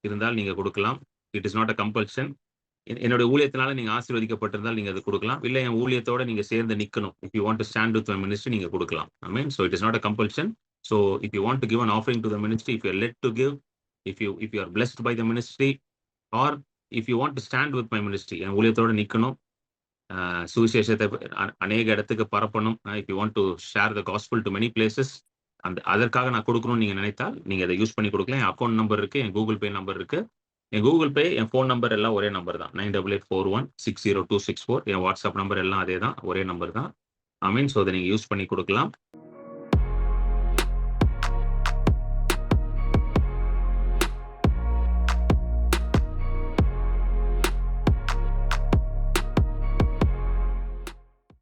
இருந்தால் நீங்க கொடுக்கலாம். It is not a compulsion. என்னுடைய ஊழியத்தினால நீங்க ஆசீர்வதிக்கப்பட்டிருந்தால் நீங்க அதை கொடுக்கலாம். இல்லை என் ஊழியத்தோட நீங்க சேர்ந்து நிக்கணும், if you want to stand with my ministry, நீங்க கொடுக்கலாம். I mean, so it is not a compulsion. So if you want to give an offering to the ministry, if you are led to give, if you are blessed by the ministry, or if you want to stand with my ministry, என் ஊழியத்தோட நிக்கணும், சுவிசேஷத்தை அநேக இடத்துக்கு பரப்பணும், if you want to share the gospel to many places, அதற்காக நான் கொடுக்கணும்னு நீங்க நினைத்தால் நீங்க அதை யூஸ் பண்ணி கொடுக்கலாம். என் அக்கௌண்ட் நம்பர் இருக்கு, என் கூகுள் பே நம்பர் இருக்கு. என் கூகுள் பே, என் ஃபோன் நம்பர் எல்லாம் ஒரே நம்பர் தான், 9884160264. என் வாட்ஸ்அப் நம்பர் எல்லாம் அதே தான், ஒரே நம்பர் தான். ஐ மீன், ஸோ அதை நீங்க யூஸ் பண்ணி கொடுக்கலாம்.